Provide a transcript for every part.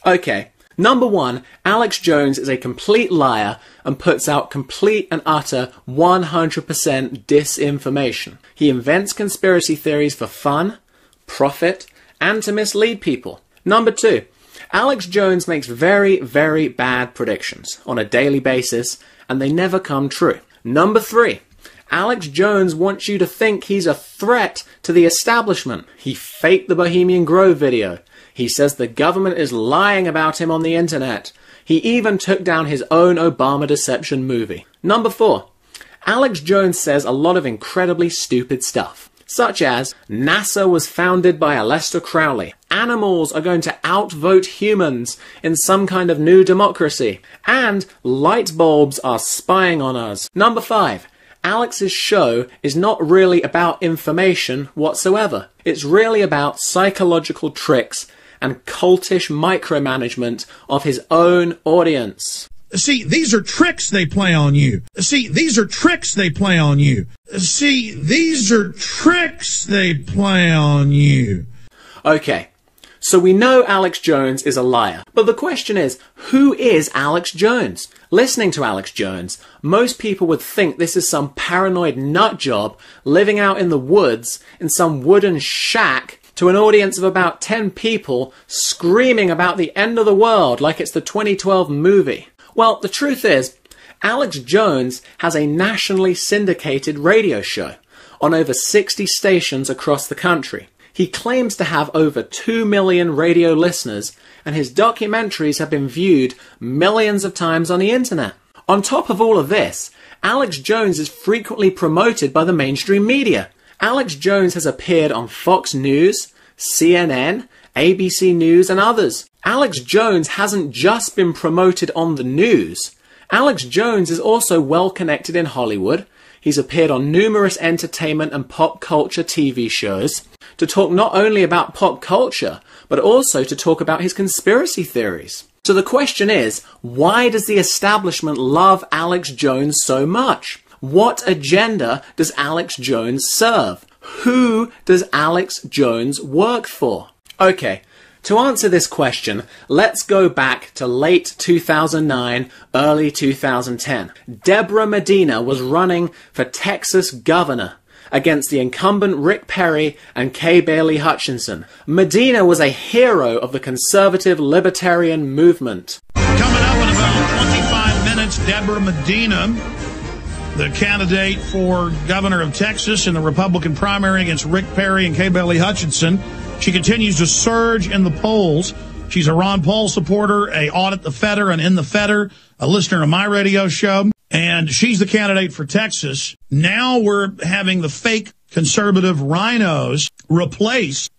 Okay. Number one, Alex Jones is a complete liar and puts out complete and utter 100% disinformation. He invents conspiracy theories for fun, profit, and to mislead people. Number two, Alex Jones makes very, very bad predictions on a daily basis, and they never come true. Number three, Alex Jones wants you to think he's a threat to the establishment. He faked the Bohemian Grove video. He says the government is lying about him on the internet. He even took down his own Obama deception movie. Number four, Alex Jones says a lot of incredibly stupid stuff, such as NASA was founded by Aleister Crowley, animals are going to outvote humans in some kind of new democracy, and light bulbs are spying on us. Number five, Alex's show is not really about information whatsoever. It's really about psychological tricks and cultish micromanagement of his own audience. See, these are tricks they play on you. See, these are tricks they play on you. See, these are tricks they play on you. Okay, so we know Alex Jones is a liar. But the question is, who is Alex Jones? Listening to Alex Jones, most people would think this is some paranoid nutjob living out in the woods in some wooden shack to an audience of about 10 people screaming about the end of the world like it's the 2012 movie. Well, the truth is, Alex Jones has a nationally syndicated radio show on over 60 stations across the country. He claims to have over 2 million radio listeners, and his documentaries have been viewed millions of times on the internet. On top of all of this, Alex Jones is frequently promoted by the mainstream media. Alex Jones has appeared on Fox News, CNN, ABC News, and others. Alex Jones hasn't just been promoted on the news. Alex Jones is also well connected in Hollywood. He's appeared on numerous entertainment and pop culture TV shows to talk not only about pop culture, but also to talk about his conspiracy theories. So the question is, why does the establishment love Alex Jones so much? What agenda does Alex Jones serve? Who does Alex Jones work for? Okay, to answer this question, let's go back to late 2009, early 2010. Deborah Medina was running for Texas governor against the incumbent Rick Perry and Kay Bailey Hutchinson. Medina was a hero of the conservative libertarian movement. Coming up in about 25 minutes, Deborah Medina, the candidate for governor of Texas in the Republican primary against Rick Perry and Kay Bailey Hutchinson. She continues to surge in the polls. She's a Ron Paul supporter, a Audit the Feder and In the Feder, a listener of my radio show, and she's the candidate for Texas. Now we're having the fake conservative rhinos replaced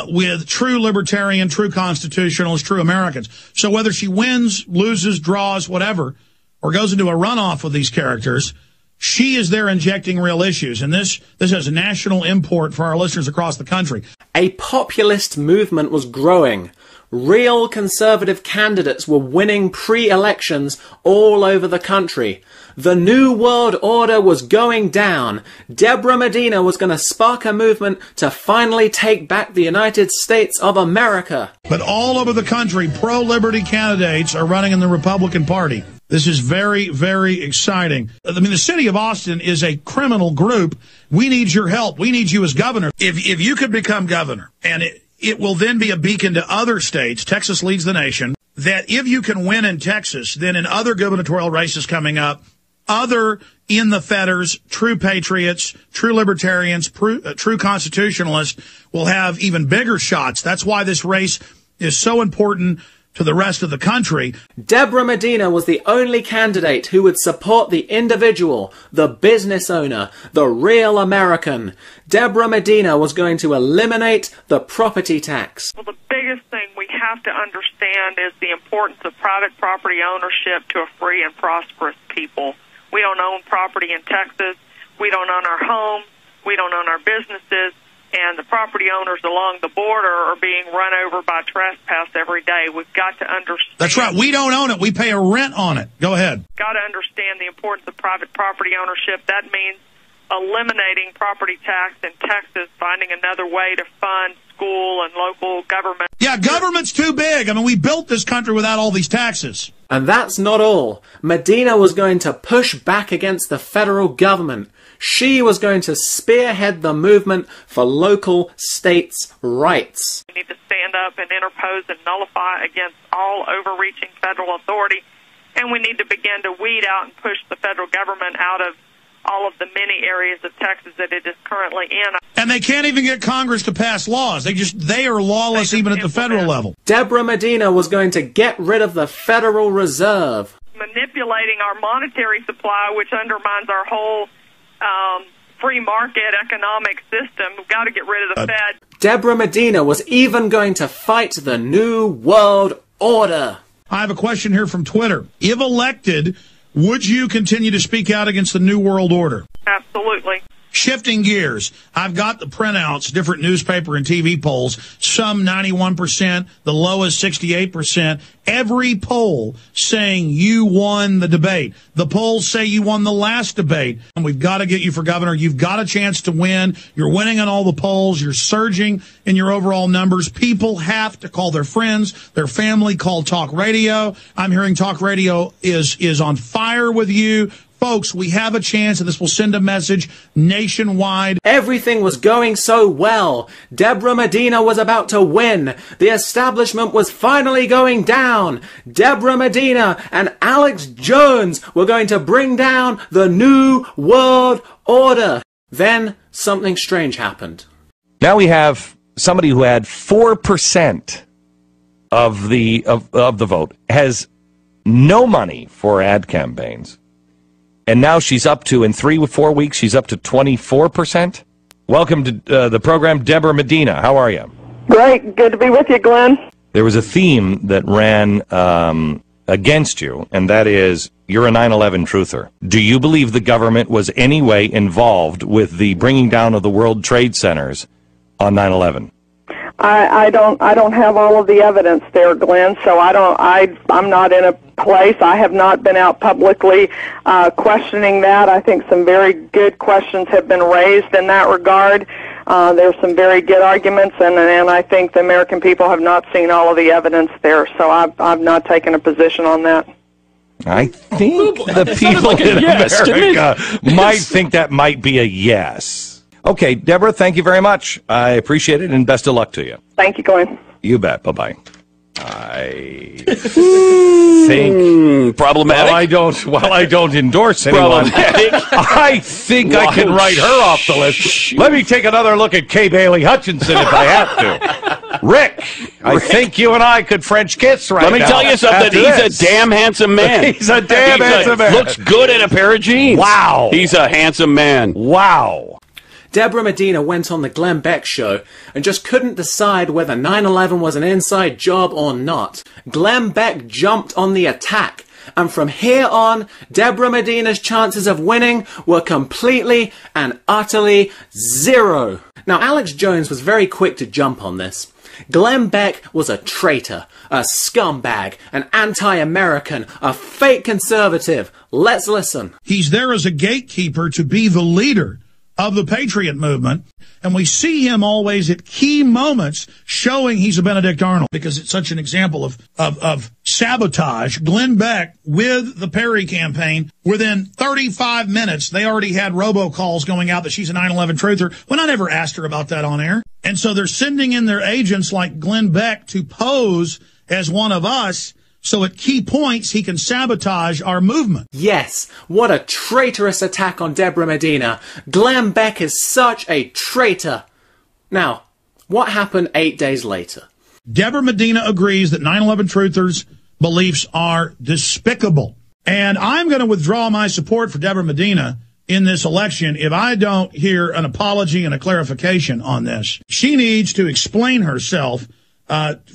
with true libertarian, true constitutionalists, true Americans. So whether she wins, loses, draws, whatever, or goes into a runoff with these characters, she is there injecting real issues, and this has a national import for our listeners across the country. A populist movement was growing. Real conservative candidates were winning pre-elections all over the country. The New World Order was going down. Deborah Medina was going to spark a movement to finally take back the United States of America. But all over the country, pro-liberty candidates are running in the Republican Party. This is very, very exciting. I mean, the city of Austin is a criminal group. We need your help. We need you as governor. If you could become governor, and it will then be a beacon to other states, Texas leads the nation, that if you can win in Texas, then in other gubernatorial races coming up, other in the Feders, true patriots, true libertarians, true constitutionalists will have even bigger shots. That's why this race is so important to the rest of the country. Deborah Medina was the only candidate who would support the individual, the business owner, the real American. Deborah Medina was going to eliminate the property tax. Well, the biggest thing we have to understand is the importance of private property ownership to a free and prosperous people. We don't own property in Texas. We don't own our homes. We don't own our businesses. And the property owners along the border are being run over by trespass every day. We've got to understand. That's right. We don't own it. We pay a rent on it. Go ahead. Got to understand the importance of private property ownership. That means eliminating property tax in Texas, finding another way to fund school and local government. Yeah, government's too big. I mean, we built this country without all these taxes. And that's not all. Medina was going to push back against the federal government. She was going to spearhead the movement for local states' rights. We need to stand up and interpose and nullify against all overreaching federal authority, and we need to begin to weed out and push the federal government out of all of the many areas of Texas that it is currently in. And they can't even get Congress to pass laws. They are lawless even at the federal level. Deborah Medina was going to get rid of the Federal Reserve. Manipulating our monetary supply, which undermines our whole free market economic system. We've got to get rid of the Fed. Deborah Medina was even going to fight the New World Order. I have a question here from Twitter. If elected, would you continue to speak out against the New World Order? Absolutely. Shifting gears, I've got the printouts, different newspaper and TV polls, some 91%, the lowest 68%. Every poll saying you won the debate. The polls say you won the last debate. And we've got to get you for governor. You've got a chance to win. You're winning on all the polls. You're surging in your overall numbers. People have to call their friends, their family, call talk radio. I'm hearing talk radio is on fire with you. Folks, we have a chance, and this will send a message nationwide. Everything was going so well. Deborah Medina was about to win. The establishment was finally going down. Deborah Medina and Alex Jones were going to bring down the New World Order. Then something strange happened. Now we have somebody who had 4% of the vote, has no money for ad campaigns. And now she's up to, in 3 or 4 weeks, she's up to 24%. Welcome to the program, Deborah Medina. How are you? Great. Good to be with you, Glenn. There was a theme that ran against you, and that is you're a 9/11 truther. Do you believe the government was any way involved with the bringing down of the World Trade Centers on 9/11? I don't have all of the evidence there, Glenn. So I'm not in a place. I have not been out publicly questioning that. I think some very good questions have been raised in that regard. There's some very good arguments, and I think the American people have not seen all of the evidence there. So I've not taken a position on that. I think the people in America might think that might be a yes. Okay, Deborah, thank you very much. I appreciate it, and best of luck to you. Thank you, Glenn. You bet. Bye-bye. I think problematic. While I don't endorse anyone, I think I can write her off the list. Let me take another look at Kay Bailey Hutchinson if I have to. Rick, I think you and I could French kiss right now. Let me tell you something. He's a damn handsome man. He's a damn handsome man. Looks good in a pair of jeans. Wow. He's a handsome man. Wow. Deborah Medina went on the Glenn Beck show and just couldn't decide whether 9/11 was an inside job or not. Glenn Beck jumped on the attack, and from here on, Deborah Medina's chances of winning were completely and utterly zero. Now, Alex Jones was very quick to jump on this. Glenn Beck was a traitor, a scumbag, an anti-American, a fake conservative. Let's listen. He's there as a gatekeeper to be the leader of the Patriot movement, and we see him always at key moments showing he's a Benedict Arnold because it's such an example of sabotage. Glenn Beck with the Perry campaign, within 35 minutes, they already had robocalls going out that she's a 9/11 truther when I never asked her about that on air. And so they're sending in their agents like Glenn Beck to pose as one of us, so at key points, he can sabotage our movement. Yes, what a traitorous attack on Deborah Medina. Glenn Beck is such a traitor. Now, what happened 8 days later? Deborah Medina agrees that 9/11 truthers' beliefs are despicable. And I'm going to withdraw my support for Deborah Medina in this election if I don't hear an apology and a clarification on this. She needs to explain herself.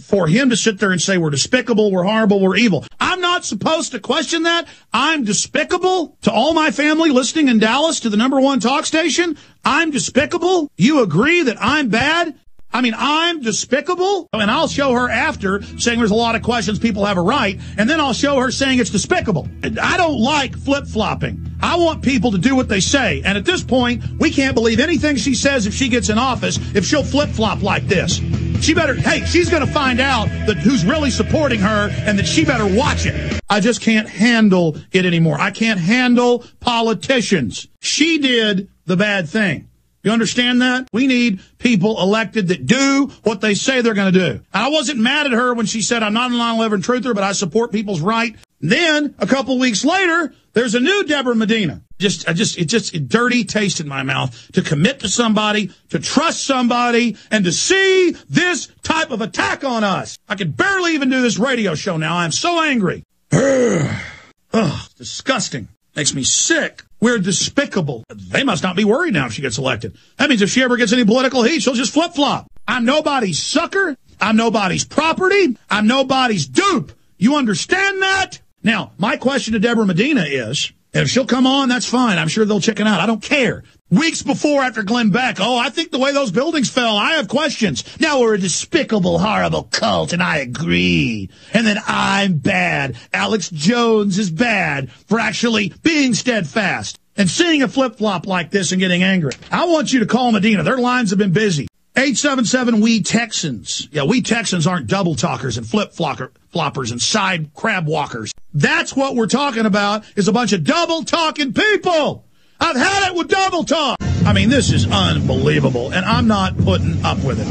For him to sit there and say we're despicable, we're horrible, we're evil. I'm not supposed to question that. I'm despicable to all my family listening in Dallas to the #1 talk station. I'm despicable. You agree that I'm bad? I mean, I'm despicable, and I'll show her after saying there's a lot of questions, people have a right, and then I'll show her saying it's despicable. I don't like flip-flopping. I want people to do what they say, and at this point, we can't believe anything she says if she gets in office, if she'll flip-flop like this. She better, hey, she's going to find out that who's really supporting her and that she better watch it. I just can't handle it anymore. I can't handle politicians. She did the bad thing. You understand that? We need people elected that do what they say they're going to do. I wasn't mad at her when she said, I'm not a 9/11 truther, but I support people's right. Then, a couple weeks later, there's a new Deborah Medina. It's just a dirty taste in my mouth to commit to somebody, to trust somebody, and to see this type of attack on us. I can barely even do this radio show now. I'm so angry. Ugh, disgusting. Makes me sick. We're despicable. They must not be worried now if she gets elected. That means if she ever gets any political heat, she'll just flip-flop. I'm nobody's sucker. I'm nobody's property. I'm nobody's dupe. You understand that? Now, my question to Deborah Medina is, if she'll come on, that's fine. I'm sure they'll chicken out. I don't care. Weeks before, after Glenn Beck, I think the way those buildings fell, I have questions. Now we're a despicable, horrible cult, and I agree. And then I'm bad. Alex Jones is bad for actually being steadfast and seeing a flip-flop like this and getting angry. I want you to call Medina. Their lines have been busy. 877-WE-TEXANS. Yeah, we Texans aren't double talkers and flip-floppers and side crab walkers. That's what we're talking about, is a bunch of double-talking people. I've had it with double talk. I mean, this is unbelievable, and I'm not putting up with it.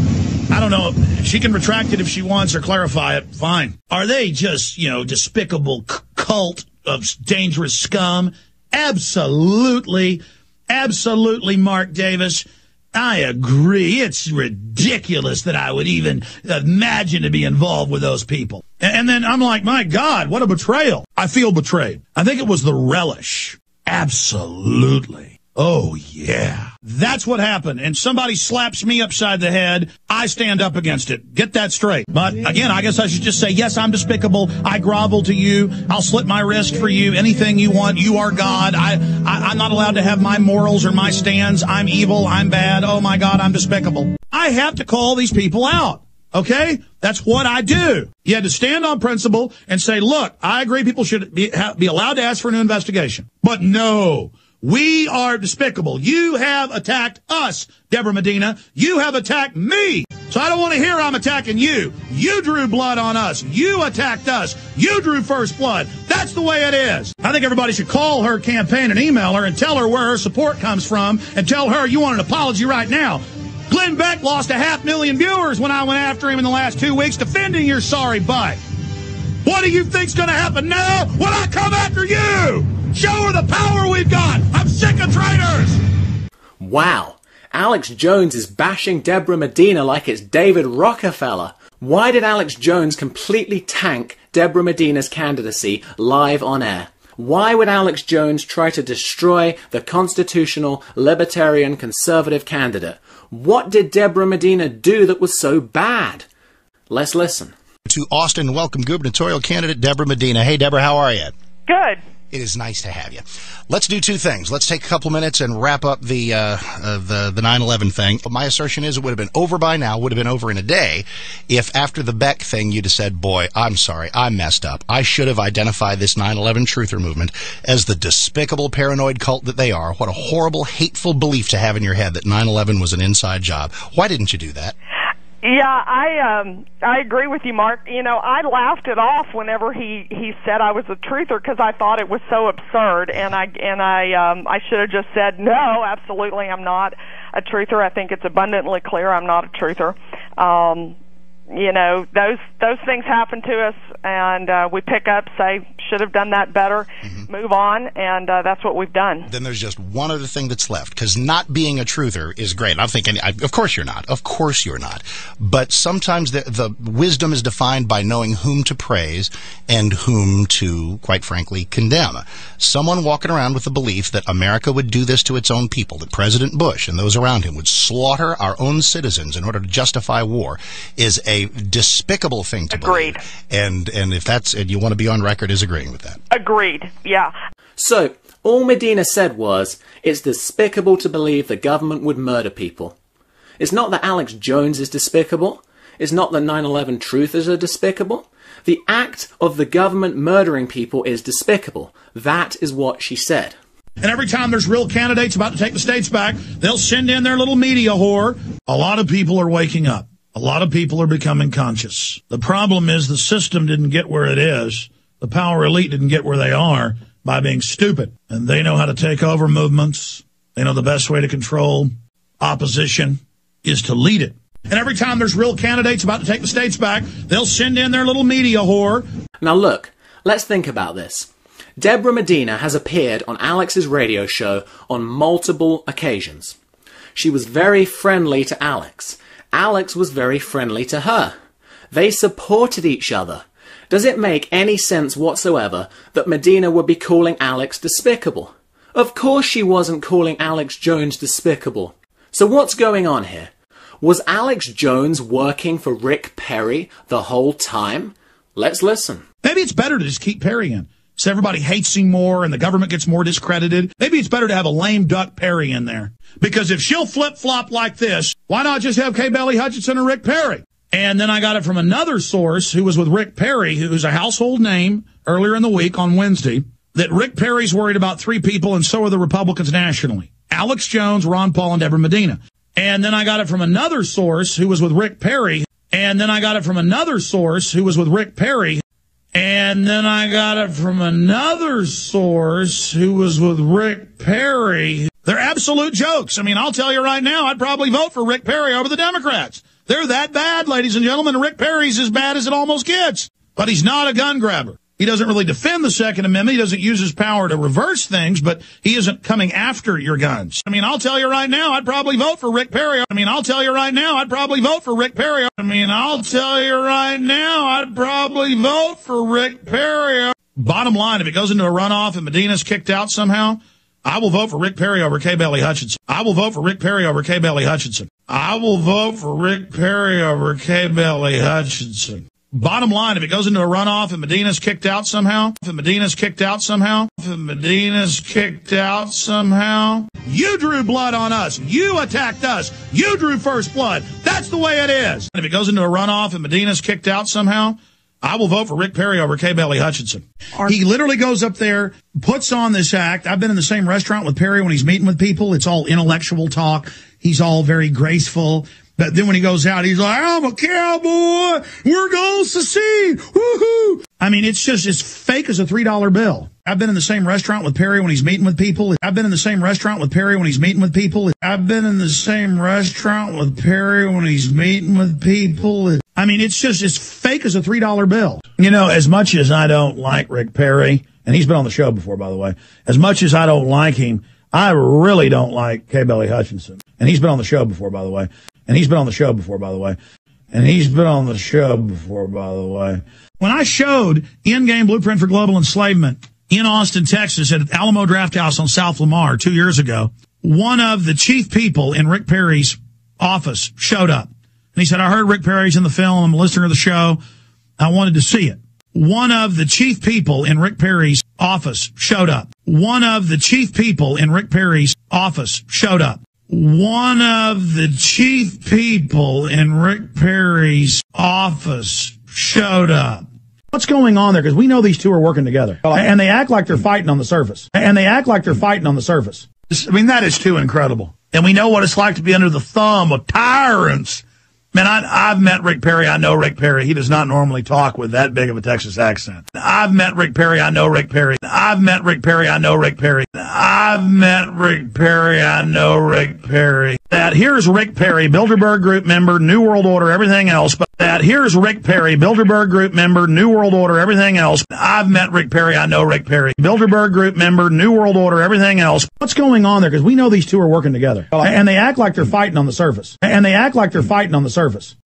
I don't know. She can retract it if she wants or clarify it. Fine. Are they just, despicable cult of dangerous scum? Absolutely. Absolutely, Mark Davis. I agree. It's ridiculous that I would even imagine to be involved with those people. And then I'm like, my God, what a betrayal. I feel betrayed. I think it was the relish. Absolutely. Oh, yeah. That's what happened. And somebody slaps me upside the head. I stand up against it. Get that straight. But again, I guess I should just say, yes, I'm despicable. I grovel to you. I'll slit my wrist for you. Anything you want. You are God. I'm not allowed to have my morals or my stands. I'm evil. I'm bad. Oh, my God, I'm despicable. I have to call these people out. Okay? That's what I do. You had to stand on principle and say, look, I agree people should be allowed to ask for an investigation. But no, we are despicable. You have attacked us, Deborah Medina. You have attacked me. So I don't want to hear I'm attacking you. You drew blood on us. You attacked us. You drew first blood. That's the way it is. I think everybody should call her campaign and email her and tell her where her support comes from and tell her you want an apology right now. Glenn Beck lost 500,000 viewers when I went after him in the last 2 weeks defending your sorry butt. What do you think's going to happen now when I come after you? Show her the power we've got. I'm sick of traitors. Wow. Alex Jones is bashing Deborah Medina like it's David Rockefeller. Why did Alex Jones completely tank Deborah Medina's candidacy live on air? Why would Alex Jones try to destroy the constitutional, libertarian, conservative candidate? What did Deborah Medina do that was so bad? Let's listen. To Austin, welcome gubernatorial candidate Deborah Medina. Hey, Deborah, how are you? Good. It is nice to have you. Let's do two things. Let's take a couple minutes and wrap up the 9/11 thing. My assertion is it would have been over by now, would have been over in a day, if after the Beck thing you'd have said, boy, I'm sorry, I messed up. I should have identified this 9/11 truther movement as the despicable paranoid cult that they are. What a horrible, hateful belief to have in your head that 9/11 was an inside job. Why didn't you do that? Yeah, I agree with you, Mark. I laughed it off whenever he said I was a truther because I thought it was so absurd, and I should have just said no, absolutely, I'm not a truther. I think it's abundantly clear I'm not a truther. Those things happen to us, and we pick up, say, should have done that better, move on, and that's what we've done. Then there's just one other thing that's left, because not being a truther is great. I'm thinking, of course you're not. Of course you're not. But sometimes the wisdom is defined by knowing whom to praise and whom to, quite frankly, condemn. Someone walking around with the belief that America would do this to its own people, that President Bush and those around him would slaughter our own citizens in order to justify war, is a despicable thing to Agreed. Believe. And if that's, and you want to be on record as agreeing with that. Agreed, yeah. So, all Medina said was, it's despicable to believe the government would murder people. It's not that Alex Jones is despicable. It's not that 9/11 truthers are despicable. The act of the government murdering people is despicable. That is what she said. And every time there's real candidates about to take the states back, they'll send in their little media whore. A lot of people are waking up. A lot of people are becoming conscious. The problem is the system didn't get where it is. The power elite didn't get where they are by being stupid. And they know how to take over movements. They know the best way to control opposition is to lead it. And every time there's real candidates about to take the states back, they'll send in their little media whore. Now look, let's think about this. Deborah Medina has appeared on Alex's radio show on multiple occasions. She was very friendly to Alex. Alex was very friendly to her. They supported each other. Does it make any sense whatsoever that Medina would be calling Alex despicable? Of course she wasn't calling Alex Jones despicable. So what's going on here? Was Alex Jones working for Rick Perry the whole time? Let's listen. Maybe it's better to just keep Perry in, so everybody hates him more and the government gets more discredited. Maybe it's better to have a lame duck Perry in there. Because if she'll flip-flop like this, why not just have Kay Bailey Hutchinson and Rick Perry? And then I got it from another source who was with Rick Perry, who's a household name, earlier in the week on Wednesday, that Rick Perry's worried about three people, and so are the Republicans nationally. Alex Jones, Ron Paul, and Deborah Medina. And then I got it from another source who was with Rick Perry. And then I got it from another source who was with Rick Perry. And then I got it from another source who was with Rick Perry. They're absolute jokes. I mean, I'll tell you right now, I'd probably vote for Rick Perry over the Democrats. They're that bad, ladies and gentlemen. Rick Perry's as bad as it almost gets. But he's not a gun grabber. He doesn't really defend the Second Amendment. He doesn't use his power to reverse things, but he isn't coming after your guns. I mean, I'll tell you right now, I'd probably vote for Rick Perry. I mean, I'll tell you right now, I'd probably vote for Rick Perry. I mean, I'll tell you right now, I'd probably vote for Rick Perry. Bottom line, if it goes into a runoff and Medina's kicked out somehow, I will vote for Rick Perry over Kay Bailey Hutchinson. I will vote for Rick Perry over Kay Bailey Hutchinson. I will vote for Rick Perry over Kay Bailey Hutchinson. Bottom line, if it goes into a runoff and Medina's kicked out somehow, you drew blood on us. You attacked us. You drew first blood. That's the way it is. And if it goes into a runoff and Medina's kicked out somehow, I will vote for Rick Perry over Kay Bailey Hutchinson. He literally goes up there, puts on this act. I've been in the same restaurant with Perry when he's meeting with people. It's all intellectual talk. He's all very graceful. But then when he goes out, he's like, I'm a cowboy. We're going to secede. Woohoo. I mean, it's just as fake as a $3 bill. I've been in the same restaurant with Perry when he's meeting with people. I mean, it's just as fake as a $3 bill. You know, as much as I don't like Rick Perry, and he's been on the show before, by the way, as much as I don't like him, I really don't like Kay Bailey Hutchinson. And he's been on the show before, by the way. When I showed Endgame Blueprint for Global Enslavement in Austin, Texas at Alamo Drafthouse on South Lamar 2 years ago, one of the chief people in Rick Perry's office showed up. And he said, I heard Rick Perry's in the film. I'm a listener of the show. I wanted to see it. One of the chief people in Rick Perry's office showed up. One of the chief people in Rick Perry's office showed up. One of the chief people in Rick Perry's office showed up. What's going on there? Because we know these two are working together. And they act like they're fighting on the surface. I mean, that is too incredible. And we know what it's like to be under the thumb of tyrants. Man, I've met Rick Perry. I know Rick Perry. He does not normally talk with that big of a Texas accent. I've met Rick Perry. I know Rick Perry. I've met Rick Perry. I know Rick Perry. I've met Rick Perry. I know Rick Perry. That here's Rick Perry, Bilderberg Group member, New World Order, everything else. But that here's Rick Perry, Bilderberg Group member, New World Order, everything else. I've met Rick Perry. I know Rick Perry, Bilderberg Group member, New World Order, everything else. What's going on there? Because we know these two are working together. And they act like they're fighting on the surface.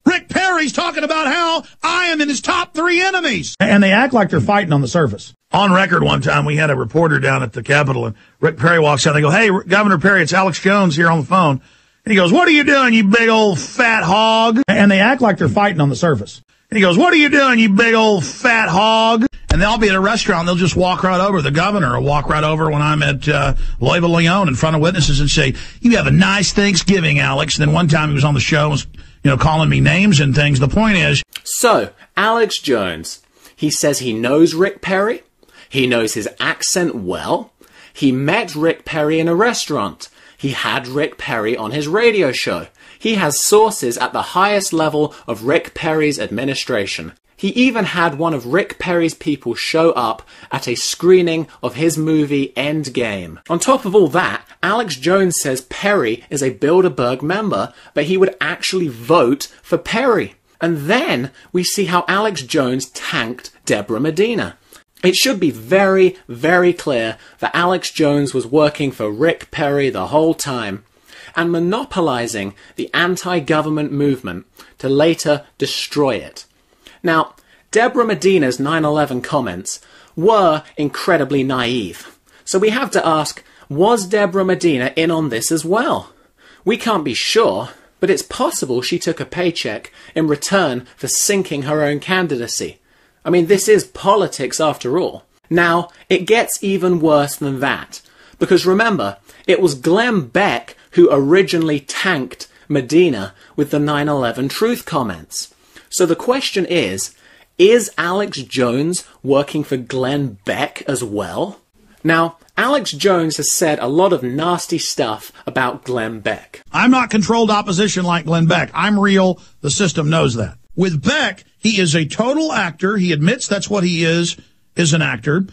Rick Perry's talking about how I am in his top 3 enemies. And they act like they're fighting on the surface. On record one time, we had a reporter down at the Capitol, and Rick Perry walks out. They go, hey, Governor Perry, it's Alex Jones here on the phone. And he goes, what are you doing, you big old fat hog? And they act like they're fighting on the surface. And he goes, "What are you doing, you big old fat hog?" And they'll be at a restaurant, and they'll just walk right over. The governor will walk right over when I'm at Loiva Leone in front of witnesses and say, "You have a nice Thanksgiving, Alex." And then one time he was on the show and was, calling me names and things. The point is... So, Alex Jones, he says he knows Rick Perry. He knows his accent well. He met Rick Perry in a restaurant. He had Rick Perry on his radio show. He has sources at the highest level of Rick Perry's administration. He even had one of Rick Perry's people show up at a screening of his movie Endgame. On top of all that, Alex Jones says Perry is a Bilderberg member, but he would actually vote for Perry. And then we see how Alex Jones tanked Deborah Medina. It should be very, very clear that Alex Jones was working for Rick Perry the whole time and monopolizing the anti-government movement to later destroy it. Now, Deborah Medina's 9/11 comments were incredibly naive. So we have to ask, was Deborah Medina in on this as well? We can't be sure, but it's possible she took a paycheck in return for sinking her own candidacy. I mean, this is politics after all. Now, it gets even worse than that. Because remember, it was Glenn Beck who originally tanked Medina with the 9/11 truth comments. So the question is Alex Jones working for Glenn Beck as well? Now, Alex Jones has said a lot of nasty stuff about Glenn Beck. I'm not controlled opposition like Glenn Beck. I'm real. The system knows that. With Beck, he is a total actor. He admits that's what he is an actor.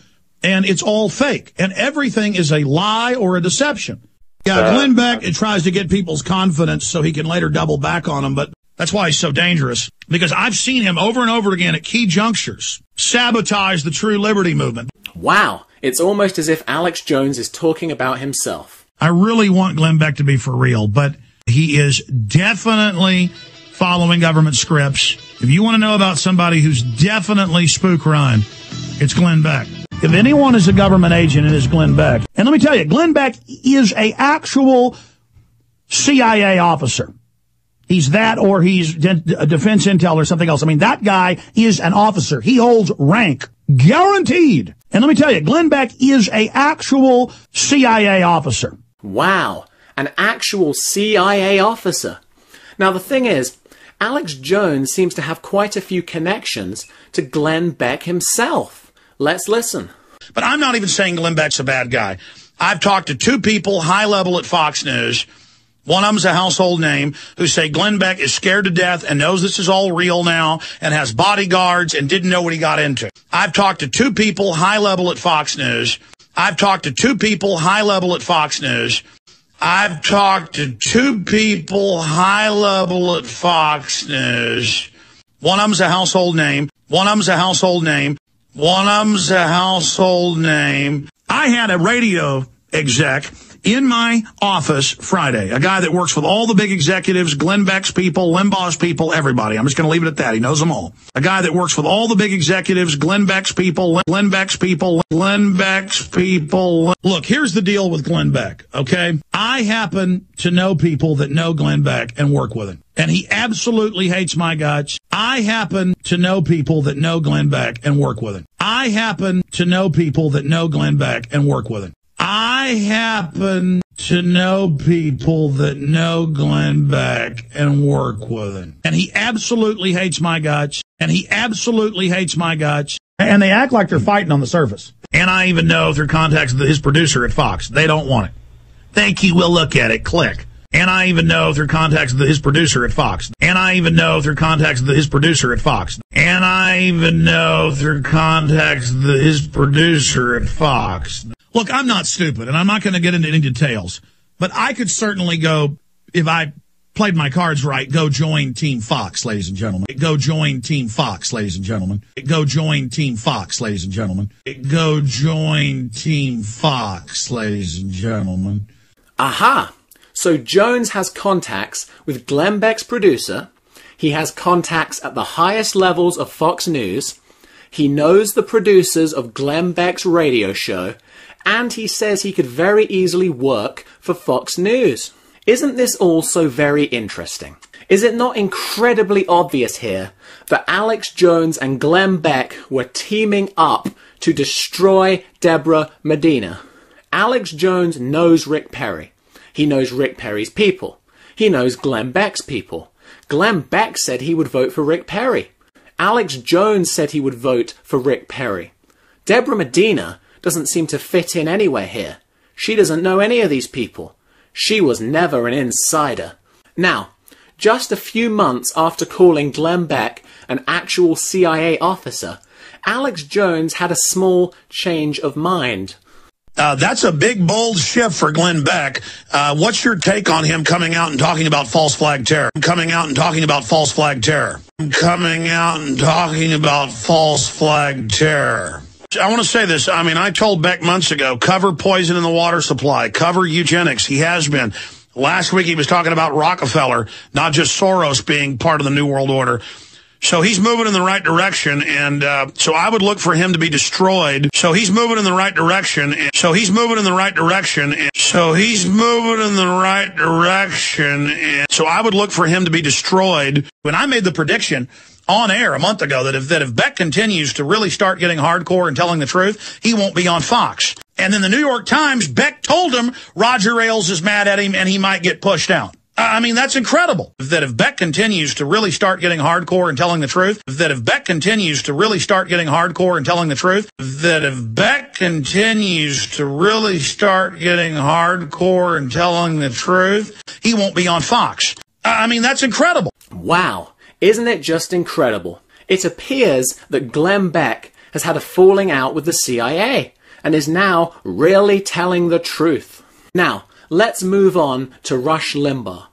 And it's all fake. And everything is a lie or a deception. Yeah, Glenn Beck, it tries to get people's confidence so he can later double back on them. But that's why he's so dangerous. Because I've seen him over and over again at key junctures sabotage the true liberty movement. Wow. It's almost as if Alex Jones is talking about himself. I really want Glenn Beck to be for real, but he is definitely following government scripts. If you want to know about somebody who's definitely spook run, it's Glenn Beck. If anyone is a government agent, it is Glenn Beck. And let me tell you, Glenn Beck is a actual CIA officer. He's that, or he's a defense intel or something else. I mean, that guy is an officer. He holds rank. Guaranteed. And let me tell you, Glenn Beck is a actual CIA officer. Wow. An actual CIA officer. Now, the thing is, Alex Jones seems to have quite a few connections to Glenn Beck himself. Let's listen. But I'm not even saying Glenn Beck's a bad guy. I've talked to two people high level at Fox News. One of them's a household name who say Glenn Beck is scared to death and knows this is all real now and has bodyguards and didn't know what he got into. I've talked to two people high level at Fox News. I've talked to two people high level at Fox News. I've talked to two people high level at Fox News. One of them's a household name. One of them's a household name. One of them's a household name. I had a radio exec in my office Friday, a guy that works with all the big executives, Glenn Beck's people, Limbaugh's people, everybody. I'm just going to leave it at that. He knows them all. A guy that works with all the big executives, Glenn Beck's people, Glenn Beck's people, Glenn Beck's people. Look, here's the deal with Glenn Beck, okay? I happen to know people that know Glenn Beck and work with him. And he absolutely hates my guts. I happen to know people that know Glenn Beck and work with him. I happen to know people that know Glenn Beck and work with him. I happen to know people that know Glenn Beck and work with him. And he absolutely hates my guts. And he absolutely hates my guts. And they act like they're fighting on the surface. And I even know through contacts with his producer at Fox, they don't want it. Thank you, we'll look at it, click. And I even know through contacts with his producer at Fox. And I even know through contacts with his producer at Fox. And I even know through contacts with his producer at Fox. Look, I'm not stupid, and I'm not going to get into any details, but I could certainly go, if I played my cards right, go join Team Fox, ladies and gentlemen. Go join Team Fox, ladies and gentlemen. Go join Team Fox, ladies and gentlemen. Go join Team Fox, ladies and gentlemen. Aha! So Jones has contacts with Glenn Beck's producer. He has contacts at the highest levels of Fox News. He knows the producers of Glenn Beck's radio show. And he says he could very easily work for Fox News. Isn't this all so very interesting? Is it not incredibly obvious here that Alex Jones and Glenn Beck were teaming up to destroy Deborah Medina? Alex Jones knows Rick Perry. He knows Rick Perry's people. He knows Glenn Beck's people. Glenn Beck said he would vote for Rick Perry. Alex Jones said he would vote for Rick Perry. Deborah Medina doesn't seem to fit in anywhere here. She doesn't know any of these people. She was never an insider. Now, just a few months after calling Glenn Beck an actual CIA officer, Alex Jones had a small change of mind. That's a big, bold shift for Glenn Beck. What's your take on him coming out and talking about false flag terror? Coming out and talking about false flag terror. Coming out and talking about false flag terror. I want to say this. I mean, I told Beck months ago, cover poison in the water supply, cover eugenics. He has been. Last week he was talking about Rockefeller, not just Soros being part of the New World Order. So he's moving in the right direction, and so I would look for him to be destroyed. So he's moving in the right direction, and so he's moving in the right direction, and so he's moving in the right direction, and so I would look for him to be destroyed. When I made the prediction on air a month ago that if Beck continues to really start getting hardcore and telling the truth, he won't be on Fox. And then the New York Times, Beck told him Roger Ailes is mad at him and he might get pushed out. I mean, that's incredible. That if Beck continues to really start getting hardcore and telling the truth, that if Beck continues to really start getting hardcore and telling the truth, that if Beck continues to really start getting hardcore and telling the truth, he won't be on Fox. I mean, that's incredible. Wow. Isn't it just incredible? It appears that Glenn Beck has had a falling out with the CIA and is now really telling the truth. Now, let's move on to Rush Limbaugh.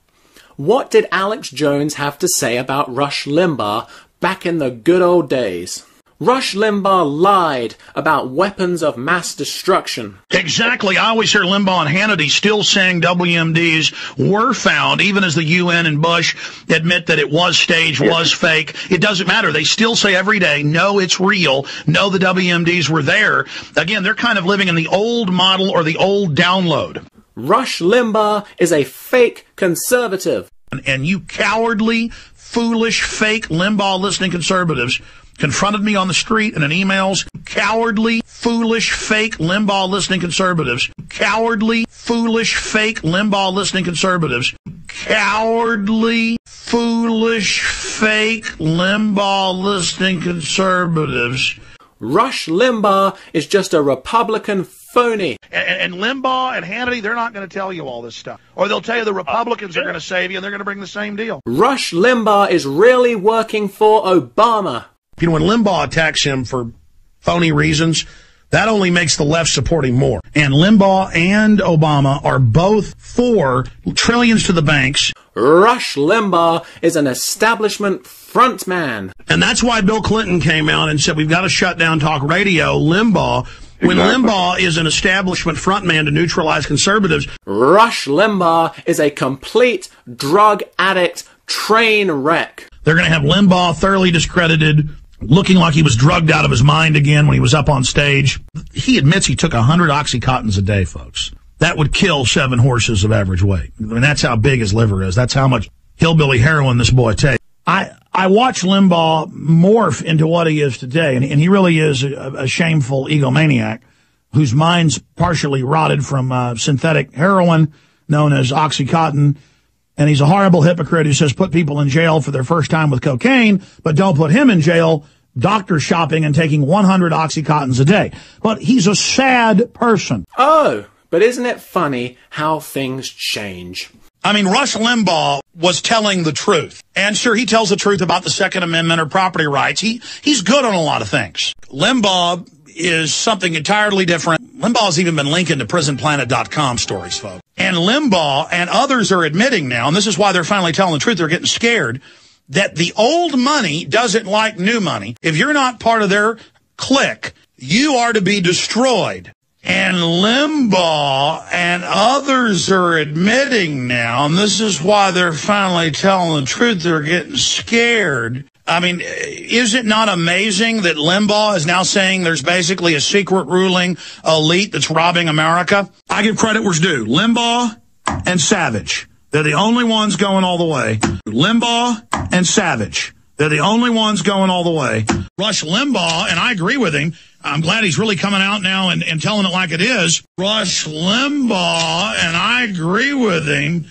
What did Alex Jones have to say about Rush Limbaugh back in the good old days? Rush Limbaugh lied about weapons of mass destruction. Exactly. I always hear Limbaugh and Hannity still saying WMDs were found, even as the UN and Bush admit that it was staged, was fake. It doesn't matter. They still say every day, no, it's real. No, the WMDs were there. Again, they're kind of living in the old model or the old download. Rush Limbaugh is a fake conservative. And you cowardly, foolish, fake Limbaugh listening conservatives confronted me on the street and in emails. Cowardly, foolish, fake Limbaugh listening conservatives. Cowardly, foolish, fake Limbaugh listening conservatives. Cowardly, foolish, fake Limbaugh listening conservatives. Rush Limbaugh is just a Republican phony. And Limbaugh and Hannity, they're not going to tell you all this stuff. Or they'll tell you the Republicans are going to save you and they're going to bring the same deal. Rush Limbaugh is really working for Obama. You know, when Limbaugh attacks him for phony reasons, that only makes the left support him more. And Limbaugh and Obama are both for trillions to the banks. Rush Limbaugh is an establishment frontman. And that's why Bill Clinton came out and said, we've got to shut down talk radio. Limbaugh, when Limbaugh is an establishment frontman to neutralize conservatives. Rush Limbaugh is a complete drug addict train wreck. They're going to have Limbaugh thoroughly discredited, looking like he was drugged out of his mind again when he was up on stage. He admits he took 100 Oxycontins a day, folks. That would kill 7 horses of average weight. I mean, that's how big his liver is. That's how much hillbilly heroin this boy takes. I watch Limbaugh morph into what he is today, and he really is a shameful egomaniac whose mind's partially rotted from synthetic heroin known as Oxycontin. And he's a horrible hypocrite who says put people in jail for their first time with cocaine, but don't put him in jail doctor shopping and taking 100 Oxycontins a day. But he's a sad person. Oh, but isn't it funny how things change? I mean, Rush Limbaugh was telling the truth. And sure, he tells the truth about the Second Amendment or property rights. He's good on a lot of things. Limbaugh is something entirely different. Limbaugh's even been linking to PrisonPlanet.com stories, folks. And Limbaugh and others are admitting now, and this is why they're finally telling the truth, they're getting scared, that the old money doesn't like new money. If you're not part of their clique, you are to be destroyed. And Limbaugh and others are admitting now, and this is why they're finally telling the truth, they're getting scared. I mean, is it not amazing that Limbaugh is now saying there's basically a secret ruling elite that's robbing America? I give credit where's due. Limbaugh and Savage. They're the only ones going all the way. Limbaugh and Savage. They're the only ones going all the way. Rush Limbaugh, and I agree with him. I'm glad he's really coming out now and telling it like it is. Rush Limbaugh, and I agree with him.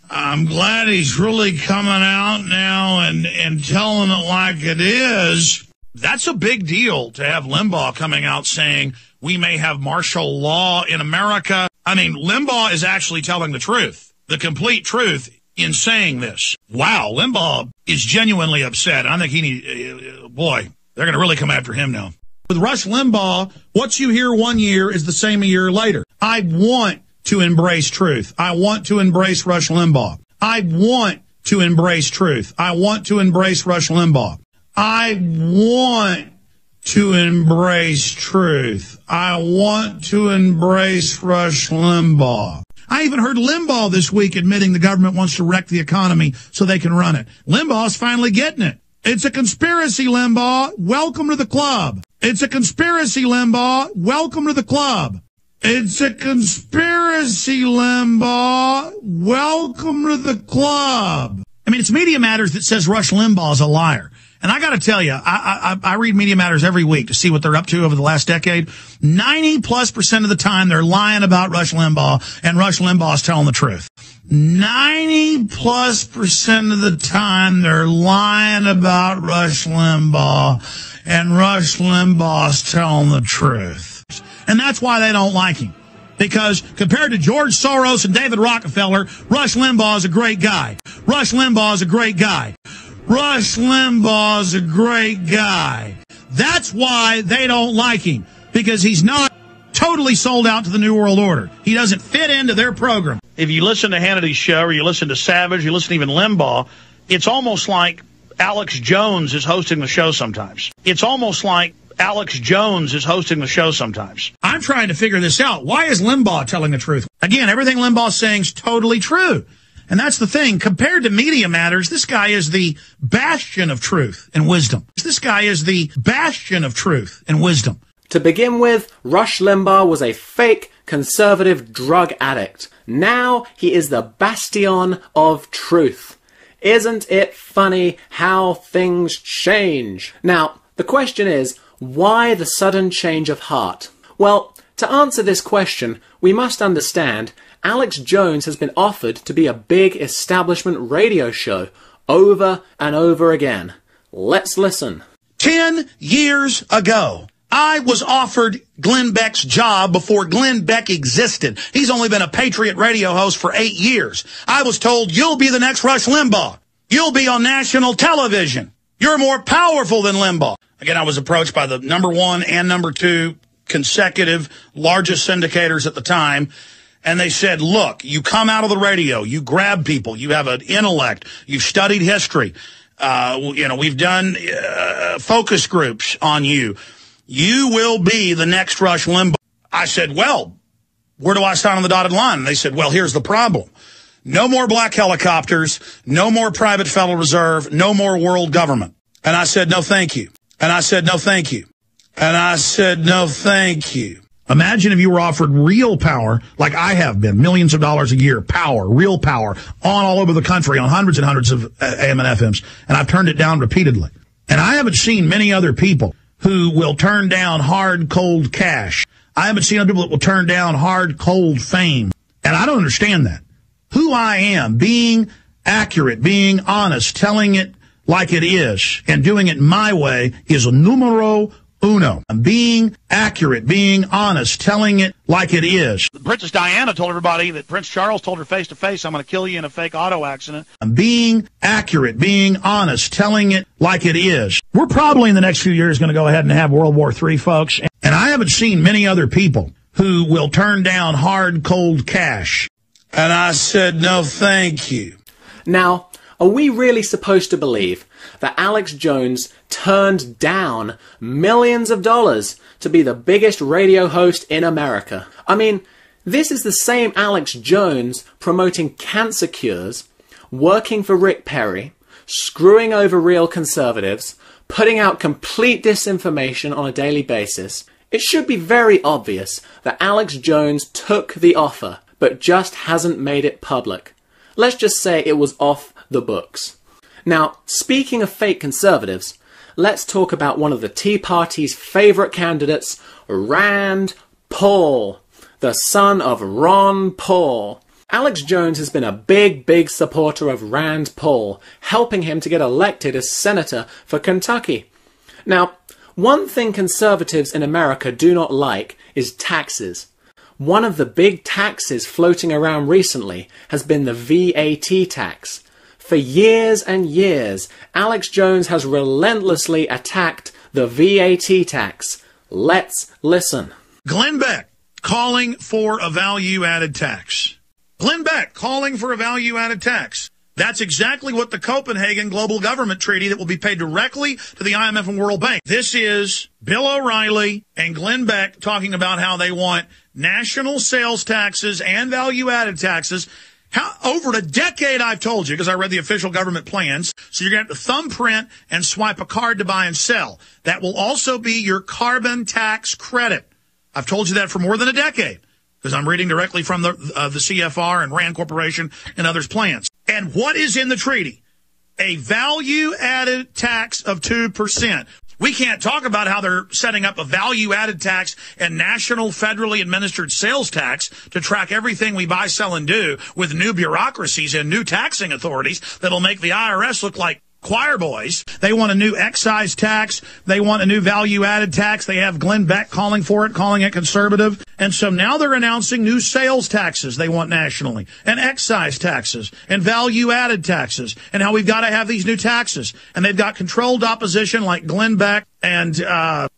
I'm glad he's really coming out now and telling it like it is. That's a big deal to have Limbaugh coming out saying we may have martial law in America. I mean, Limbaugh is actually telling the truth, the complete truth in saying this. Wow, Limbaugh is genuinely upset. I think boy, they're going to really come after him now. With Rush Limbaugh, what you hear one year is the same a year later. I want to embrace truth. I want to embrace Rush Limbaugh. I want to embrace truth. I want to embrace Rush Limbaugh. I want to embrace truth. I want to embrace Rush Limbaugh. I even heard Limbaugh this week admitting the government wants to wreck the economy so they can run it. Limbaugh's finally getting it. It's a conspiracy, Limbaugh. Welcome to the club. It's a conspiracy, Limbaugh. Welcome to the club. It's a conspiracy, Limbaugh. Welcome to the club. I mean, it's Media Matters that says Rush Limbaugh is a liar. And I got to tell you, I read Media Matters every week to see what they're up to over the last decade. 90+% of the time, they're lying about Rush Limbaugh, and Rush Limbaugh is telling the truth. 90+% of the time, they're lying about Rush Limbaugh, and Rush Limbaugh is telling the truth. And that's why they don't like him. Because compared to George Soros and David Rockefeller, Rush Limbaugh is a great guy. Rush Limbaugh is a great guy. Rush Limbaugh is a great guy. That's why they don't like him, because he's not totally sold out to the New World Order. He doesn't fit into their program. If you listen to Hannity's show, or you listen to Savage, you listen to even Limbaugh, it's almost like Alex Jones is hosting the show sometimes. It's almost like Alex Jones is hosting the show sometimes. I'm trying to figure this out. Why is Limbaugh telling the truth? Again, everything Limbaugh's saying is totally true. And that's the thing. Compared to Media Matters, this guy is the bastion of truth and wisdom. This guy is the bastion of truth and wisdom. To begin with, Rush Limbaugh was a fake conservative drug addict. Now he is the bastion of truth. Isn't it funny how things change? Now, the question is, why the sudden change of heart? Well, to answer this question, we must understand Alex Jones has been offered to be a big establishment radio show over and over again. Let's listen. 10 years ago, I was offered Glenn Beck's job before Glenn Beck existed. He's only been a Patriot radio host for 8 years. I was told, you'll be the next Rush Limbaugh. You'll be on national television. You're more powerful than Limbaugh. Again, I was approached by the #1 and #2 consecutive largest syndicators at the time. And they said, look, you come out of the radio, you grab people, you have an intellect, you've studied history. We've done focus groups on you. You will be the next Rush Limbaugh. I said, well, where do I sign on the dotted line? And they said, well, here's the problem. No more black helicopters, no more private Federal Reserve, no more world government. And I said, no, thank you. And I said, no, thank you. And I said, no, thank you. Imagine if you were offered real power, like I have been, millions of dollars a year, power, real power, on all over the country, on hundreds and hundreds of AM and FMs, and I've turned it down repeatedly. And I haven't seen many other people who will turn down hard, cold cash. I haven't seen other people that will turn down hard, cold fame. And I don't understand that. Who I am, being accurate, being honest, telling it like it is, and doing it my way is a numero uno. Being accurate, being honest, telling it like it is. Princess Diana told everybody that Prince Charles told her face to face, I'm going to kill you in a fake auto accident. Being accurate, being honest, telling it like it is. We're probably in the next few years going to go ahead and have World War III, folks. And I haven't seen many other people who will turn down hard, cold cash. And I said, no, thank you. Now, are we really supposed to believe that Alex Jones turned down millions of dollars to be the biggest radio host in America? I mean, this is the same Alex Jones promoting cancer cures, working for Rick Perry, screwing over real conservatives, putting out complete disinformation on a daily basis. It should be very obvious that Alex Jones took the offer, but just hasn't made it public. Let's just say it was off the books. Now, speaking of fake conservatives, let's talk about one of the Tea Party's favourite candidates, Rand Paul, the son of Ron Paul. Alex Jones has been a big supporter of Rand Paul, helping him to get elected as senator for Kentucky. Now, one thing conservatives in America do not like is taxes. One of the big taxes floating around recently has been the VAT tax. For years and years, Alex Jones has relentlessly attacked the VAT tax. Let's listen. Glenn Beck calling for a value-added tax. Glenn Beck calling for a value-added tax. That's exactly what the Copenhagen Global Government Treaty that will be paid directly to the IMF and World Bank. This is Bill O'Reilly and Glenn Beck talking about how they want national sales taxes and value-added taxes. Over a decade, I've told you, because I read the official government plans, so you're going to have to thumbprint and swipe a card to buy and sell. That will also be your carbon tax credit. I've told you that for more than a decade, because I'm reading directly from the CFR and Rand Corporation and others' plans. And what is in the treaty? A value-added tax of 2%. We can't talk about how they're setting up a value-added tax and national federally administered sales tax to track everything we buy, sell, and do with new bureaucracies and new taxing authorities that'll make the IRS look like choir boys. They want a new excise tax. They want a new value-added tax. They have Glenn Beck calling for it, calling it conservative. And so now they're announcing new sales taxes they want nationally, and excise taxes, and value-added taxes, and how we've got to have these new taxes. And they've got controlled opposition like Glenn Beck and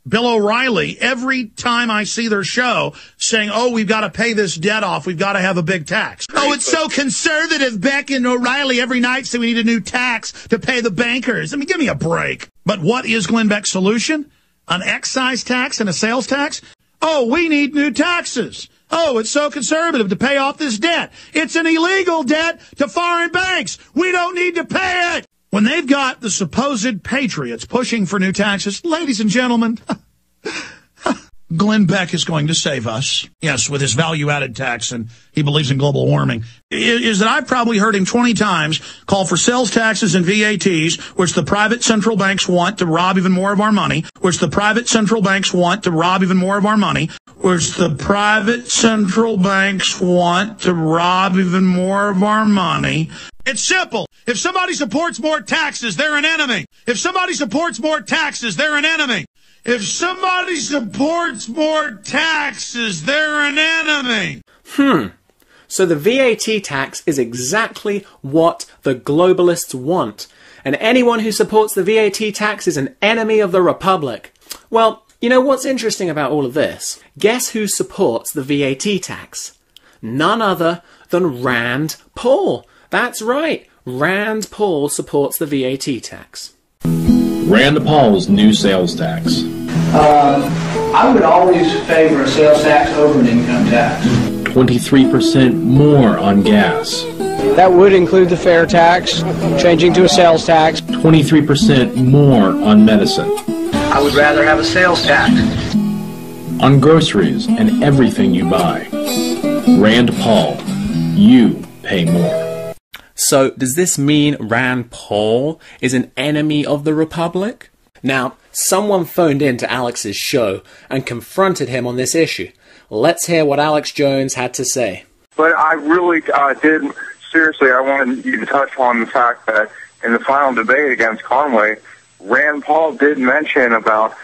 Bill O'Reilly every time I see their show saying, oh, we've got to pay this debt off. We've got to have a big tax. Oh, it's so conservative, Beck and O'Reilly every night say we need a new tax to pay the bankers. I mean, give me a break. But what is Glenn Beck's solution? An excise tax and a sales tax? Oh, we need new taxes. Oh, it's so conservative to pay off this debt. It's an illegal debt to foreign banks. We don't need to pay it. When they've got the supposed patriots pushing for new taxes, ladies and gentlemen, Glenn Beck is going to save us. Yes, with his value-added tax, and he believes in global warming. Is that I've probably heard him 20 times call for sales taxes and VATs, which the private central banks want to rob even more of our money, which the private central banks want to rob even more of our money, which the private central banks want to rob even more of our money. It's simple. If somebody supports more taxes, they're an enemy. If somebody supports more taxes, they're an enemy. If somebody supports more taxes, they're an enemy. So the VAT tax is exactly what the globalists want. And anyone who supports the VAT tax is an enemy of the Republic. Well, you know what's interesting about all of this? Guess who supports the VAT tax? None other than Rand Paul. That's right. Rand Paul supports the VAT tax. Rand Paul's new sales tax. I would always favor a sales tax over an income tax. 23% more on gas. That would include the fair tax, changing to a sales tax. 23% more on medicine. I would rather have a sales tax. On groceries and everything you buy. Rand Paul, you pay more. So, does this mean Rand Paul is an enemy of the Republic? Now, someone phoned in to Alex's show and confronted him on this issue. Let's hear what Alex Jones had to say. But I really seriously, I wanted you to touch on the fact that in the final debate against Conway, Rand Paul did mention about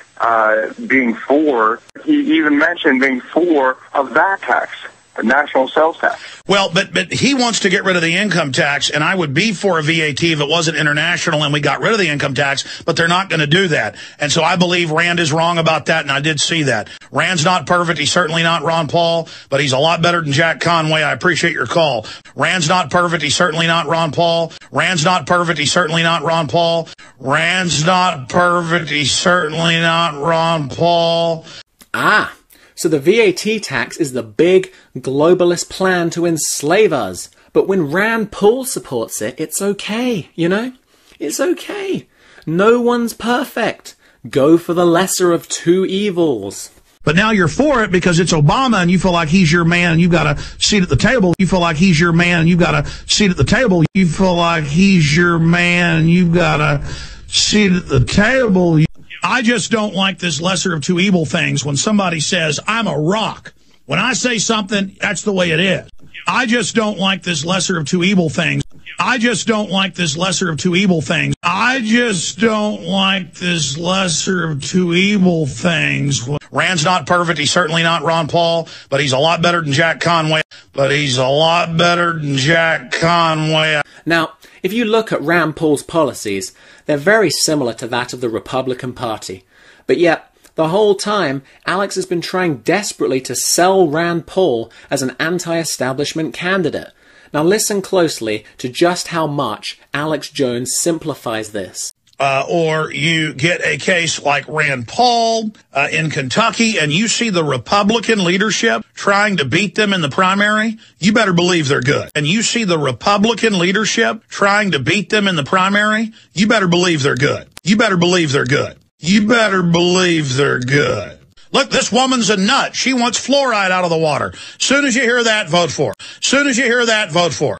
being for, he even mentioned being for a VAT tax. A national sales tax. Well, but he wants to get rid of the income tax, and I would be for a VAT if it wasn't international and we got rid of the income tax, but they're not going to do that. And so I believe Rand is wrong about that, and I did see that. Rand's not perfect. He's certainly not Ron Paul, but he's a lot better than Jack Conway. I appreciate your call. Rand's not perfect. He's certainly not Ron Paul. Rand's not perfect. He's certainly not Ron Paul. Rand's not perfect. He's certainly not Ron Paul. Ah. So the VAT tax is the big globalist plan to enslave us. But when Rand Paul supports it, it's okay, you know? It's okay. No one's perfect. Go for the lesser of two evils. But now you're for it because it's Obama and you feel like he's your man and you've got a seat at the table. You feel like he's your man and you've got a seat at the table. You feel like he's your man and you've got a seat at the table. I just don't like this lesser of two evil things when somebody says, I'm a rock. When I say something, that's the way it is. I just don't like this lesser of two evil things. I just don't like this lesser of two evil things. I just don't like this lesser of two evil things. Rand's not perfect. He's certainly not Ron Paul, but he's a lot better than Jack Conway. Now, if you look at Rand Paul's policies, they're very similar to that of the Republican Party. But yet, the whole time, Alex has been trying desperately to sell Rand Paul as an anti-establishment candidate. Now listen closely to just how much Alex Jones simplifies this. Or you get a case like Rand Paul in Kentucky and you see the Republican leadership trying to beat them in the primary, you better believe they're good. And you see the Republican leadership trying to beat them in the primary, you better believe they're good. You better believe they're good. You better believe they're good. Look, this woman's a nut. She wants fluoride out of the water. Soon as you hear that, vote for. Soon as you hear that, vote for.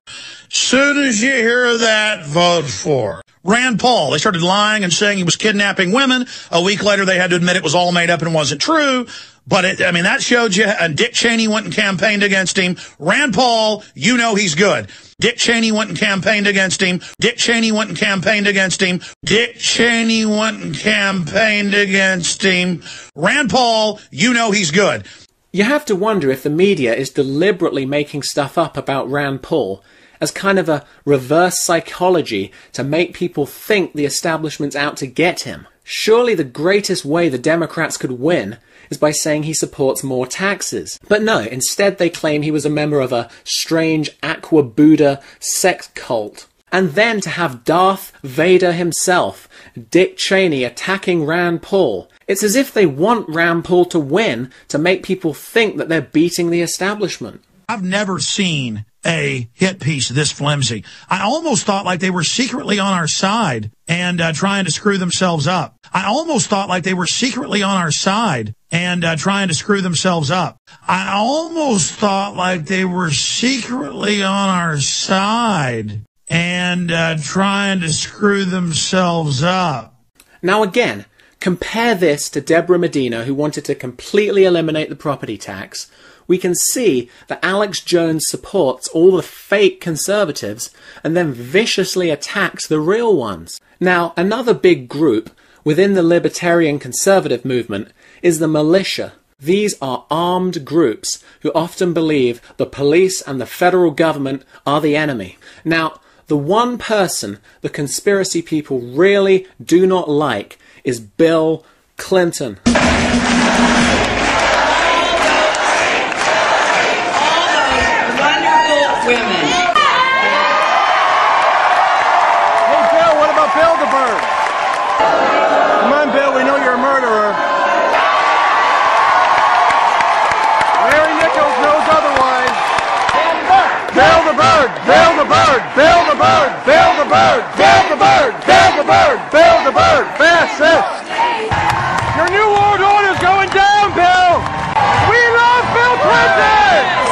Soon as you hear that, vote for. Rand Paul, they started lying and saying he was kidnapping women. A week later, they had to admit it was all made up and wasn't true. But that showed you, and Dick Cheney went and campaigned against him. Rand Paul, you know he's good. Dick Cheney went and campaigned against him. Dick Cheney went and campaigned against him. Dick Cheney went and campaigned against him. Rand Paul, you know he's good. You have to wonder if the media is deliberately making stuff up about Rand Paul as kind of a reverse psychology to make people think the establishment's out to get him. Surely the greatest way the Democrats could win is by saying he supports more taxes. But no, instead they claim he was a member of a strange Aqua Buddha sex cult. And then to have Darth Vader himself, Dick Cheney, attacking Rand Paul. It's as if they want Rand Paul to win to make people think that they're beating the establishment. I've never seen a hit piece this flimsy. I almost thought like they were secretly on our side and trying to screw themselves up. I almost thought like they were secretly on our side and trying to screw themselves up. I almost thought like they were secretly on our side and trying to screw themselves up. Now again, compare this to Deborah Medina, who wanted to completely eliminate the property tax. We can see that Alex Jones supports all the fake conservatives and then viciously attacks the real ones. Now, another big group within the libertarian conservative movement is the militia. These are armed groups who often believe the police and the federal government are the enemy. Now, the one person the conspiracy people really do not like is Bill Clinton. Women. Hey, Bill, what about Bilderberg? Come on, Bill, we know you're a murderer. Larry Nichols knows otherwise. Bilderberg, Bilderberg, Bilderberg, Bilderberg, Bilderberg, Bilderberg, Bilderberg, fascist. Your new world order's going down, Bill. We love Bill Clinton.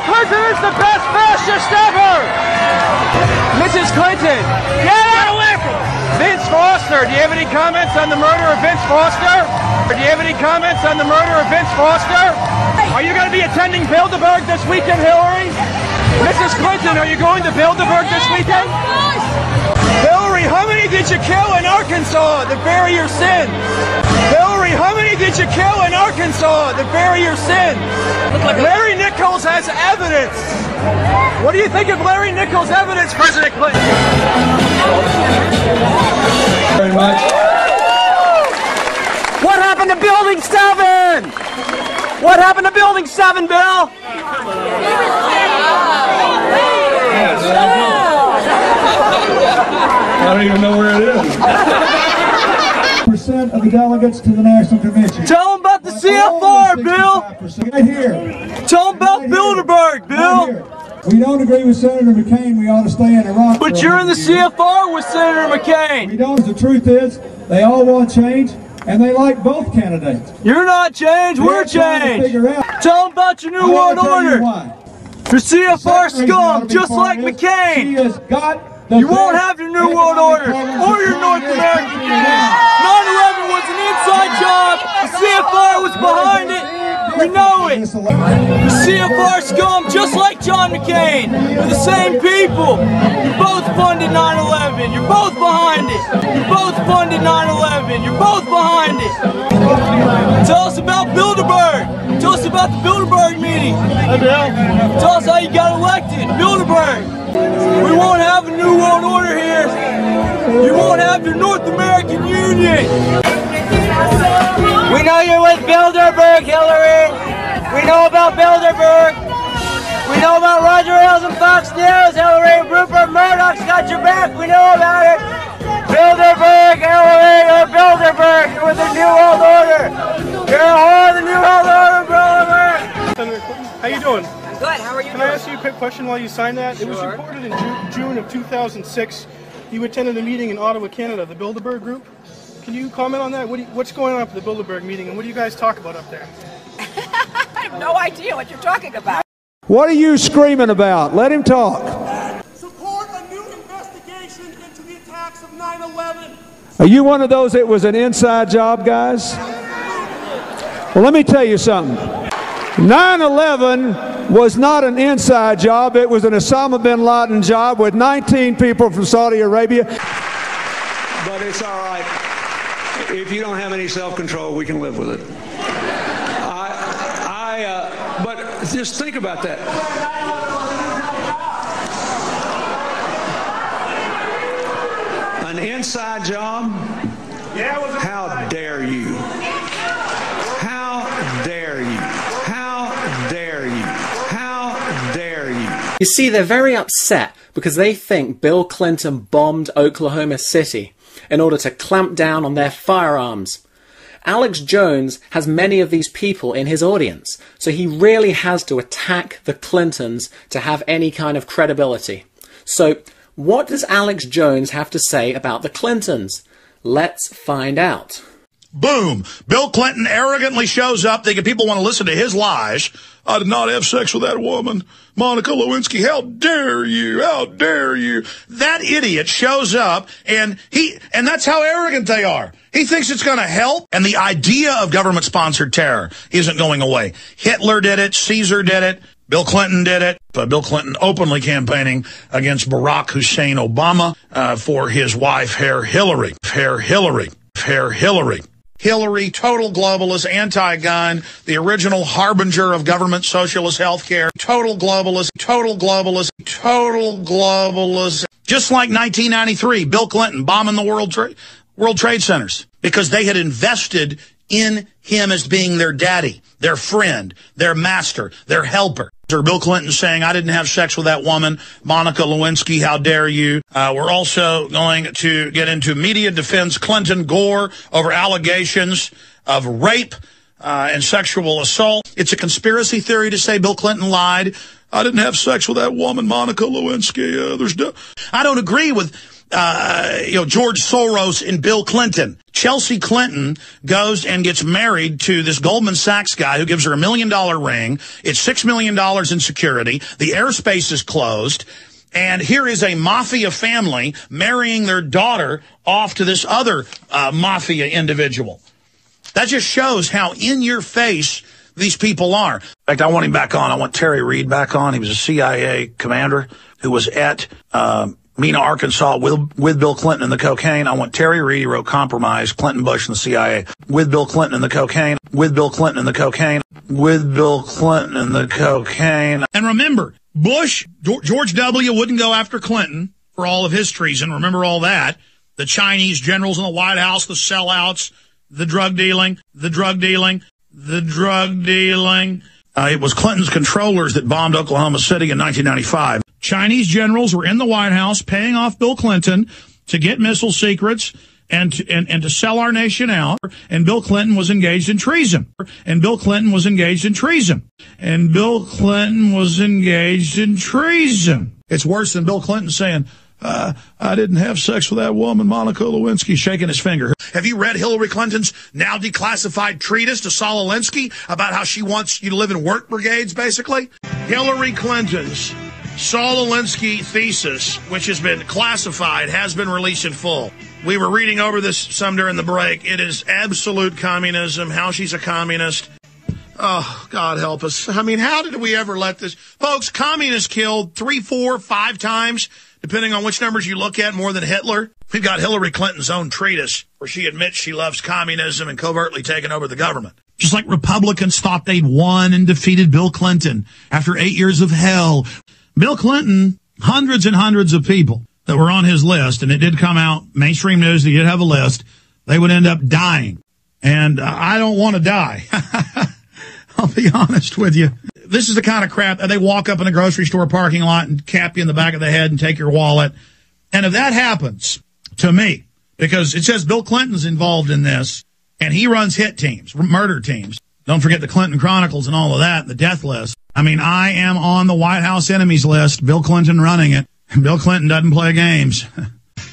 Clinton is the best fascist ever! Mrs. Clinton! Get away from us! Vince Foster, do you have any comments on the murder of Vince Foster? Do you have any comments on the murder of Vince Foster? Are you going to be attending Bilderberg this weekend, Hillary? Mrs. Clinton, are you going to Bilderberg this weekend? Hillary, how many did you kill in Arkansas that bury your sin? Hillary, how many did you kill in Arkansas that bury your sin? Larry Nichols has evidence. What do you think of Larry Nichols' evidence, President Clinton? Very much. What happened to Building 7? What happened to Building 7, Bill? I don't even know where it is. Percent of the delegates to the National Convention. Tell them about the CFR, Bill. Right here. Tell them about Bilderberg, Bill. We don't agree with Senator McCain. We ought to stay in Iraq. But you're in the CFR with Senator McCain. We don't. The truth is, they all want change, And they like both candidates. You're not changed, we're changed. Tell them about your New World Order. Your CFR scum, just like McCain. You won't have your New World Order or your North American Union. 9/11 was an inside job. The CFR was behind it. We know it. The CFR scum, just like John McCain. They're the same people. You both funded 9/11. You're both behind it. You both funded 9/11. You're both behind it. Tell us about Bilderberg. Tell us about the Bilderberg meeting. Tell us how you got elected. Bilderberg. We won't have a New World Order here. You won't have your North American Union. We know you're with Bilderberg, Hillary. We know about Bilderberg. We know about Roger Ailes and Fox News, Hillary. Rupert Murdoch's got your back. We know about it. Bilderberg, Hillary, or Bilderberg. You're with the New World Order. You're a whore of the New World Order, Bilderberg. Senator Clinton, how you doing? Good. How are you? Can I ask you a quick question while you signed that? Sure. It was reported in June of 2006 you attended a meeting in Ottawa, Canada, the Bilderberg Group. Can you comment on that? What's going on at the Bilderberg meeting, and what do you guys talk about up there? I have no idea what you're talking about. What are you screaming about? Let him talk. Support a new investigation into the attacks of 9/11. Are you one of those that was an inside job, guys? Well, let me tell you something. 9/11 was not an inside job. It was an Osama bin Laden job with 19 people from Saudi Arabia. But it's all right. If you don't have any self-control, we can live with it. But just think about that. An inside job? How dare you? How dare you? How dare you? How dare you? You see, they're very upset because they think Bill Clinton bombed Oklahoma City in order to clamp down on their firearms. Alex Jones has many of these people in his audience, so he really has to attack the Clintons to have any kind of credibility. So, what does Alex Jones have to say about the Clintons? Let's find out. Boom. Bill Clinton arrogantly shows up thinking people want to listen to his lies. I did not have sex with that woman. Monica Lewinsky, how dare you? How dare you? That idiot shows up and that's how arrogant they are. He thinks it's going to help. And the idea of government-sponsored terror isn't going away. Hitler did it. Caesar did it. Bill Clinton did it. Bill Clinton openly campaigning against Barack Hussein Obama for his wife, Hillary. Hillary, total globalist, anti-gun, the original harbinger of government socialist health care, total globalist. Just like 1993, Bill Clinton bombing the World Trade Centers because they had invested in him as being their daddy, their friend, their master, their helper. Or Bill Clinton saying, I didn't have sex with that woman, Monica Lewinsky, how dare you? We're also going to get into media defense Clinton Gore over allegations of rape and sexual assault. It's a conspiracy theory to say Bill Clinton lied. I didn't have sex with that woman, Monica Lewinsky. I don't agree with George Soros and Bill Clinton. Chelsea Clinton goes and gets married to this Goldman Sachs guy who gives her $1 million ring. It's $6 million in security. The airspace is closed. And here is a mafia family marrying their daughter off to this other mafia individual. That just shows how in your face these people are. In fact, I want him back on. I want Terry Reid back on. He was a CIA commander who was at Mena, Arkansas with Bill Clinton and the cocaine. I want Terry Reid, who wrote Compromise, Clinton, Bush, and the CIA. With Bill Clinton and the cocaine. With Bill Clinton and the cocaine. With Bill Clinton and the cocaine. And remember, Bush, George W. wouldn't go after Clinton for all of his treason. Remember all that. The Chinese generals in the White House, the sellouts, the drug dealing. It was Clinton's controllers that bombed Oklahoma City in 1995. Chinese generals were in the White House paying off Bill Clinton to get missile secrets and to sell our nation out. And Bill Clinton was engaged in treason. It's worse than Bill Clinton saying, I didn't have sex with that woman, Monica Lewinsky, shaking his finger. Have you read Hillary Clinton's now declassified treatise to Saul Alinsky about how she wants you to live in work brigades, basically? Hillary Clinton's Saul Alinsky thesis, which has been classified, has been released in full. We were reading over this some during the break. It is absolute communism, how she's a communist. Oh, God help us. I mean, how did we ever let this? Folks, communists killed 3, 4, 5 times, depending on which numbers you look at, more than Hitler. We've got Hillary Clinton's own treatise where she admits she loves communism and covertly taking over the government. Just like Republicans thought they'd won and defeated Bill Clinton after 8 years of hell. Bill Clinton, hundreds and hundreds of people that were on his list, and it did come out, mainstream news, he did have a list, they would end up dying. And I don't want to die. I'll be honest with you. This is the kind of crap that they walk up in a grocery store parking lot and cap you in the back of the head and take your wallet. And if that happens to me, because it says Bill Clinton's involved in this, and he runs hit teams, murder teams. Don't forget the Clinton Chronicles and all of that, the death list. I mean, I am on the White House enemies list, Bill Clinton running it. Bill Clinton doesn't play games.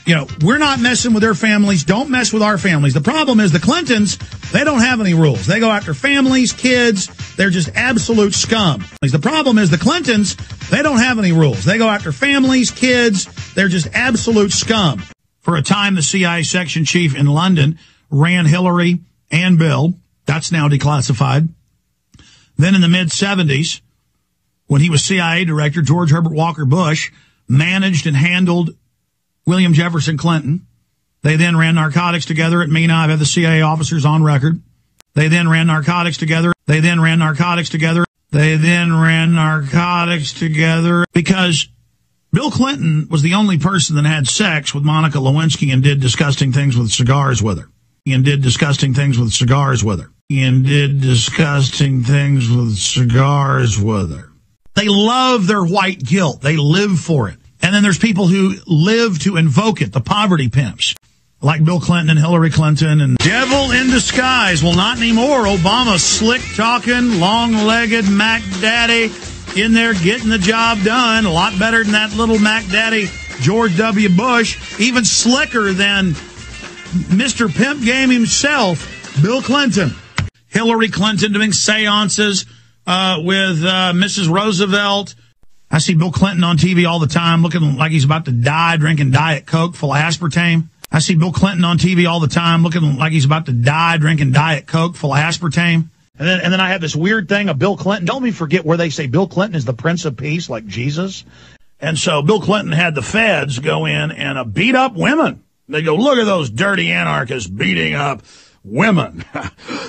You know, we're not messing with their families. Don't mess with our families. The problem is the Clintons, they don't have any rules. They go after families, kids. They're just absolute scum. The problem is the Clintons, they don't have any rules. They go after families, kids. They're just absolute scum. For a time, the CIA section chief in London ran Hillary and Bill. That's now declassified. Then in the mid-'70s, when he was CIA director, George Herbert Walker Bush managed and handled William Jefferson Clinton. They then ran narcotics together at MENA. I've had the CIA officers on record. They then ran narcotics together. They then ran narcotics together. They then ran narcotics together because Bill Clinton was the only person that had sex with Monica Lewinsky and did disgusting things with cigars with her. And did disgusting things with cigars with her. And did disgusting things with cigars with her. They love their white guilt. They live for it. And then there's people who live to invoke it, the poverty pimps, like Bill Clinton and Hillary Clinton. And devil in disguise. Well, not anymore. Obama, slick-talking, long-legged Mac Daddy in there getting the job done. A lot better than that little Mac Daddy George W. Bush. Even slicker than Mr. Pimp Game himself, Bill Clinton. Hillary Clinton doing seances with Mrs. Roosevelt. I see Bill Clinton on TV all the time looking like he's about to die, drinking Diet Coke full of aspartame. I see Bill Clinton on TV all the time looking like he's about to die, drinking Diet Coke full of aspartame. And then I have this weird thing of Bill Clinton. Don't let me forget where they say Bill Clinton is the Prince of Peace, like Jesus. And so Bill Clinton had the feds go in and beat up women. They go, look at those dirty anarchists beating up women.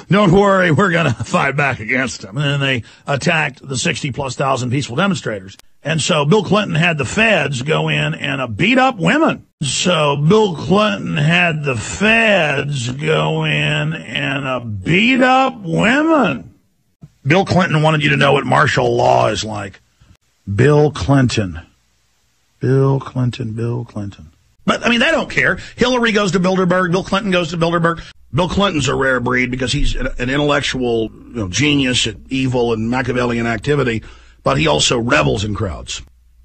Don't worry, we're going to fight back against them. And then they attacked the 60,000+ peaceful demonstrators. And so Bill Clinton had the feds go in and beat up women. So Bill Clinton had the feds go in and beat up women. Bill Clinton wanted you to know what martial law is like. Bill Clinton. Bill Clinton, Bill Clinton. But, I mean, they don't care. Hillary goes to Bilderberg. Bill Clinton goes to Bilderberg. Bill Clinton's a rare breed because he's an intellectual genius at evil and Machiavellian activity, but he also revels in crowds.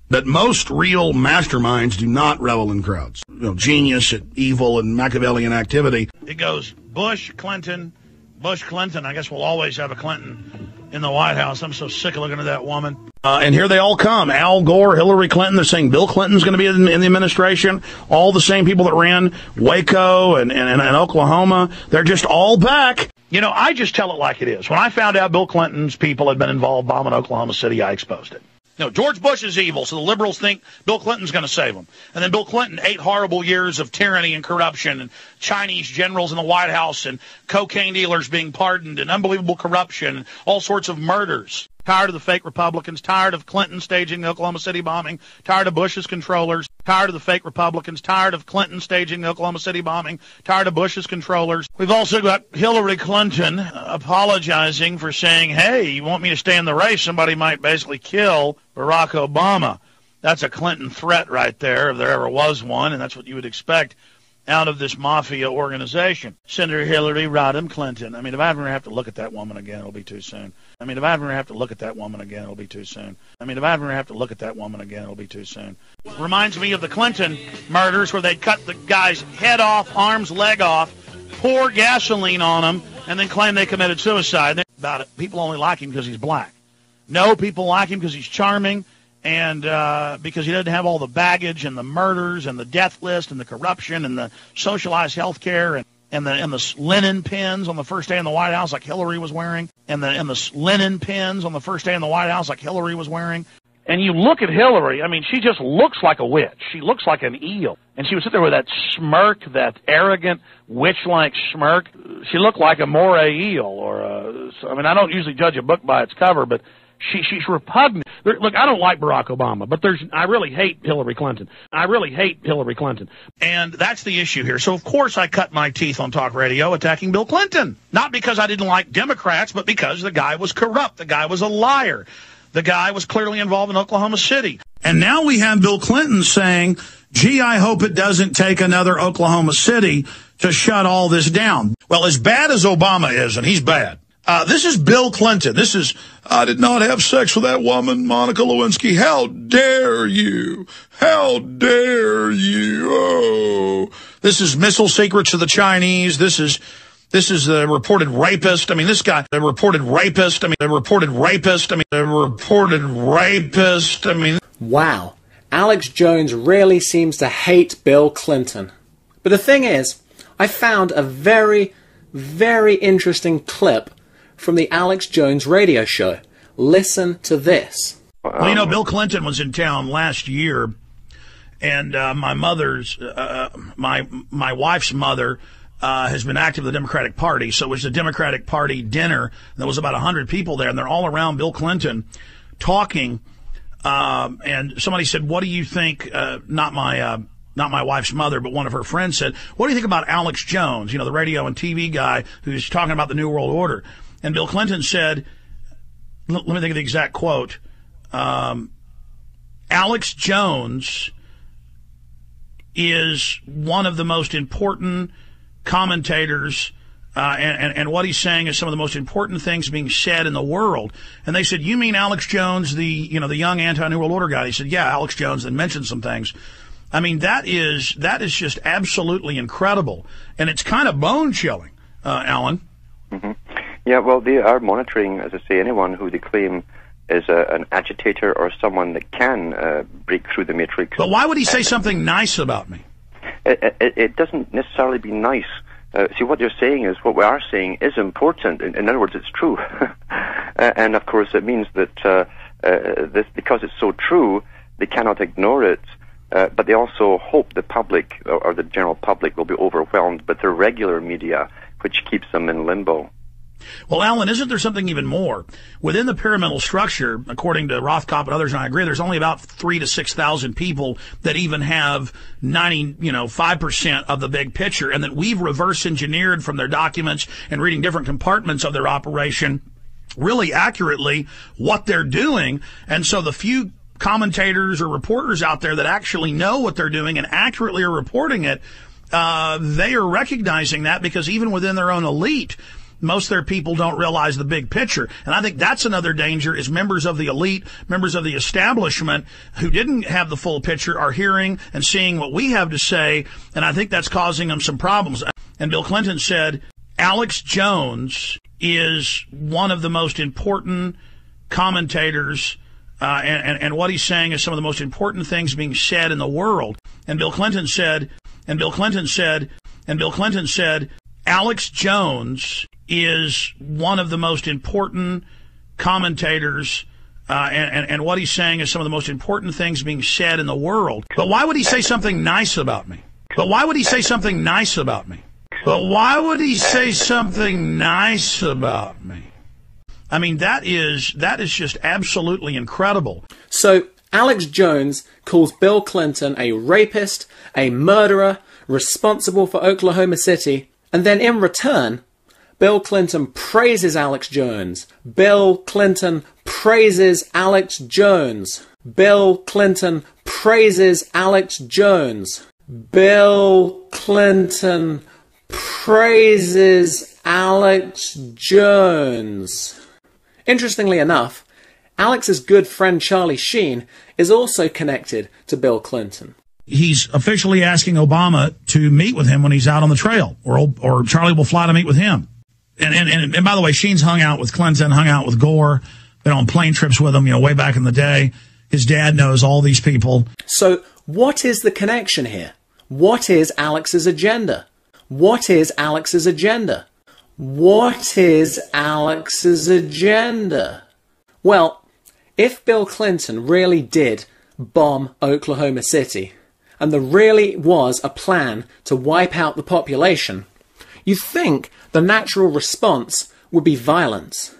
But most real masterminds do not revel in crowds. Genius at evil and Machiavellian activity. It goes Bush, Clinton, Bush, Clinton. I guess we'll always have a Clinton in the White House. I'm so sick of looking at that woman. And here they all come. Al Gore, Hillary Clinton. They're saying Bill Clinton's going to be in the administration. All the same people that ran Waco and Oklahoma. They're just all back. You know, I just tell it like it is. When I found out Bill Clinton's people had been involved bombing Oklahoma City, I exposed it. No, George Bush is evil, so the liberals think Bill Clinton's going to save them. And then Bill Clinton, 8 horrible years of tyranny and corruption and Chinese generals in the White House and cocaine dealers being pardoned and unbelievable corruption and all sorts of murders. Tired of the fake Republicans, tired of Clinton staging the Oklahoma City bombing, tired of Bush's controllers, tired of the fake Republicans, tired of Clinton staging the Oklahoma City bombing, tired of Bush's controllers. We've also got Hillary Clinton apologizing for saying, hey, you want me to stay in the race? Somebody might basically kill Barack Obama. That's a Clinton threat right there, if there ever was one, and that's what you would expect out of this mafia organization. Senator Hillary Rodham Clinton. I mean, if I ever have to look at that woman again, it'll be too soon. I mean, if I ever have to look at that woman again, it'll be too soon. I mean, if I ever have to look at that woman again, it'll be too soon. Reminds me of the Clinton murders where they cut the guy's head off, arms, leg off, pour gasoline on him, and then claim they committed suicide. About it, people only like him because he's black. No, people like him because he's charming and because he doesn't have all the baggage and the murders and the death list and the corruption and the socialized health care and the linen pins on the first day in the White House like Hillary was wearing, and the linen pins on the first day in the White House like Hillary was wearing. And you look at Hillary, I mean, she just looks like a witch. She looks like an eel. And she would sit there with that smirk, that arrogant, witch-like smirk. She looked like a moray eel. I mean, I don't usually judge a book by its cover, but she's repugnant. Look, I don't like Barack Obama, but I really hate Hillary Clinton. And that's the issue here. So, of course, I cut my teeth on talk radio attacking Bill Clinton. Not because I didn't like Democrats, but because the guy was corrupt. The guy was a liar. The guy was clearly involved in Oklahoma City. And now we have Bill Clinton saying, gee, I hope it doesn't take another Oklahoma City to shut all this down. Well, as bad as Obama is, and he's bad, this is Bill Clinton. This is, I did not have sex with that woman, Monica Lewinsky. How dare you? How dare you? Oh. This is missile secrets to the Chinese. This is the reported rapist. I mean, this guy, the reported rapist. Wow. Alex Jones really seems to hate Bill Clinton. But the thing is, I found a very, very interesting clip from the Alex Jones radio show. Listen to this. Well, you know, Bill Clinton was in town last year, and my wife's mother has been active in the Democratic Party. So it was the Democratic Party dinner. There was about 100 people there, and they're all around Bill Clinton talking. And somebody said, what do you think, not my wife's mother, but one of her friends said, what do you think about Alex Jones, you know, the radio and TV guy who's talking about the New World Order? And Bill Clinton said, let me think of the exact quote, Alex Jones is one of the most important commentators, and what he's saying is some of the most important things being said in the world. And they said, you mean Alex Jones, the young anti-New World Order guy? He said, yeah, Alex Jones, and mentioned some things. I mean, that is just absolutely incredible. And it's kind of bone-chilling, Alan. Mm-hmm. Yeah, well, they are monitoring, as I say, anyone who they claim is an agitator or someone that can break through the matrix. But why would he say something nice about me? It doesn't necessarily be nice. See, what you're saying is what we are saying is important. In other words, it's true. And, of course, it means that this, because it's so true, they cannot ignore it. But they also hope the public or the general public will be overwhelmed with the regular media, which keeps them in limbo. Well, Alan, isn't there something even more? Within the pyramidal structure, according to Rothkopf and others, and I agree, there's only about 3,000 to 6,000 people that even have 5% of the big picture, and that we've reverse engineered from their documents and reading different compartments of their operation really accurately what they're doing. And so the few commentators or reporters out there that actually know what they're doing and accurately are reporting it, they are recognizing that, because even within their own elite, most of their people don't realize the big picture. And I think that's another danger, is members of the elite, members of the establishment who didn't have the full picture are hearing and seeing what we have to say, and I think that's causing them some problems. And Bill Clinton said, Alex Jones is one of the most important commentators, and what he's saying is some of the most important things being said in the world. And Bill Clinton said, Alex Jones is one of the most important commentators, and what he's saying is some of the most important things being said in the world. But why would he say something nice about me? I mean, that is just absolutely incredible. So Alex Jones calls Bill Clinton a rapist, a murderer, responsible for Oklahoma City, and then in return, Bill Clinton praises Alex Jones. Bill Clinton praises Alex Jones. Bill Clinton praises Alex Jones. Bill Clinton praises Alex Jones. Interestingly enough, Alex's good friend Charlie Sheen is also connected to Bill Clinton. He's officially asking Obama to meet with him when he's out on the trail, or Charlie will fly to meet with him. And by the way, Sheen's hung out with Clinton, hung out with Gore, been on plane trips with him, way back in the day. His dad knows all these people. So what is the connection here? What is Alex's agenda? What is Alex's agenda? What is Alex's agenda? Well, if Bill Clinton really did bomb Oklahoma City, and there really was a plan to wipe out the population, you'd think the natural response would be violence.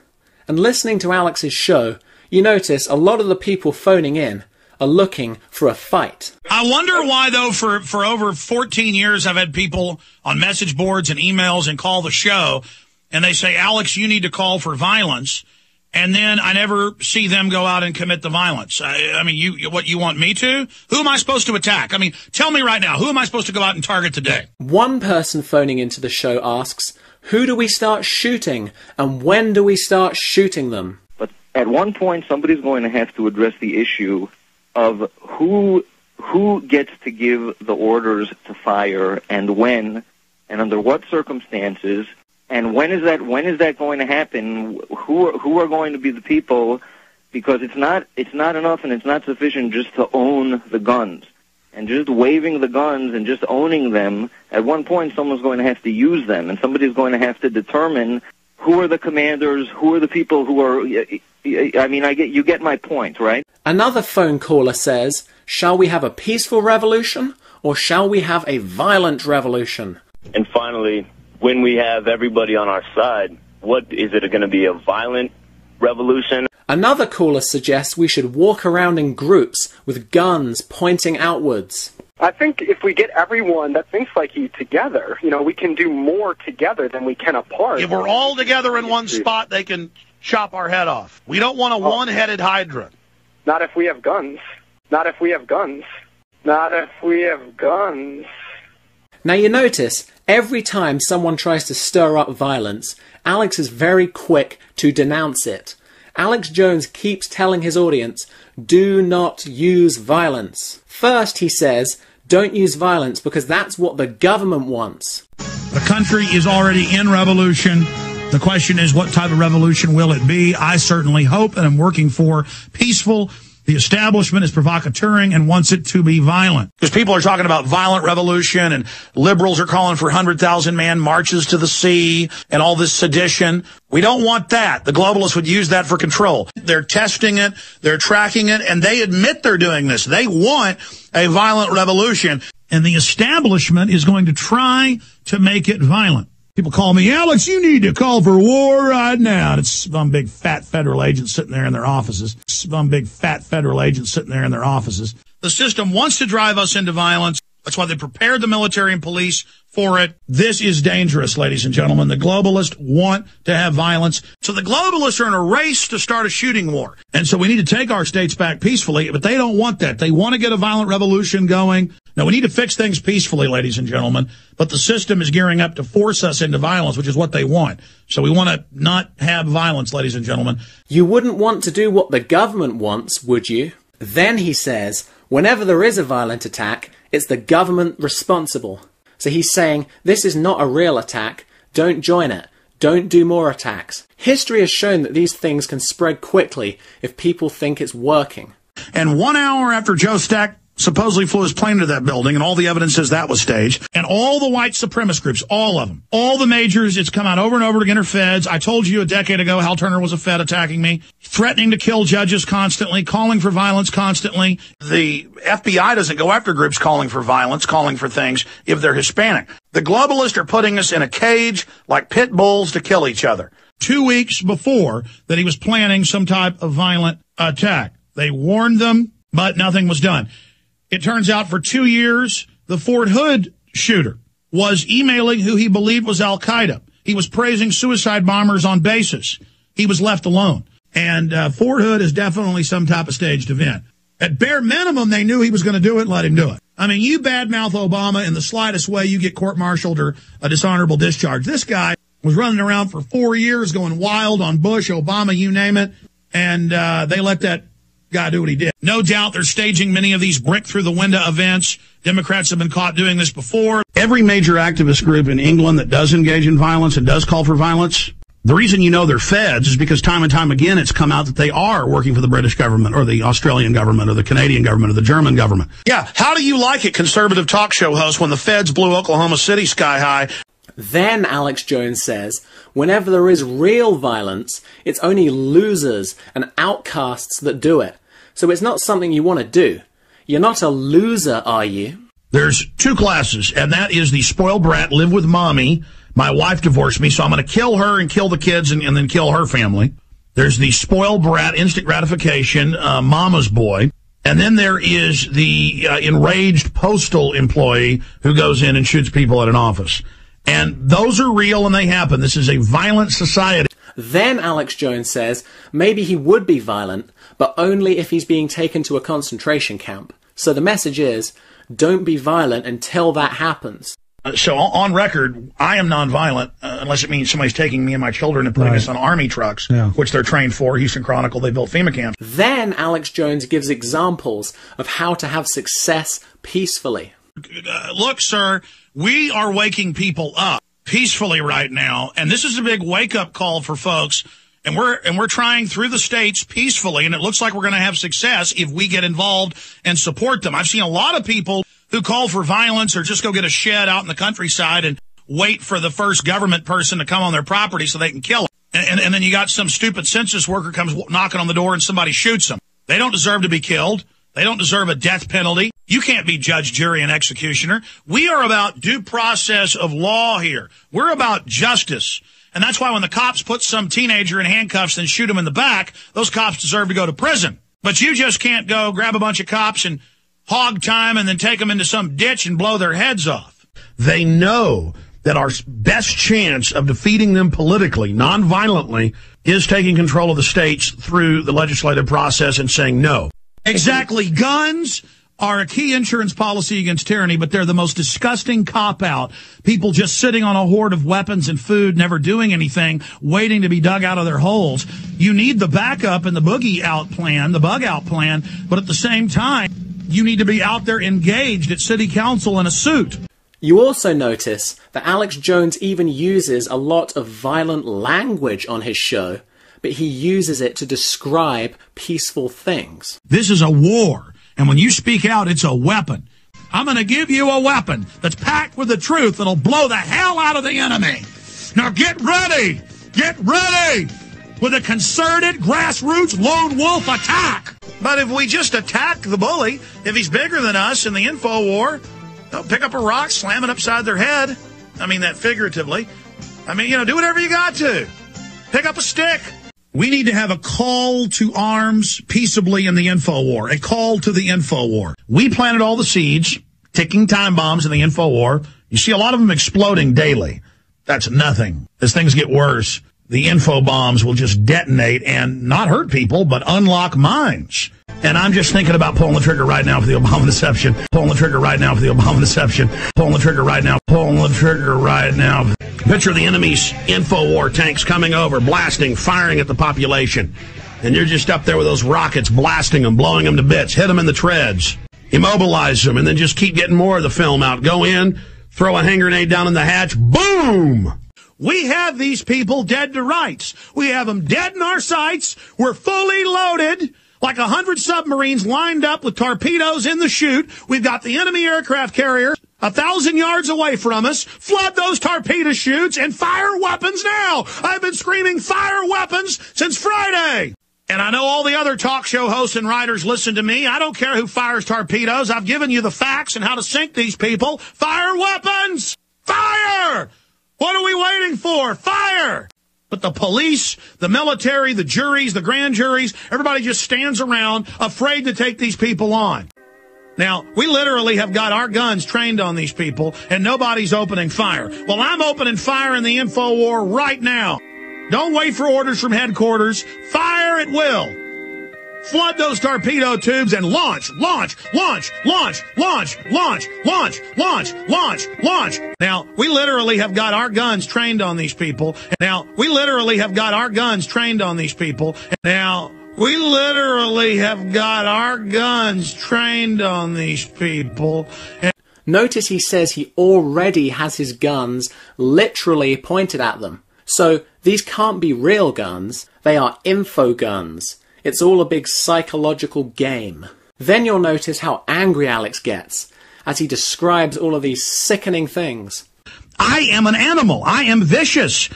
And listening to Alex's show, you notice a lot of the people phoning in are looking for a fight. I wonder why, though, for over 14 years, I've had people on message boards and emails and call the show, and they say, Alex, you need to call for violence. And then I never see them go out and commit the violence. I mean, you want me to? Who am I supposed to attack? I mean, tell me right now, who am I supposed to go out and target today? One person phoning into the show asks, who do we start shooting, and when do we start shooting them? But at one point, somebody's going to have to address the issue of who gets to give the orders to fire, and when, and under what circumstances. And when is that going to happen? Who are going to be the people? Because it's not enough and it's not sufficient just to own the guns. And just waving the guns and just owning them, at one point someone's going to have to use them, and somebody's going to have to determine who are the commanders, who are the people who are... I mean, you get my point, right? Another phone caller says, shall we have a peaceful revolution, or shall we have a violent revolution? And finally, when we have everybody on our side, what is it going to be, a violent revolution? Another caller suggests we should walk around in groups with guns pointing outwards. I think if we get everyone that thinks like you together, we can do more together than we can apart. If we're all together in one spot, they can chop our head off. We don't want a one-headed Hydra. Not if we have guns. Not if we have guns. Not if we have guns. Now you notice, every time someone tries to stir up violence, Alex is very quick to denounce it. Alex Jones keeps telling his audience, do not use violence. First, he says, don't use violence because that's what the government wants. The country is already in revolution. The question is, what type of revolution will it be? I certainly hope and I'm working for peaceful. The establishment is provocateuring and wants it to be violent. Because people are talking about violent revolution, and liberals are calling for 100,000-man marches to the sea and all this sedition. We don't want that. The globalists would use that for control. They're testing it, they're tracking it, and they admit they're doing this. They want a violent revolution, and the establishment is going to try to make it violent. People call me, Alex, you need to call for war right now. And it's some big fat federal agents sitting there in their offices. Some big fat federal agents sitting there in their offices. The system wants to drive us into violence. That's why they prepared the military and police for it. This is dangerous, ladies and gentlemen. The globalists want to have violence. So the globalists are in a race to start a shooting war. And so we need to take our states back peacefully, but they don't want that. They want to get a violent revolution going. Now, we need to fix things peacefully, ladies and gentlemen, but the system is gearing up to force us into violence, which is what they want. So we want to not have violence, ladies and gentlemen. You wouldn't want to do what the government wants, would you? Then he says, whenever there is a violent attack, it's the government responsible. So he's saying, this is not a real attack. Don't join it. Don't do more attacks. History has shown that these things can spread quickly if people think it's working. And 1 hour after Joe Stack supposedly flew his plane to that building, and all the evidence says that was staged, and all the white supremacist groups, all of them, all the majors, it's come out over and over again are feds. I told you a decade ago Hal Turner was a fed attacking me, threatening to kill judges constantly, calling for violence constantly. The FBI doesn't go after groups calling for violence, calling for things if they're Hispanic. The globalists are putting us in a cage like pit bulls to kill each other. 2 weeks before that he was planning some type of violent attack. They warned them, but nothing was done. It turns out for 2 years, the Fort Hood shooter was emailing who he believed was Al-Qaeda. He was praising suicide bombers on basis. He was left alone. And Fort Hood is definitely some type of staged event. At bare minimum, they knew he was going to do it and let him do it. I mean, you badmouth Obama in the slightest way, you get court-martialed or a dishonorable discharge. This guy, was running around for 4 years going wild on Bush, Obama, you name it, and they let that guy do what he did. No doubt they're staging many of these brick-through-the-window events. Democrats have been caught doing this before. Every major activist group in England that does engage in violence and does call for violence, the reason you know they're feds is because time and time again it's come out that they are working for the British government or the Australian government or the Canadian government or the German government. Yeah, how do you like it, conservative talk show host, when the feds blew Oklahoma City sky high? Then Alex Jones says, whenever there is real violence, it's only losers and outcasts that do it. So it's not something you want to do. You're not a loser, are you? There's two classes, and that is the spoiled brat, live with mommy. My wife divorced me, so I'm going to kill her and kill the kids and then kill her family. There's the spoiled brat, instant gratification, mama's boy. And then there is the enraged postal employee who goes in and shoots people at an office. And those are real and they happen. This is a violent society. Then Alex Jones says maybe he would be violent, but only if he's being taken to a concentration camp. So the message is, don't be violent until that happens. So on record, I am nonviolent unless it means somebody's taking me and my children and putting us on army trucks, which they're trained for. Houston Chronicle, they built FEMA camps. Then Alex Jones gives examples of how to have success peacefully. Look, sir, we are waking people up peacefully right now, and this is a big wake-up call for folks. And we're trying through the states peacefully, and it looks like we're going to have success if we get involved and support them. I've seen a lot of people who call for violence or just go get a shed out in the countryside and wait for the first government person to come on their property so they can kill them. And then you got some stupid census worker comes knocking on the door and somebody shoots them. They don't deserve to be killed. They don't deserve a death penalty. You can't be judge, jury, and executioner. We are about due process of law here. We're about justice. And that's why when the cops put some teenager in handcuffs and shoot him in the back, those cops deserve to go to prison. But you just can't go grab a bunch of cops and hog time and then take them into some ditch and blow their heads off. They know that our best chance of defeating them politically, non-violently, is taking control of the states through the legislative process and saying no. Exactly. Guns are a key insurance policy against tyranny, but they're the most disgusting cop-out. People just sitting on a hoard of weapons and food, never doing anything, waiting to be dug out of their holes. You need the backup and the bug-out plan, but at the same time, you need to be out there engaged at city council in a suit. You also notice that Alex Jones even uses a lot of violent language on his show, but he uses it to describe peaceful things. This is a war, and when you speak out, it's a weapon. I'm going to give you a weapon that's packed with the truth that'll blow the hell out of the enemy. Now get ready! Get ready! With a concerted grassroots lone wolf attack. But if we just attack the bully, if he's bigger than us in the info war, they'll pick up a rock, slam it upside their head. I mean that figuratively. I mean, do whatever you got to. Pick up a stick. We need to have a call to arms peaceably in the info war, a call to the info war. We planted all the seeds, ticking time bombs in the info war. You see a lot of them exploding daily. That's nothing. As things get worse, the info bombs will just detonate and not hurt people, but unlock minds. And I'm just thinking about pulling the trigger right now for the Obama deception. Pulling the trigger right now for the Obama deception. Pulling the trigger right now. Pulling the trigger right now. Picture the enemy's info war tanks coming over, blasting, firing at the population. And you're just up there with those rockets, blasting them, blowing them to bits, hit them in the treads, immobilize them, and then just keep getting more of the film out. Go in, throw a hand grenade down in the hatch, boom! We have these people dead to rights. We have them dead in our sights. We're fully loaded, like 100 submarines lined up with torpedoes in the chute. We've got the enemy aircraft carrier 1,000 yards away from us. Flood those torpedo chutes and fire weapons now. I've been screaming fire weapons since Friday. And I know all the other talk show hosts and writers listen to me. I don't care who fires torpedoes. I've given you the facts and how to sink these people. Fire weapons! Fire! What are we waiting for? Fire! But the police, the military, the juries, the grand juries, everybody just stands around afraid to take these people on. Now, we literally have got our guns trained on these people, and nobody's opening fire. Well, I'm opening fire in the info war right now. Don't wait for orders from headquarters. Fire at will. flood those torpedo tubes and launch. Now, we literally have got our guns trained on these people. Now, we literally have got our guns trained on these people. Notice he says he already has his guns literally pointed at them. So these can't be real guns. They are info guns. It's all a big psychological game. Then you'll notice how angry Alex gets as he describes all of these sickening things. I am an animal. I am vicious.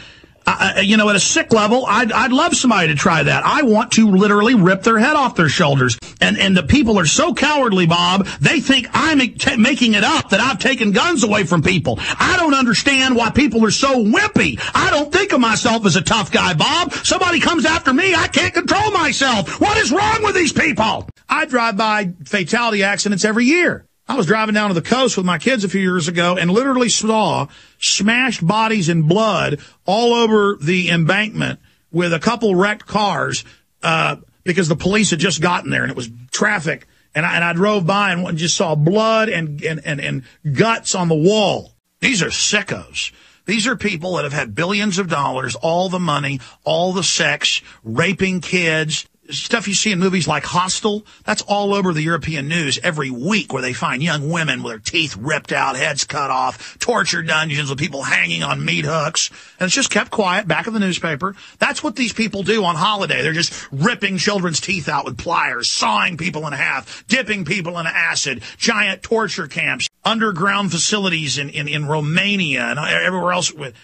At a sick level, I'd love somebody to try that. I want to literally rip their head off their shoulders. And the people are so cowardly, Bob, they think I'm making it up that I've taken guns away from people. I don't understand why people are so wimpy. I don't think of myself as a tough guy, Bob. Somebody comes after me, I can't control myself. What is wrong with these people? I drive by fatality accidents every year. I was driving down to the coast with my kids a few years ago and literally saw smashed bodies and blood all over the embankment with a couple wrecked cars because the police had just gotten there and it was traffic. And I drove by and just saw blood and guts on the wall. These are sickos. These are people that have had billions of dollars, all the money, all the sex, raping kids. Stuff you see in movies like Hostel, that's all over the European news every week, where they find young women with their teeth ripped out, heads cut off, torture dungeons with people hanging on meat hooks. And it's just kept quiet back in the newspaper. That's what these people do on holiday. They're just ripping children's teeth out with pliers, sawing people in half, dipping people in acid, giant torture camps, underground facilities in Romania and everywhere else with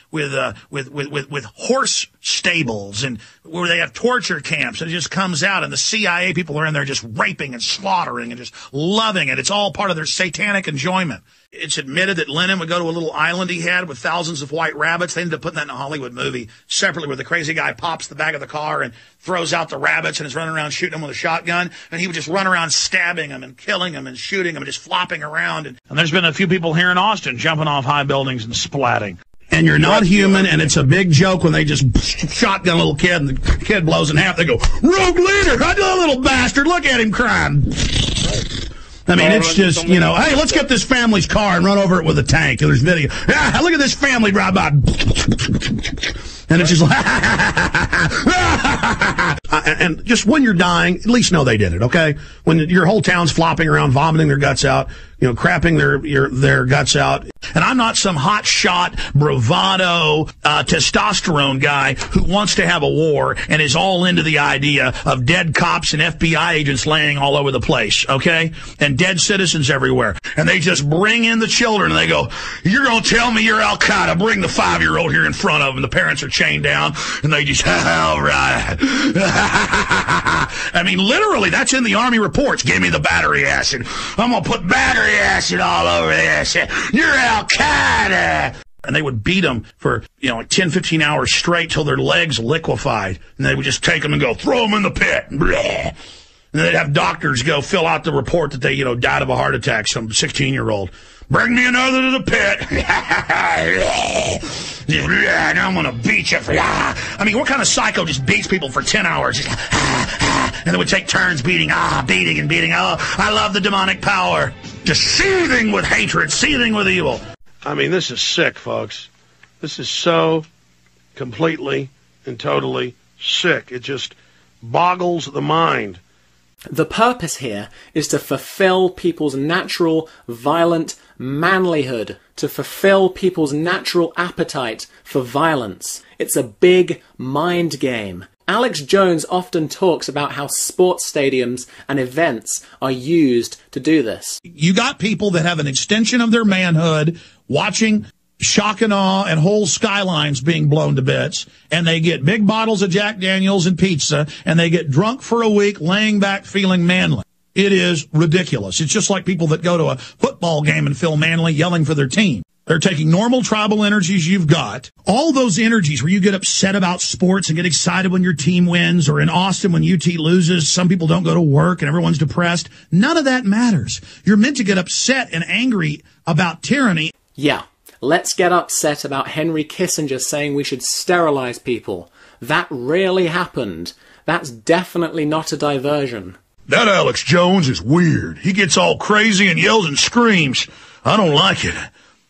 horse stables and where they have torture camps. And it just comes out, and the CIA people are in there just raping and slaughtering and just loving it. It's all part of their satanic enjoyment. It's admitted that Lenin would go to a little island he had with thousands of white rabbits. They ended up putting that in a Hollywood movie separately, where the crazy guy pops the back of the car and throws out the rabbits and is running around shooting them with a shotgun. And he would just run around stabbing them and killing them and shooting them and just flopping around. And there's been a few people here in Austin jumping off high buildings and splatting. And you're not human, and it's a big joke when they just shotgun a little kid and the kid blows in half. They go, "Rogue leader, that little bastard, look at him crying." I mean, it's just, hey, let's get this family's car and run over it with a tank. There's video. Yeah, look at this family drive by. And it's just like, and just when you're dying, at least know they did it, okay? When your whole town's flopping around, vomiting their guts out, crapping their guts out. And I'm not some hot shot, bravado, testosterone guy who wants to have a war and is all into the idea of dead cops and FBI agents laying all over the place, okay? And dead citizens everywhere. And they just bring in the children and they go, "You're going to tell me you're Al Qaeda? Bring the 5-year-old here in front of them." The parents are chained down and they just, all right. I mean, literally, that's in the Army reports. "Give me the battery acid. I'm going to put battery acid all over this. You're Al Qaeda." And they would beat them for, 10, 15 hours straight till their legs liquefied. And they would just take them and go, "Throw them in the pit." Bleh. And they'd have doctors go fill out the report that they, died of a heart attack, some 16-year-old. "Bring me another to the pit." And I'm going to beat you. I mean, what kind of psycho just beats people for 10 hours? And they would take turns beating and beating. Oh, I love the demonic power. Just seething with hatred, seething with evil. I mean, this is sick, folks. This is so completely and totally sick. It just boggles the mind. The purpose here is to fulfill people's natural, violent manlyhood, to fulfill people's natural appetite for violence. It's a big mind game. Alex Jones often talks about how sports stadiums and events are used to do this. You got people that have an extension of their manhood watching shock and awe and whole skylines being blown to bits, and they get big bottles of Jack Daniels and pizza, and they get drunk for a week laying back feeling manly. It is ridiculous. It's just like people that go to a football game and feel manly yelling for their team. They're taking normal tribal energies you've got, all those energies where you get upset about sports and get excited when your team wins, or in Austin when UT loses, some people don't go to work and everyone's depressed. None of that matters. You're meant to get upset and angry about tyranny. Yeah. Let's get upset about Henry Kissinger saying we should sterilize people. That really happened. That's definitely not a diversion. That Alex Jones is weird. He gets all crazy and yells and screams. I don't like it.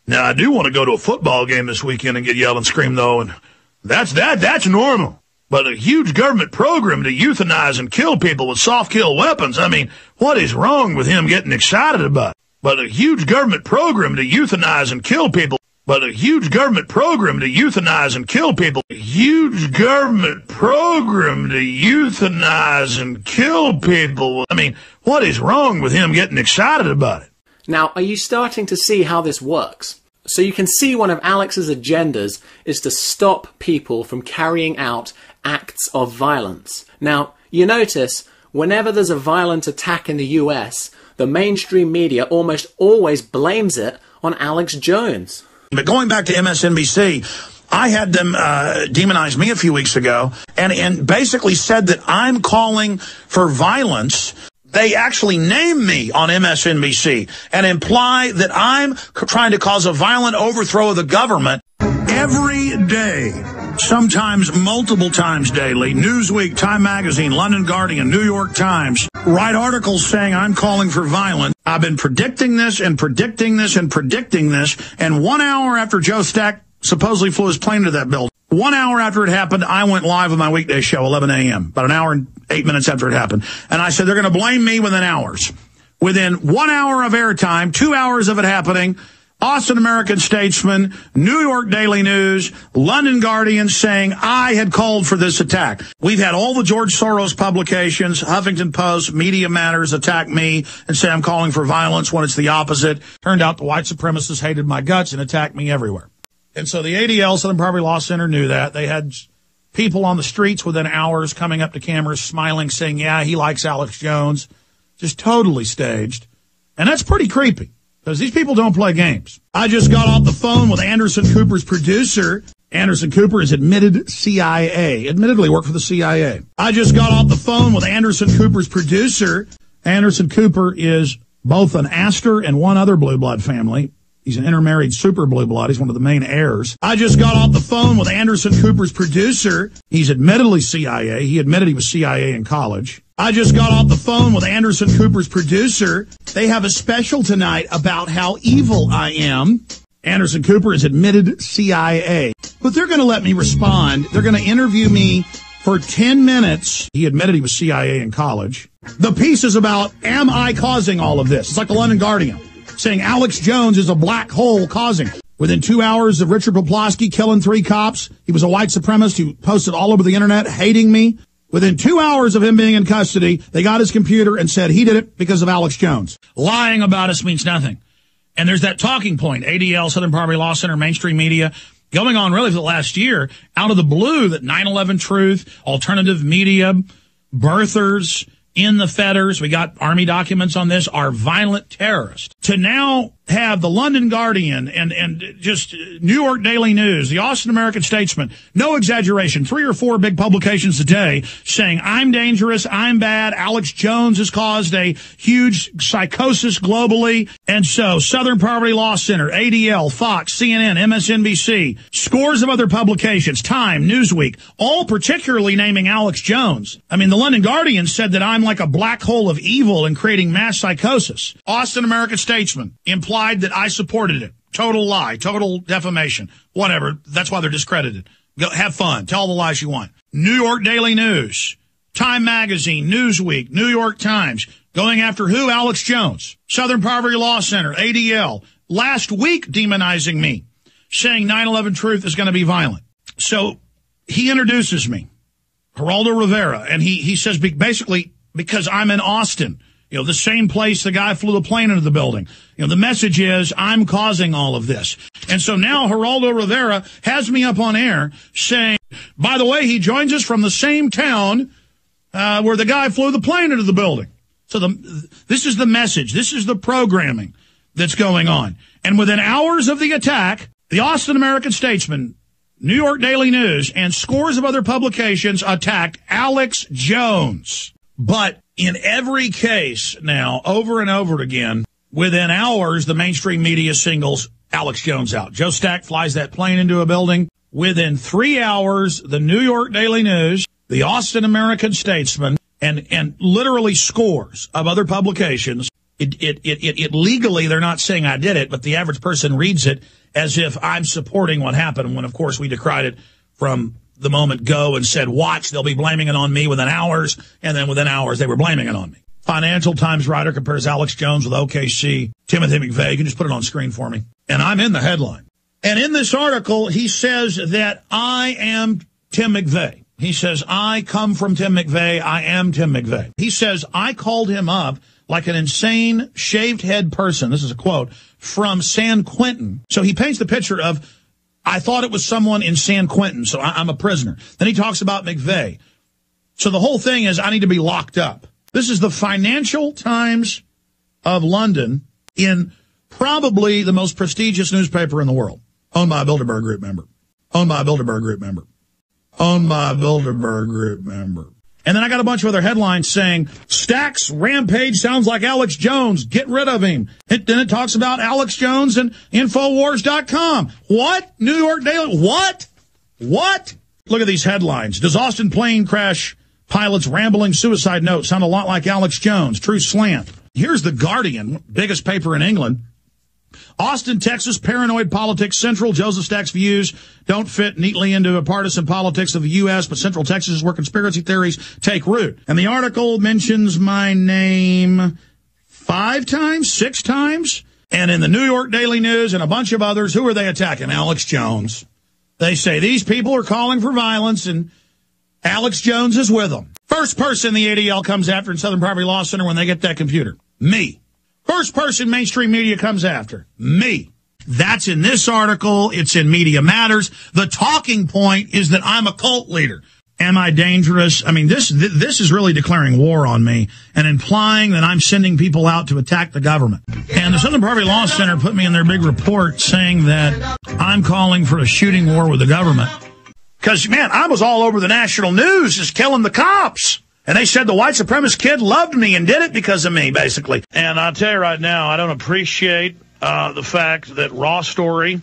Now, I do want to go to a football game this weekend and get yelled and screamed, though, and that's normal. But a huge government program to euthanize and kill people with soft-kill weapons, I mean, what is wrong with him getting excited about it? But a huge government program to euthanize and kill people. But a huge government program to euthanize and kill people. A huge government program to euthanize and kill people. I mean, what is wrong with him getting excited about it? Now, are you starting to see how this works? So you can see one of Alex's agendas is to stop people from carrying out acts of violence. Now, you notice, whenever there's a violent attack in the US, the mainstream media almost always blames it on Alex Jones. But going back to MSNBC, I had them demonize me a few weeks ago and basically said that I'm calling for violence. They actually name me on MSNBC and imply that I'm trying to cause a violent overthrow of the government. Every day, sometimes multiple times daily, Newsweek, Time Magazine, London Guardian, New York Times write articles saying I'm calling for violence. I've been predicting this and predicting this and predicting this, and 1 hour after Joe Stack supposedly flew his plane to that building, 1 hour after it happened, I went live with my weekday show, 11 a.m., about an hour and 8 minutes after it happened. And I said, they're going to blame me within hours. Within 1 hour of airtime, 2 hours of it happening, Austin American-Statesman, New York Daily News, London Guardian saying I had called for this attack. We've had all the George Soros publications, Huffington Post, Media Matters attack me and say I'm calling for violence when it's the opposite. Turned out the white supremacists hated my guts and attacked me everywhere. And so the ADL, Southern Poverty Law Center, knew that. They had people on the streets within hours coming up to cameras, smiling, saying, yeah, he likes Alex Jones. Just totally staged. And that's pretty creepy, because these people don't play games. I just got off the phone with Anderson Cooper's producer. Anderson Cooper is admitted CIA. Admittedly worked for the CIA. I just got off the phone with Anderson Cooper's producer. Anderson Cooper is both an Astor and one other blue blood family. He's an intermarried super blue blood. He's one of the main heirs. I just got off the phone with Anderson Cooper's producer. He's admittedly CIA. He admitted he was CIA in college. I just got off the phone with Anderson Cooper's producer. They have a special tonight about how evil I am. Anderson Cooper is admitted CIA. But they're going to let me respond. They're going to interview me for 10 minutes. He admitted he was CIA in college. The piece is about, am I causing all of this? It's like the London Guardian saying Alex Jones is a black hole causing. Within 2 hours of Richard Poplawski killing 3 cops, he was a white supremacist who posted all over the internet hating me. Within 2 hours of him being in custody, they got his computer and said he did it because of Alex Jones. Lying about us means nothing. And there's that talking point, ADL, Southern Poverty Law Center, mainstream media, going on really for the last year, out of the blue, that 9/11 Truth, alternative media, birthers, in the fetters, we got Army documents on this, are violent terrorists. To now have the London Guardian and just New York Daily News, the Austin American-Statesman, no exaggeration, 3 or 4 big publications a day saying I'm dangerous, I'm bad, Alex Jones has caused a huge psychosis globally. And so Southern Poverty Law Center, ADL, Fox, CNN, MSNBC, scores of other publications, Time, Newsweek, all particularly naming Alex Jones. I mean, the London Guardian said that I'm like a black hole of evil and creating mass psychosis. Austin American-Statesman implied that I supported it. Total lie, total defamation, whatever. That's why they're discredited. Go, have fun. Tell all the lies you want. New York Daily News, Time Magazine, Newsweek, New York Times, going after who? Alex Jones. Southern Poverty Law Center, ADL, last week demonizing me, saying 9/11 Truth is going to be violent. So he introduces me, Geraldo Rivera, and he says basically because I'm in Austin. You know, the same place the guy flew the plane into the building. You know, the message is I'm causing all of this. And so now Geraldo Rivera has me up on air saying, by the way, he joins us from the same town where the guy flew the plane into the building. So this is the message. This is the programming that's going on. And within hours of the attack, the Austin American-Statesman, New York Daily News, and scores of other publications attacked Alex Jones. But in every case now, over and over again, within hours, the mainstream media singles Alex Jones out. Joe Stack flies that plane into a building. Within 3 hours, the New York Daily News, the Austin American Statesman, and literally scores of other publications, it legally, they're not saying I did it, but the average person reads it as if I'm supporting what happened, when, of course, we decried it from the moment go and said, watch, they'll be blaming it on me within hours, and then within hours they were blaming it on me. Financial Times writer compares Alex Jones with OKC Timothy McVeigh. You can just put it on screen for me. And I'm in the headline. And in this article, he says that I am Tim McVeigh. He says, I come from Tim McVeigh. I am Tim McVeigh. He says, I called him up like an insane shaved head person. This is a quote from San Quentin. So he paints the picture of, I thought it was someone in San Quentin, so I'm a prisoner. Then he talks about McVeigh. So the whole thing is, I need to be locked up. This is the Financial Times of London, in probably the most prestigious newspaper in the world, owned by a Bilderberg Group member. Owned by a Bilderberg Group member. Owned by a Bilderberg Group member. And then I got a bunch of other headlines saying, Stack's rampage sounds like Alex Jones. Get rid of him. Then it talks about Alex Jones and Infowars.com. What? New York Daily? What? What? Look at these headlines. Does Austin plane crash pilot's rambling suicide note sound a lot like Alex Jones? True slant. Here's The Guardian, biggest paper in England. Austin, Texas, paranoid politics central. Joseph Stack's views don't fit neatly into a partisan politics of the U.S., but Central Texas is where conspiracy theories take root. And the article mentions my name 5 times, 6 times. And in the New York Daily News and a bunch of others, who are they attacking? Alex Jones. They say these people are calling for violence, and Alex Jones is with them. First person the ADL comes after in Southern Poverty Law Center when they get that computer. Me. First person mainstream media comes after. Me. That's in this article. It's in Media Matters. The talking point is that I'm a cult leader. Am I dangerous? I mean, this is really declaring war on me and implying that I'm sending people out to attack the government. And the Southern Poverty Law Center put me in their big report saying that I'm calling for a shooting war with the government. Because, man, I was all over the national news just killing the cops. And they said the white supremacist kid loved me and did it because of me, basically. And I'll tell you right now, I don't appreciate the fact that Raw Story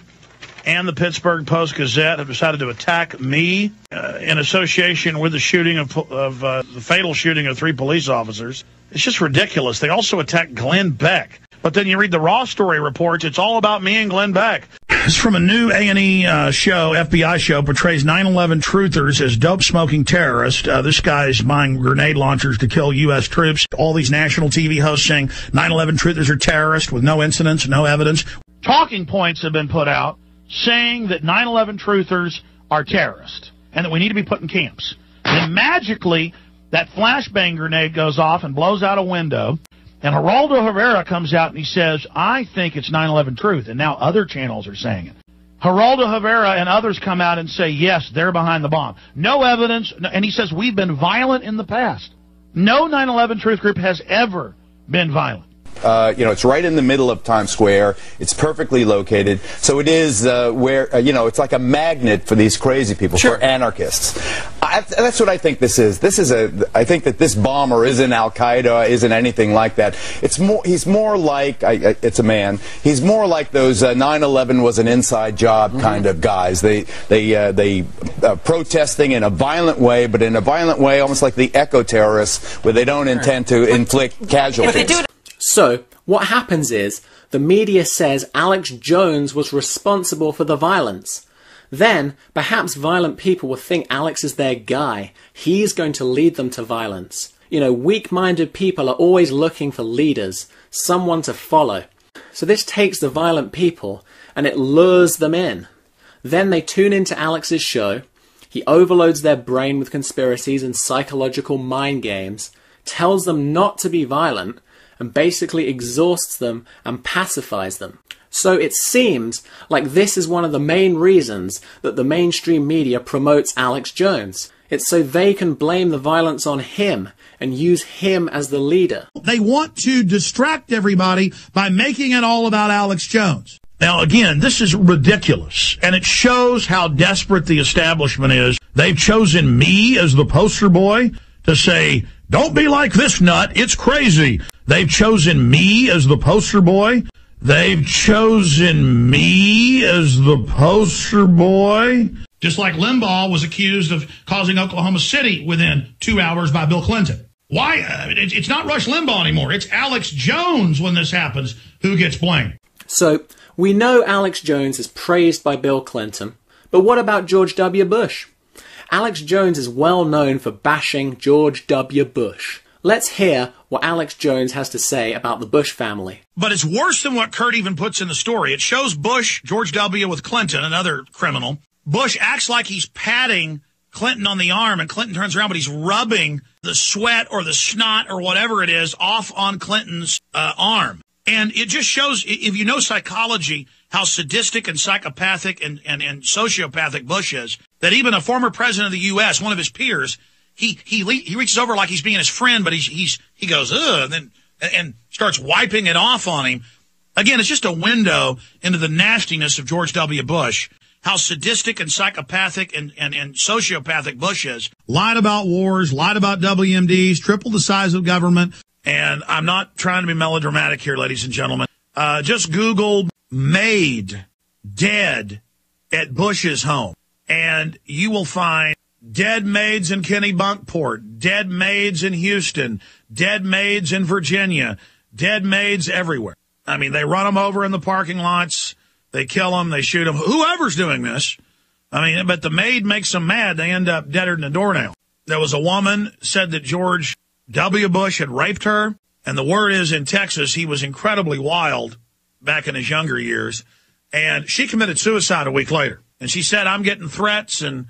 and the Pittsburgh Post-Gazette have decided to attack me in association with the shooting of the fatal shooting of 3 police officers. It's just ridiculous. They also attacked Glenn Beck. But then you read the Raw Story reports, it's all about me and Glenn Beck. It's from a new A&E show, FBI show, portrays 9/11 truthers as dope-smoking terrorists. This guy's buying grenade launchers to kill U.S. troops. All these national TV hosts saying 9/11 truthers are terrorists with no incidents, no evidence. Talking points have been put out saying that 9/11 truthers are terrorists and that we need to be put in camps. And magically, that flashbang grenade goes off and blows out a window. And Geraldo Rivera comes out and he says, I think it's 9/11 truth. And now other channels are saying it. Geraldo Rivera and others come out and say, yes, they're behind the bomb. No evidence. And he says, we've been violent in the past. No 9/11 truth group has ever been violent. It's right in the middle of Times Square. It's perfectly located. So it is where, it's like a magnet for these crazy people, sure, for anarchists. That's what I think this is. I think that this bomber isn't Al-Qaeda, isn't anything like that. He's more like, it's a man, he's more like those 9/11 was an inside job kind of guys. They protesting in a violent way, but in a violent way almost like the eco-terrorists, where they don't intend to inflict casualties. So, what happens is, the media says Alex Jones was responsible for the violence. Then, perhaps violent people will think Alex is their guy. He's going to lead them to violence. Weak-minded people are always looking for leaders, someone to follow. So this takes the violent people, and it lures them in. Then they tune into Alex's show. He overloads their brain with conspiracies and psychological mind games, tells them not to be violent, and basically exhausts them and pacifies them. So it seems like this is one of the main reasons that the mainstream media promotes Alex Jones. It's so they can blame the violence on him and use him as the leader. They want to distract everybody by making it all about Alex Jones. Now, again, this is ridiculous, and it shows how desperate the establishment is. They've chosen me as the poster boy to say, don't be like this nut, it's crazy. They've chosen me as the poster boy They've chosen me as the poster boy. Just like Limbaugh was accused of causing Oklahoma City within 2 hours by Bill Clinton. Why? It's not Rush Limbaugh anymore. It's Alex Jones when this happens who gets blamed. So, we know Alex Jones is praised by Bill Clinton, but what about George W. Bush? Alex Jones is well known for bashing George W. Bush. Let's hear what Alex Jones has to say about the Bush family. But it's worse than what Kurt even puts in the story. It shows Bush, George W. with Clinton, another criminal. Bush acts like he's patting Clinton on the arm, and Clinton turns around, but he's rubbing the sweat or the snot or whatever it is off on Clinton's arm. And it just shows, if you know psychology, how sadistic and psychopathic and sociopathic Bush is, that even a former president of the U.S., one of his peers, he reaches over like he's being his friend, but he goes, ugh, and starts wiping it off on him. Again, it's just a window into the nastiness of George W. Bush. How sadistic and psychopathic and sociopathic Bush is. Lied about wars, lied about WMDs, tripled the size of government. And I'm not trying to be melodramatic here, ladies and gentlemen. Just Google maid dead at Bush's home, and you will find dead maids in Kennebunkport, dead maids in Houston, dead maids in Virginia, dead maids everywhere. I mean, they run them over in the parking lots. They kill them. They shoot them. Whoever's doing this, I mean, but the maid makes them mad. They end up deader than a doornail. There was a woman said that George W. Bush had raped her, and the word is in Texas he was incredibly wild back in his younger years, and she committed suicide a week later. And she said, I'm getting threats, and,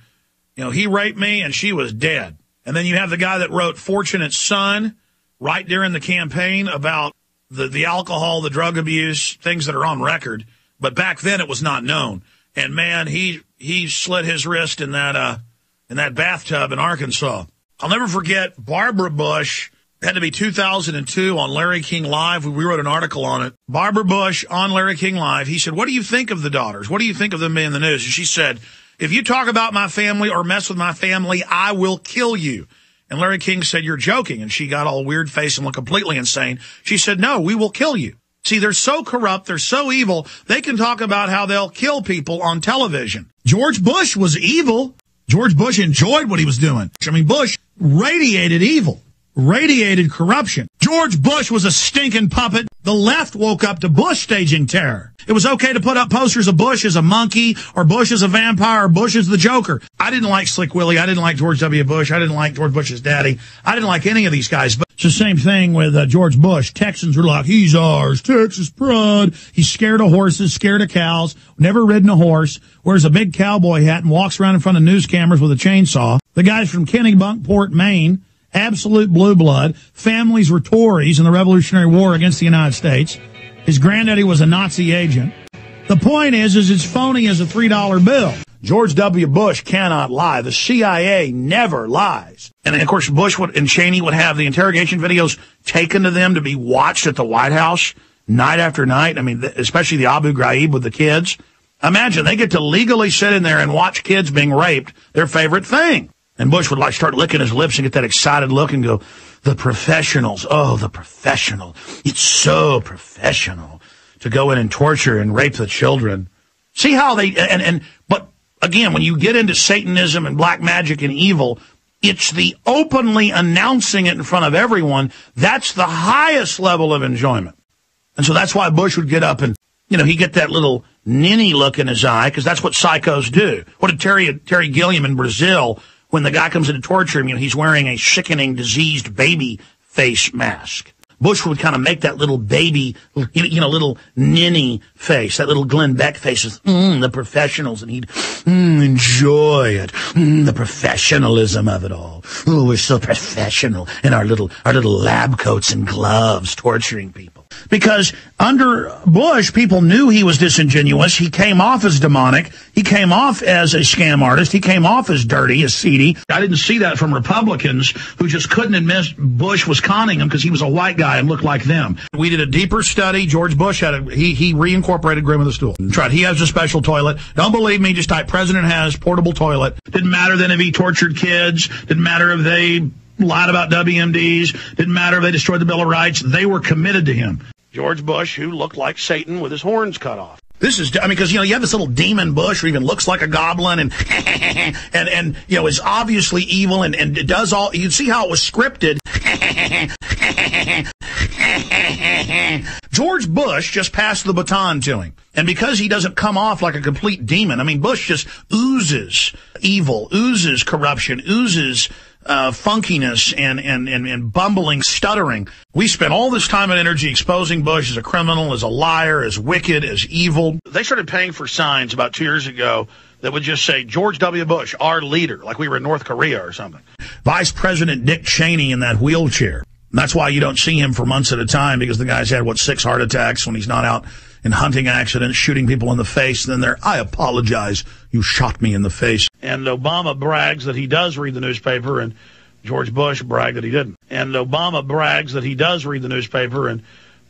you know, he raped me, and she was dead. And then you have the guy that wrote Fortunate Son right during the campaign about the alcohol, the drug abuse, things that are on record. But back then it was not known. And man, he slit his wrist in that bathtub in Arkansas. I'll never forget Barbara Bush. It had to be 2002 on Larry King Live. We wrote an article on it. Barbara Bush on Larry King Live. He said, what do you think of the daughters? What do you think of them being in the news? And she said, if you talk about my family or mess with my family, I will kill you. And Larry King said, you're joking. And she got all weird face and looked completely insane. She said, no, we will kill you. See, they're so corrupt, they're so evil, they can talk about how they'll kill people on television. George Bush was evil. George Bush enjoyed what he was doing. I mean, Bush radiated evil, radiated corruption. George Bush was a stinking puppet. The left woke up to Bush staging terror. It was okay to put up posters of Bush as a monkey, or Bush as a vampire, or Bush as the Joker. I didn't like Slick Willie. I didn't like George W. Bush. I didn't like George Bush's daddy. I didn't like any of these guys. But it's the same thing with George Bush. Texans were like, he's ours, Texas pride. He's scared of horses, scared of cows, never ridden a horse, wears a big cowboy hat and walks around in front of news cameras with a chainsaw. The guy's from Kennebunkport, Maine. Absolute blue blood. Families were Tories in the Revolutionary War against the United States. His granddaddy was a Nazi agent. The point is it's phony as a $3 bill. George W. Bush cannot lie. The CIA never lies. And of course, Bush and Cheney would have the interrogation videos taken to them to be watched at the White House night after night. I mean, especially the Abu Ghraib with the kids. Imagine they get to legally sit in there and watch kids being raped, their favorite thing. And Bush would like start licking his lips and get that excited look and go, the professionals. Oh, the professional. It's so professional to go in and torture and rape the children. See how they, but again, when you get into Satanism and black magic and evil, it's the openly announcing it in front of everyone. That's the highest level of enjoyment. And so that's why Bush would get up and, you know, he get that little ninny look in his eye, because that's what psychos do. What did Terry Gilliam in Brazil, when the guy comes in to torture him, you know, he's wearing a sickening, diseased baby face mask. Bush would kind of make that little baby, you know, little ninny face, that little Glenn Beck face, the professionals, and he'd enjoy it, the professionalism of it all. Oh, we're so professional in our little lab coats and gloves torturing people. Because under Bush, people knew he was disingenuous. He came off as demonic. He came off as a scam artist. He came off as dirty, as seedy. I didn't see that from Republicans who just couldn't admit Bush was conning them because he was a white guy and looked like them. We did a deeper study. George Bush he reincorporated Grim of the Stool. Tried. He has a special toilet. Don't believe me, just type president has portable toilet. Didn't matter then if he tortured kids. Didn't matter if they lied about WMDs. Didn't matter if they destroyed the Bill of Rights. They were committed to him. George Bush, who looked like Satan with his horns cut off. This is, I mean, because, you have this little demon Bush who even looks like a goblin and, and is obviously evil and does all, you can see how it was scripted. George Bush just passed the baton to him. And because he doesn't come off like a complete demon, I mean, Bush just oozes evil, oozes corruption, oozes funkiness and bumbling, stuttering. We spent all this time and energy exposing Bush as a criminal, as a liar, as wicked, as evil. They started paying for signs about 2 years ago that would just say, George W. Bush, our leader, like we were in North Korea or something. Vice President Dick Cheney in that wheelchair. And that's why you don't see him for months at a time, because the guy's had, 6 heart attacks when he's not out in hunting accidents, shooting people in the face. And then I apologize, you shot me in the face. And Obama brags that he does read the newspaper, and George Bush bragged that he didn't. And Obama brags that he does read the newspaper, and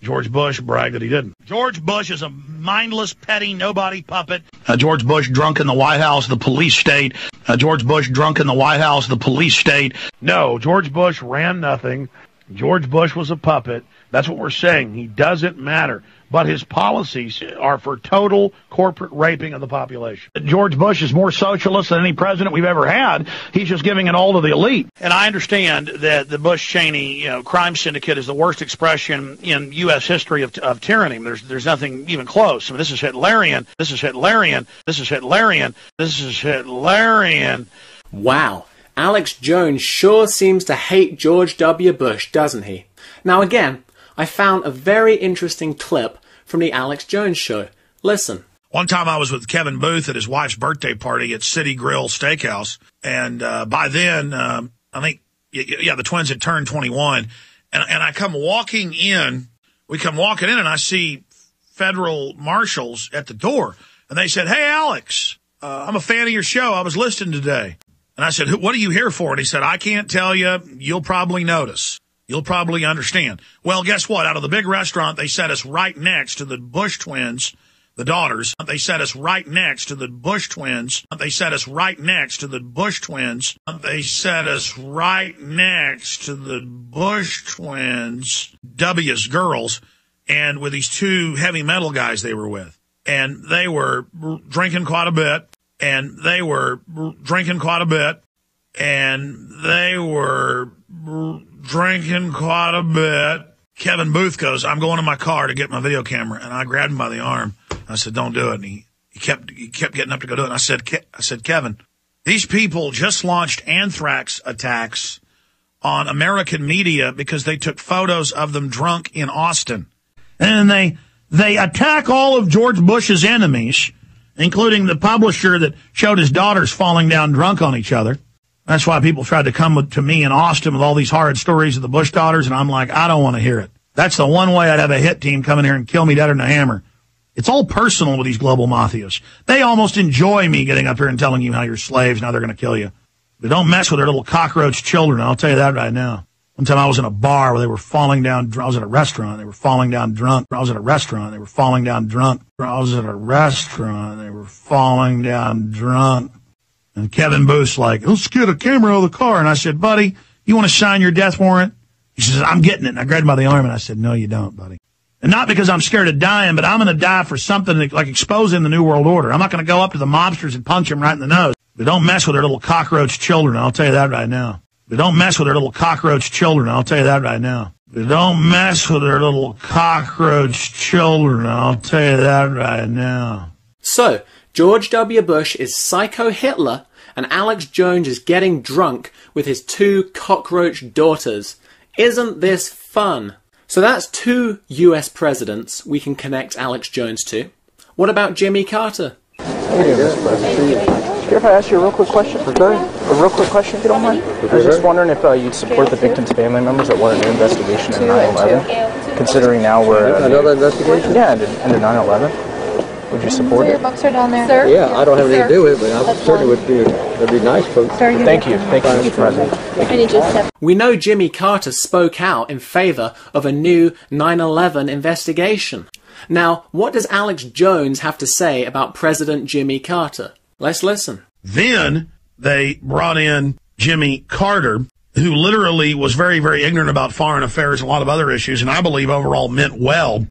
George Bush bragged that he didn't. George Bush is a mindless, petty, nobody puppet. George Bush drunk in the White House, the police state. George Bush drunk in the White House, the police state. No, George Bush ran nothing. George Bush was a puppet. That's what we're saying. He doesn't matter. But his policies are for total corporate raping of the population. George Bush is more socialist than any president we've ever had. He's just giving it all to the elite. And I understand that the Bush-Cheney crime syndicate is the worst expression in U.S. history of tyranny. There's nothing even close. I mean, this is Hitlerian. This is Hitlerian. This is Hitlerian. This is Hitlerian. Wow. Alex Jones sure seems to hate George W. Bush, doesn't he? Now again, I found a very interesting clip from the Alex Jones show. Listen. One time I was with Kevin Booth at his wife's birthday party at City Grill Steakhouse. And by then, I think, the twins had turned 21. And I come walking in. We come walking in and I see federal marshals at the door. And they said, "Hey, Alex, I'm a fan of your show. I was listening today." And I said, "What are you here for?" And he said, "I can't tell you. You'll probably notice. You'll probably understand." Well, guess what? Out of the big restaurant, they set us right next to the Bush twins, the daughters. They set us right next to the Bush twins. They set us right next to the Bush twins. They set us right next to the Bush twins, W's girls, and with these 2 heavy metal guys they were with. And they were drinking quite a bit. And they were drinking quite a bit. And they were drinking quite a bit. Kevin Booth goes, "I'm going to my car to get my video camera." And I grabbed him by the arm. I said, "Don't do it." And he kept getting up to go do it. And I said, "Kevin, these people just launched anthrax attacks on American media because they took photos of them drunk in Austin. And they attack all of George Bush's enemies, including the publisher that showed his daughters falling down drunk on each other. That's why people tried to come to me in Austin with all these horrid stories of the Bush daughters, and I'm like, I don't want to hear it. That's the one way I'd have a hit team come in here and kill me deader than a hammer. It's all personal with these global mafias. They almost enjoy me getting up here and telling you how you're slaves, now they're going to kill you. But don't mess with their little cockroach children, I'll tell you that right now. One time I was in a bar where they were falling down, I was at a restaurant, they were falling down drunk. I was at a restaurant, they were falling down drunk. I was at a restaurant, they were falling down drunk. And Kevin Booth's like, "Let's get a camera out of the car." And I said, "Buddy, you want to sign your death warrant?" He says, "I'm getting it." And I grabbed him by the arm and I said, "No, you don't, buddy. And not because I'm scared of dying, but I'm going to die for something like exposing the New World Order. I'm not going to go up to the mobsters and punch them right in the nose. But don't mess with their little cockroach children, I'll tell you that right now. But don't mess with their little cockroach children, I'll tell you that right now. But don't mess with their little cockroach children, I'll tell you that right now." So, George W. Bush is Psycho Hitler, and Alex Jones is getting drunk with his 2 cockroach daughters. Isn't this fun? So that's 2 US presidents we can connect Alex Jones to. What about Jimmy Carter? How you doing, Mr. President? Care if I ask you a real quick question? A real quick question, if you don't mind? I was just wondering if you'd support the victims' family members that want a new investigation into 9/11, considering now we're... Another investigation? Yeah, into 9/11. Would you support it? Your books are down there. Sir? Yeah, I don't have anything to do with it, but I certainly would do. It'd be nice for... Thank you. Thank you, Mr. President. I need you to step. We know Jimmy Carter spoke out in favor of a new 9/11 investigation. Now, what does Alex Jones have to say about President Jimmy Carter? Let's listen. Then they brought in Jimmy Carter, who literally was very, very ignorant about foreign affairs and a lot of other issues, and I believe overall meant well.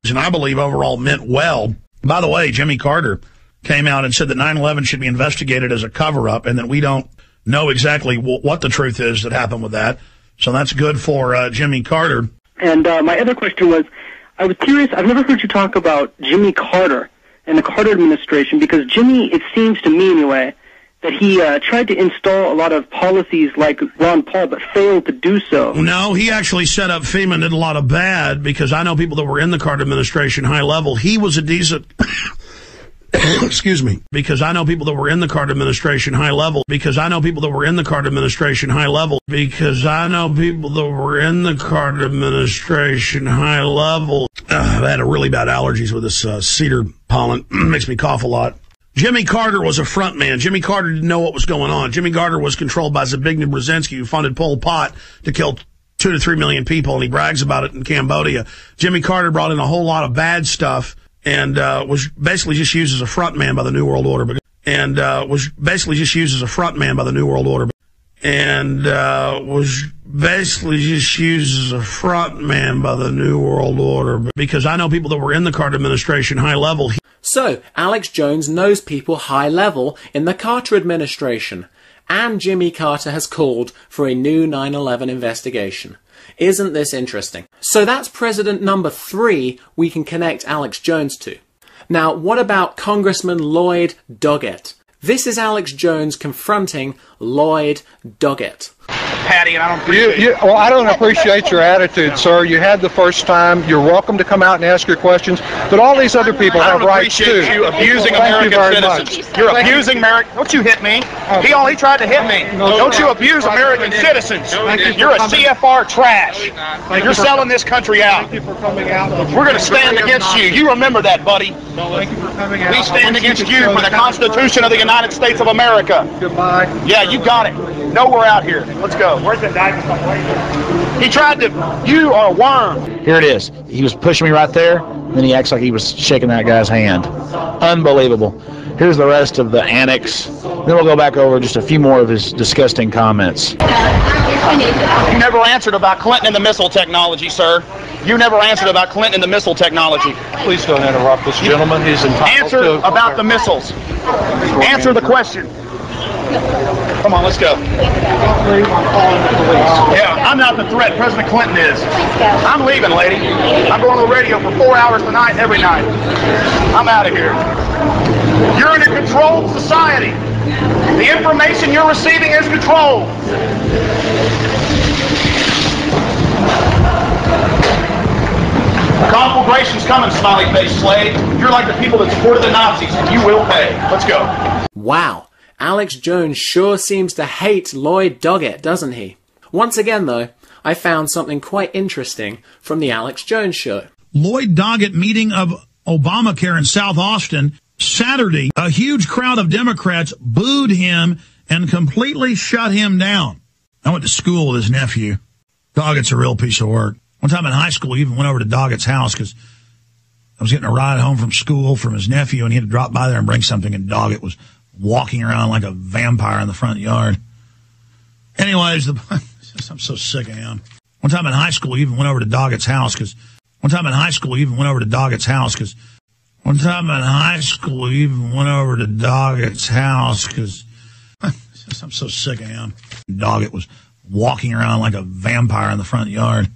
By the way, Jimmy Carter came out and said that 9/11 should be investigated as a cover-up, and that we don't know exactly what the truth is that happened with that. So that's good for Jimmy Carter. And my other question was, I was curious, I've never heard you talk about Jimmy Carter and the Carter administration, because Jimmy, it seems to me anyway, that he tried to install a lot of policies like Ron Paul, but failed to do so. No, he actually set up FEMA and did a lot of bad, because I know people that were in the Carter administration high level. He was a decent... Excuse me. Because I know people that were in the Carter administration high level. They had a really bad allergies with this cedar pollen. Makes me cough a lot. Jimmy Carter was a front man. Jimmy Carter didn't know what was going on. Jimmy Carter was controlled by Zbigniew Brzezinski, who funded Pol Pot to kill 2 to 3 million people, and he brags about it in Cambodia. Jimmy Carter brought in a whole lot of bad stuff, and was basically just used as a front man by the New World Order. Because I know people that were in the Carter administration high level. So, Alex Jones knows people high level in the Carter administration. And Jimmy Carter has called for a new 9/11 investigation. Isn't this interesting? So that's President number 3 we can connect Alex Jones to. Now, what about Congressman Lloyd Doggett? This is Alex Jones confronting Lloyd Doggett. Patty, and I don't appreciate well, I don't appreciate your attitude, sir. You had the first time. You're welcome to come out and ask your questions, but all these other people have rights too. I don't appreciate you abusing American citizens. You're abusing American. Don't you hit me? He only tried to hit me. Don't you abuse American citizens? You're a CFR trash. You're selling this country out. We're going to stand against you. You remember that, buddy. We stand against you for the Constitution of the United States of America. Goodbye. Yeah, you got it. No, we're out here. Let's go. Where's the diamond? He tried to. You are a worm. Here it is. He was pushing me right there, and then he acts like he was shaking that guy's hand. Unbelievable. Here's the rest of the annex. Then we'll go back over just a few more of his disgusting comments. You never answered about Clinton and the missile technology, sir. You never answered about Clinton and the missile technology. Please don't interrupt this gentleman. He's entitled Answer to... about the missiles. Answer the question. Come on, let's go. Yeah, I'm not the threat. President Clinton is. I'm leaving, lady. I'm going on the radio for 4 hours tonight, every night. I'm out of here. You're in a controlled society. The information you're receiving is controlled. Conflagration's coming, smiley face slave. You're like the people that supported the Nazis, and you will pay. Let's go. Wow. Alex Jones sure seems to hate Lloyd Doggett, doesn't he? Once again, though, I found something quite interesting from the Alex Jones show. Lloyd Doggett meeting of Obamacare in South Austin Saturday. A huge crowd of Democrats booed him and completely shut him down. I went to school with his nephew. Doggett's a real piece of work. One time in high school, he even went over to Doggett's house because I was getting a ride home from school from his nephew, and he had to drop by there and bring something, and Doggett was walking around like a vampire in the front yard. Anyways, I'm so sick of him. One time in high school, he even went over to Doggett's house because I'm so sick of him. Doggett was walking around like a vampire in the front yard.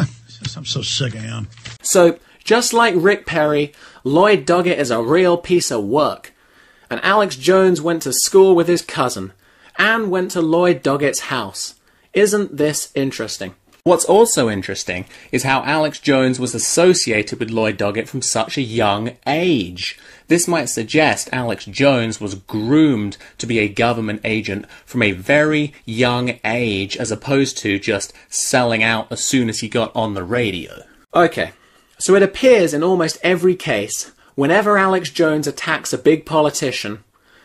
I'm so sick of him. So, just like Rick Perry, Lloyd Doggett is a real piece of work. And Alex Jones went to school with his cousin, and went to Lloyd Doggett's house. Isn't this interesting? What's also interesting is how Alex Jones was associated with Lloyd Doggett from such a young age. This might suggest Alex Jones was groomed to be a government agent from a very young age, as opposed to just selling out as soon as he got on the radio. Okay, so it appears in almost every case, whenever Alex Jones attacks a big politician,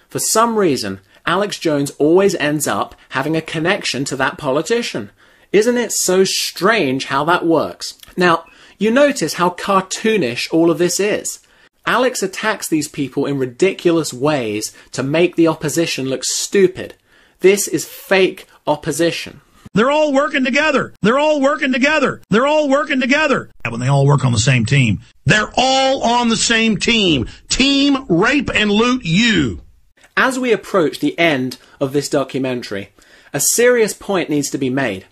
for some reason, Alex Jones always ends up having a connection to that politician. Isn't it so strange how that works? Now, you notice how cartoonish all of this is. Alex attacks these people in ridiculous ways to make the opposition look stupid. This is fake opposition. They're all working together. They're all working together. They're all working together. When they all work on the same team. They're all on the same team. Team Rape and Loot You. As we approach the end of this documentary, a serious point needs to be made.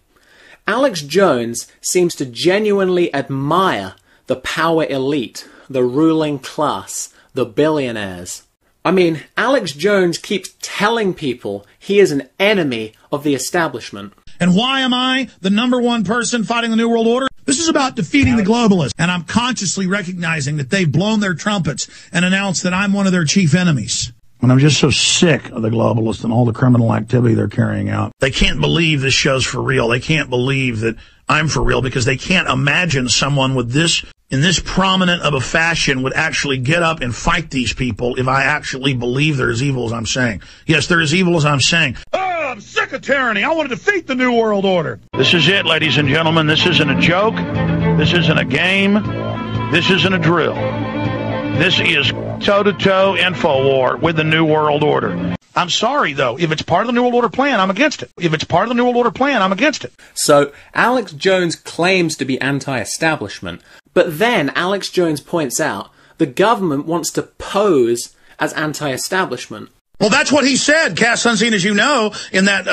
Alex Jones seems to genuinely admire the power elite, the ruling class, the billionaires. I mean, Alex Jones keeps telling people he is an enemy of the establishment. And why am I the #1 person fighting the New World Order? This is about defeating the globalists, and I'm consciously recognizing that they've blown their trumpets and announced that I'm one of their chief enemies. And I'm just so sick of the globalists and all the criminal activity they're carrying out. They can't believe this show's for real. They can't believe that I'm for real because they can't imagine someone with this, in this prominent of a fashion, would actually get up and fight these people if I actually believe they're as evil as I'm saying. Yes, they're as evil as I'm saying. Oh, I'm sick of tyranny. I want to defeat the New World Order. This is it, ladies and gentlemen. This isn't a joke. This isn't a game. This isn't a drill. This is toe-to-toe info war with the New World Order. I'm sorry, though. If it's part of the New World Order plan, I'm against it. If it's part of the New World Order plan, I'm against it. So, Alex Jones claims to be anti-establishment, but then Alex Jones points out the government wants to pose as anti-establishment. Well, that's what he said, Cass Sunstein, as you know, in that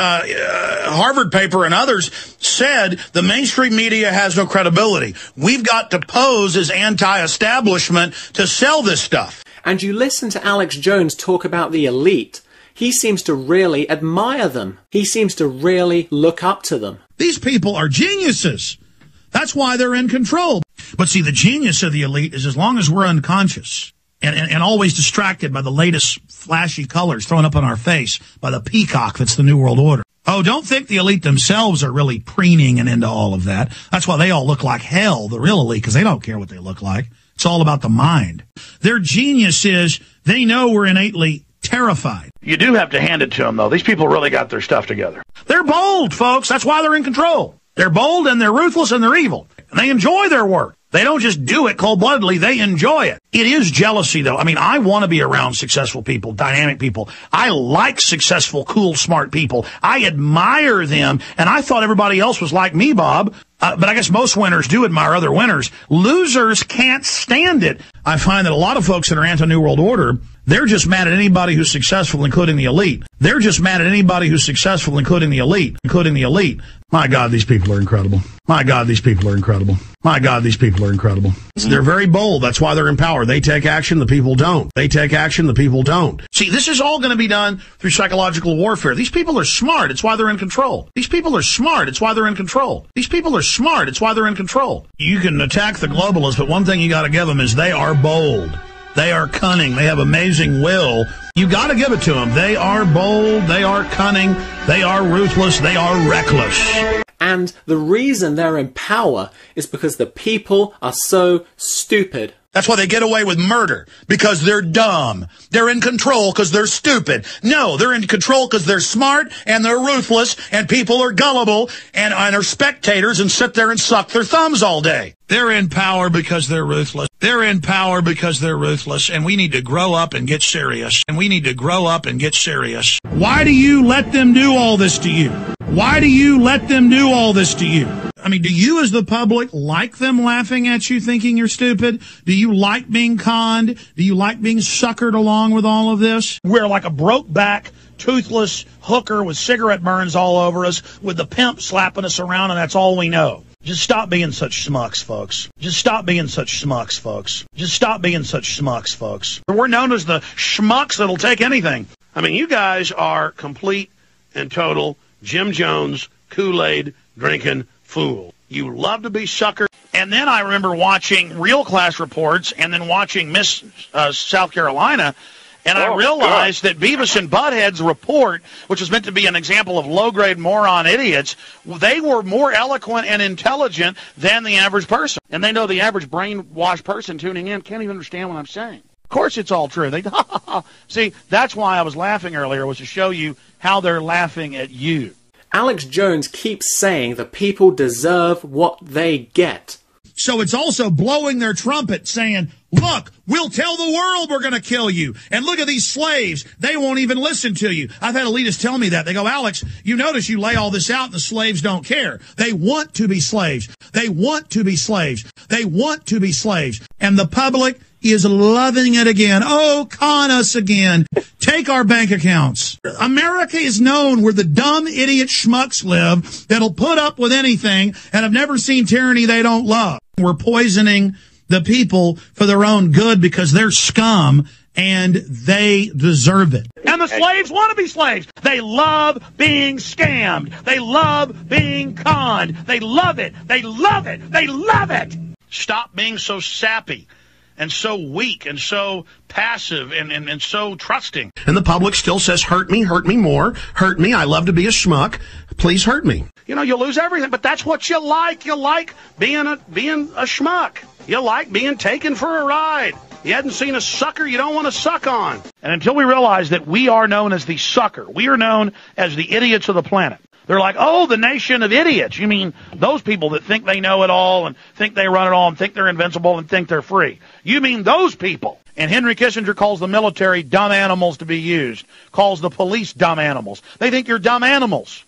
Harvard paper and others, said the mainstream media has no credibility. We've got to pose as anti-establishment to sell this stuff. And you listen to Alex Jones talk about the elite. He seems to really admire them. He seems to really look up to them. These people are geniuses. That's why they're in control. But see, the genius of the elite is as long as we're unconscious and always distracted by the latest flashy colors thrown up on our face by the peacock that's the New World Order. Oh, don't think the elite themselves are really preening and into all of that. That's why they all look like hell, the real elite, because they don't care what they look like. It's all about the mind. Their genius is they know we're innately terrified. You do have to hand it to them, though. These people really got their stuff together. They're bold, folks. That's why they're in control. They're bold and they're ruthless and they're evil. And they enjoy their work. They don't just do it cold-bloodedly. They enjoy it. It is jealousy, though. I mean, I want to be around successful people, dynamic people. I like successful, cool, smart people. I admire them, and I thought everybody else was like me, Bob. But I guess most winners do admire other winners. Losers can't stand it. I find that a lot of folks that are anti-New World Order, they're just mad at anybody who's successful, including the elite. They're just mad at anybody who's successful, including the elite. My God, these people are incredible. My God, these people are incredible. My God, these people are incredible. They're very bold. That's why they're in power. They take action, the people don't. They take action, the people don't. See, this is all going to be done through psychological warfare. These people are smart. It's why they're in control. These people are smart. It's why they're in control. These people are smart. It's why they're in control. You can attack the globalists, but one thing you got to give them is they are bold. They are cunning. They have amazing will. You got to give it to them. They are bold. They are cunning. They are ruthless. They are reckless. And the reason they're in power is because the people are so stupid. That's why they get away with murder, because they're dumb. They're in control because they're stupid. No, they're in control because they're smart and they're ruthless and people are gullible and are spectators and sit there and suck their thumbs all day. They're in power because they're ruthless. They're in power because they're ruthless, and we need to grow up and get serious. Why do you let them do all this to you? Why do you let them do all this to you? I mean, do you as the public like them laughing at you thinking you're stupid? Do you like being conned? Do you like being suckered along with all of this? We're like a broke back, toothless hooker with cigarette burns all over us with the pimp slapping us around, and that's all we know. Just stop being such schmucks, folks. We're known as the schmucks that'll take anything. I mean, you guys are complete and total Jim Jones, Kool-Aid drinking fool. You love to be suckered. And then I remember watching Real Class Reports and then watching Miss South Carolina, and I realized that Beavis and Butthead's report, which was meant to be an example of low-grade moron idiots, they were more eloquent and intelligent than the average person. And they know the average brainwashed person tuning in can't even understand what I'm saying. Of course it's all true. They see, that's why I was laughing earlier, was to show you how they're laughing at you. Alex Jones keeps saying the people deserve what they get. So it's also blowing their trumpet saying, look, we'll tell the world we're going to kill you. And look at these slaves. They won't even listen to you. I've had elitists tell me that. They go, Alex, you notice you lay all this out and the slaves don't care. They want to be slaves. They want to be slaves. They want to be slaves. And the public is loving it again. Oh, con us again. Take our bank accounts. America is known where the dumb idiot schmucks live that'll put up with anything and have never seen tyranny they don't love. We're poisoning the people for their own good because they're scum and they deserve it. And the slaves want to be slaves. They love being scammed. They love being conned. They love it. They love it. They love it. Stop being so sappy and so weak and so passive and so trusting. And the public still says, hurt me more, hurt me, I love to be a schmuck, please hurt me. You know, you lose everything, but that's what you like. You like being a schmuck. You like being taken for a ride. You hadn't seen a sucker you don't want to suck on. And until we realize that we are known as the sucker, we are known as the idiots of the planet. They're like, oh, the nation of idiots. You mean those people that think they know it all and think they run it all and think they're invincible and think they're free. You mean those people. And Henry Kissinger calls the military dumb animals to be used, calls the police dumb animals. They think you're dumb animals.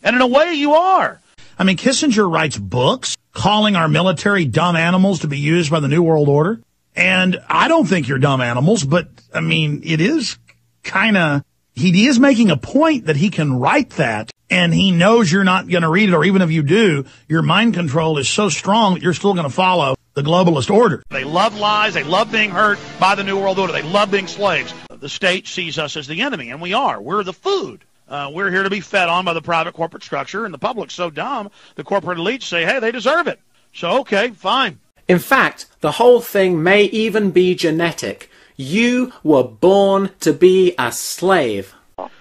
And in a way, you are. I mean, Kissinger writes books calling our military dumb animals to be used by the New World Order. And I don't think you're dumb animals, but, I mean, it is kind of, he is making a point that he can write that, and he knows you're not going to read it, or even if you do, your mind control is so strong that you're still going to follow the globalist order. They love lies. They love being hurt by the New World Order. They love being slaves. The state sees us as the enemy, and we are. We're the food. We're here to be fed on by the private corporate structure, and the public's so dumb, the corporate elites say, hey, they deserve it. So, okay, fine. In fact, the whole thing may even be genetic. You were born to be a slave.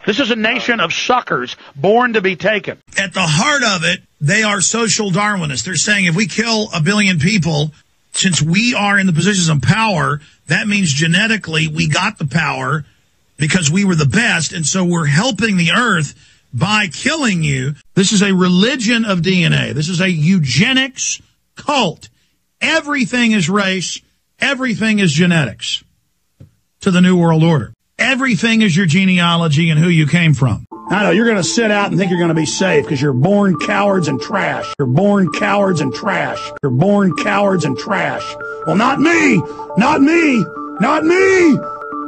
This is a nation of suckers born to be taken. At the heart of it, they are social Darwinists. They're saying if we kill 1 billion people, since we are in the positions of power, that means genetically we got the power because we were the best, and so we're helping the earth by killing you. This is a religion of DNA. This is a eugenics cult. Everything is race. Everything is genetics to the New World Order. Everything is your genealogy and who you came from. I know, you're going to sit out and think you're going to be safe because you're born cowards and trash. You're born cowards and trash. You're born cowards and trash. Well, not me. Not me. Not me.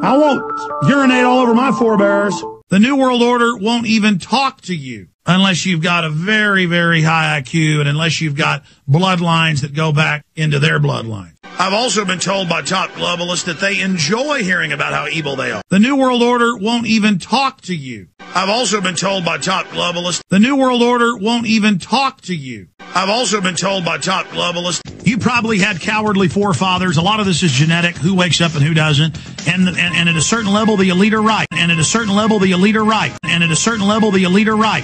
I won't urinate all over my forebears. The New World Order won't even talk to you unless you've got a very, very high IQ and unless you've got bloodlines that go back into their bloodline. I've also been told by top globalists that they enjoy hearing about how evil they are. The New World Order won't even talk to you. I've also been told by top globalists, the New World Order won't even talk to you. I've also been told by top globalists, you probably had cowardly forefathers. A lot of this is genetic, who wakes up and who doesn't. And at a certain level, the elite are right. And at a certain level, the elite are right. And at a certain level, the elite are right.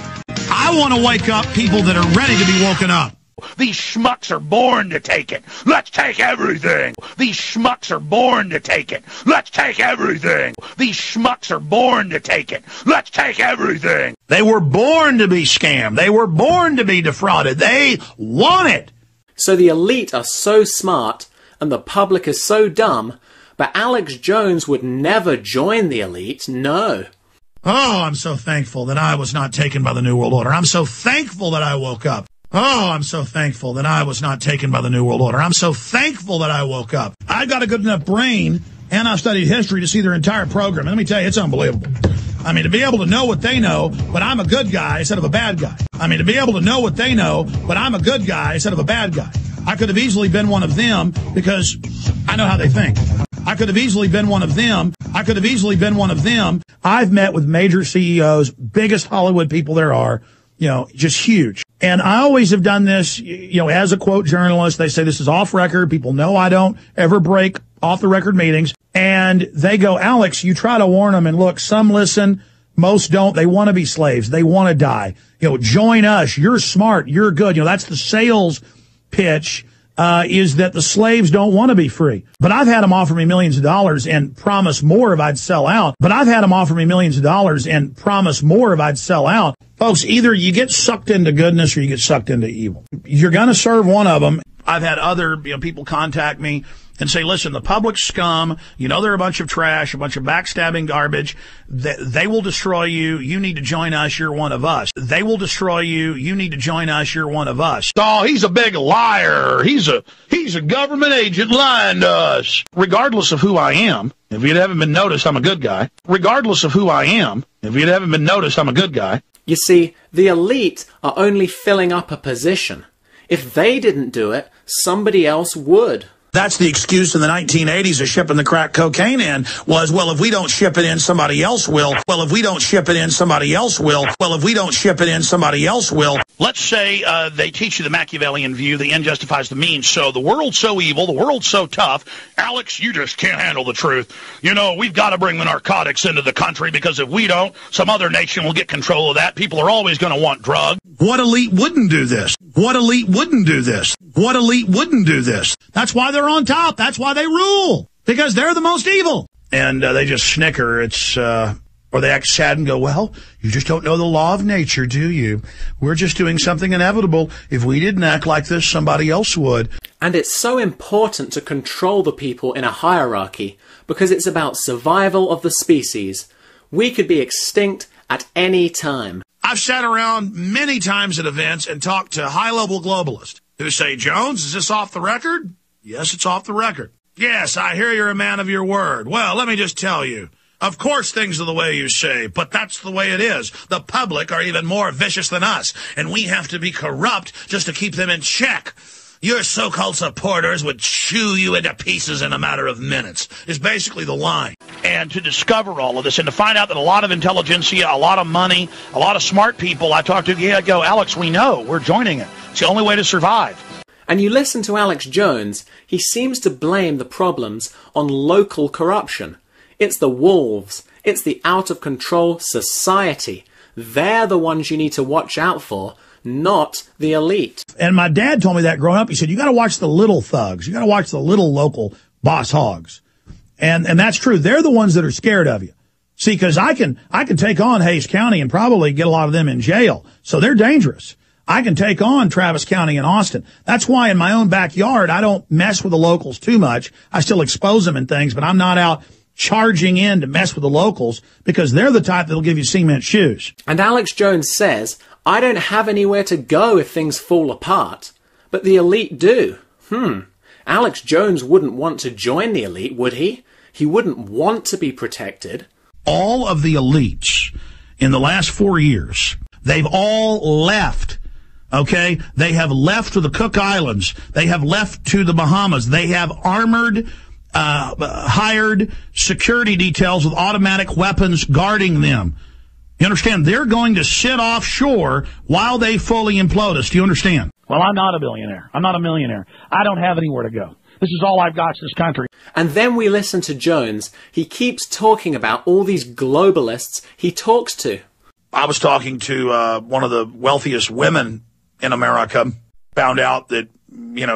I want to wake up people that are ready to be woken up. These schmucks are born to take it. Let's take everything. These schmucks are born to take it. Let's take everything. These schmucks are born to take it. Let's take everything. They were born to be scammed. They were born to be defrauded. They want it. So the elite are so smart and the public is so dumb, but Alex Jones would never join the elite, no. Oh, I'm so thankful that I was not taken by the New World Order. I'm so thankful that I woke up. Oh, I'm so thankful that I was not taken by the New World Order. I'm so thankful that I woke up. I've got a good enough brain, and I've studied history to see their entire program. And let me tell you, it's unbelievable. I mean, to be able to know what they know, but I'm a good guy instead of a bad guy. I mean, to be able to know what they know, but I'm a good guy instead of a bad guy. I could have easily been one of them because I know how they think. I could have easily been one of them. I could have easily been one of them. I've met with major CEOs, biggest Hollywood people there are, you know, just huge. And I always have done this, you know, as a quote journalist. They say this is off record. People know I don't ever break off the record meetings. And they go, Alex, you try to warn them. And look, some listen, most don't. They want to be slaves. They want to die. You know, join us. You're smart. You're good. You know, that's the sales pitch. Is that the slaves don't want to be free. But I've had them offer me millions of dollars and promise more if I'd sell out. But I've had them offer me millions of dollars and promise more if I'd sell out. Folks, either you get sucked into goodness or you get sucked into evil. You're going to serve one of them. I've had other people contact me and say, listen, the public scum, they're a bunch of trash, a bunch of backstabbing garbage. They will destroy you. You need to join us. You're one of us. They will destroy you. You need to join us. You're one of us. Oh, he's a big liar. He's a government agent lying to us. Regardless of who I am, if you haven't been noticed, I'm a good guy. Regardless of who I am, if you haven't been noticed, I'm a good guy. You see, the elite are only filling up a position. If they didn't do it, somebody else would. That's the excuse in the 1980s of shipping the crack cocaine in was, well, if we don't ship it in, somebody else will. Well, if we don't ship it in, somebody else will. Well, if we don't ship it in, somebody else will. Let's say they teach you the Machiavellian view, the end justifies the means. So the world's so evil, the world's so tough. Alex, you just can't handle the truth. We've got to bring the narcotics into the country because if we don't, some other nation will get control of that. People are always going to want drugs. What elite wouldn't do this? What elite wouldn't do this? What elite wouldn't do this? That's why they're on top. That's why they rule. Because they're the most evil. And they just snicker. Or they act sad and go, well, you just don't know the law of nature, do you? We're just doing something inevitable. If we didn't act like this, somebody else would. And it's so important to control the people in a hierarchy because it's about survival of the species. We could be extinct at any time. I've sat around many times at events and talked to high-level globalists who say, Jones, is this off the record? Yes, it's off the record. Yes, I hear you're a man of your word. Well, let me just tell you. Of course things are the way you say, but that's the way it is. The public are even more vicious than us, and we have to be corrupt just to keep them in check. Your so-called supporters would chew you into pieces in a matter of minutes, is basically the line. And to discover all of this and to find out that a lot of intelligentsia, a lot of money, a lot of smart people I talk to, go, Alex, we know, we're joining it. It's the only way to survive. And you listen to Alex Jones, he seems to blame the problems on local corruption. It's the wolves. It's the out-of-control society. They're the ones you need to watch out for, not the elite. And my dad told me that growing up. He said, you got to watch the little thugs. You got to watch the little local boss hogs. And that's true. They're the ones that are scared of you. See, because I can take on Hays County and probably get a lot of them in jail. So they're dangerous. I can take on Travis County and Austin. That's why in my own backyard, I don't mess with the locals too much. I still expose them and things, but I'm not out charging in to mess with the locals because they're the type that'll give you cement shoes. And Alex Jones says, I don't have anywhere to go if things fall apart. But the elite do. Alex Jones wouldn't want to join the elite, would he? He wouldn't want to be protected. All of the elites in the last 4 years, they've all left. Okay? They have left to the Cook Islands. They have left to the Bahamas. They have hired security details with automatic weapons guarding them. You understand? They're going to sit offshore while they fully implode us. Do you understand? Well, I'm not a billionaire. I'm not a millionaire. I don't have anywhere to go. This is all I've got in this country. And then we listen to Jones. He keeps talking about all these globalists he talks to. I was talking to one of the wealthiest women in America, found out that,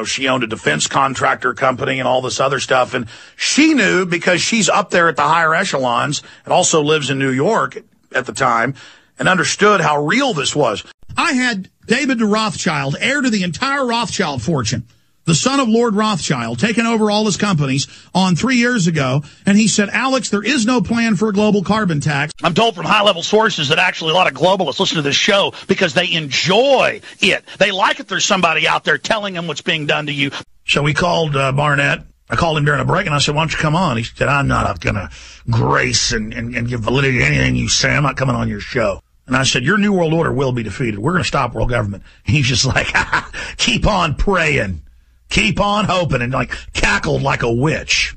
she owned a defense contractor company and all this other stuff. And she knew because she's up there at the higher echelons and also lives in New York at the time and understood how real this was. I had David Rothschild, heir to the entire Rothschild fortune, the son of Lord Rothschild, taking over all his companies on 3 years ago. And he said, Alex, there is no plan for a global carbon tax. I'm told from high-level sources that actually a lot of globalists listen to this show because they enjoy it. They like it there's somebody out there telling them what's being done to you. So we called Barnett. I called him during a break, and I said, why don't you come on? He said, I'm not going to grace and give validity to anything you say. I'm not coming on your show. And I said, your New World Order will be defeated. We're going to stop world government. And he's just like, keep on praying. Keep on hoping, and cackled like a witch.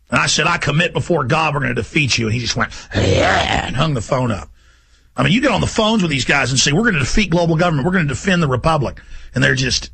And I said, I commit before God we're going to defeat you. And he just went, yeah, and hung the phone up. I mean, you get on the phones with these guys and say, we're going to defeat global government. We're going to defend the republic. And they're just,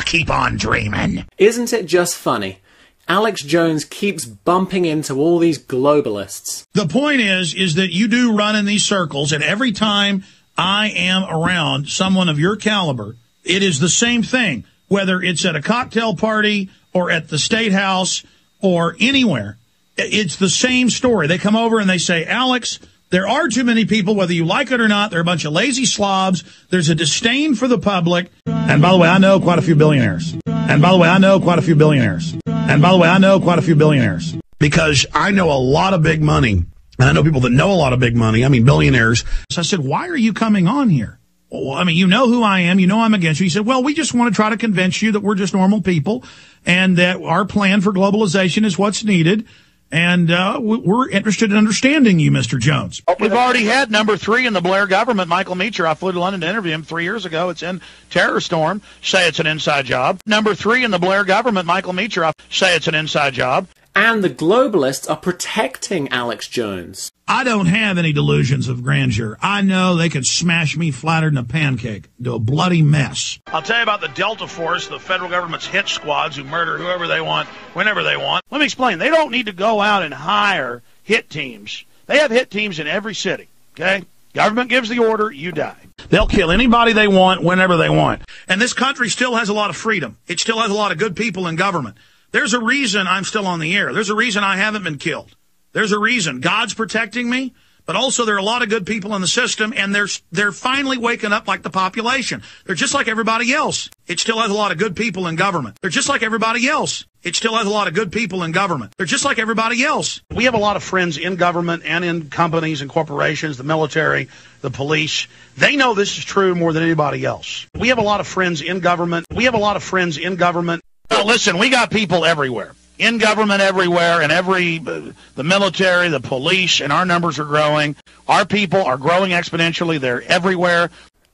keep on dreaming. Isn't it just funny? Alex Jones keeps bumping into all these globalists. The point is that you do run in these circles, and every time I am around someone of your caliber, it is the same thing. Whether it's at a cocktail party or at the State House or anywhere, it's the same story. They come over and they say, Alex, There are too many people, whether you like it or not. They're a bunch of lazy slobs. There's a disdain for the public. And by the way, I know quite a few billionaires. And by the way, I know quite a few billionaires. And by the way, I know quite a few billionaires. Because I know a lot of big money. And I know people that know a lot of big money. I mean, billionaires. So I said, why are you coming on here? Well, I mean, you know who I am. You know I'm against you. He said, well, we just want to try to convince you that we're just normal people and that our plan for globalization is what's needed. And we're interested in understanding you, Mr. Jones. We've already had number 3 in the Blair government, Michael Meacher. I flew to London to interview him 3 years ago. It's in Terror Storm. Say it's an inside job. Number 3 in the Blair government, Michael Meacher. Say it's an inside job. And the globalists are protecting Alex Jones. I don't have any delusions of grandeur. I know they could smash me flatter than a pancake, do a bloody mess. I'll tell you about the Delta Force, the federal government's hit squads who murder whoever they want, whenever they want. Let me explain. They don't need to go out and hire hit teams. They have hit teams in every city, okay? Government gives the order, you die. They'll kill anybody they want, whenever they want. And this country still has a lot of freedom. It still has a lot of good people in government. There's a reason I'm still on the air. There's a reason I haven't been killed. There's a reason. God's protecting me, but also there are a lot of good people in the system, and they're finally waking up like the population. They're just like everybody else. It still has a lot of good people in government. They're just like everybody else. It still has a lot of good people in government. They're just like everybody else. We have a lot of friends in government and in companies and corporations, the military, the police. They know this is true more than anybody else. We have a lot of friends in government. We have a lot of friends in government. Now, listen, we got people everywhere. In government everywhere, and the military, the police, and our numbers are growing. Our people are growing exponentially. They're everywhere.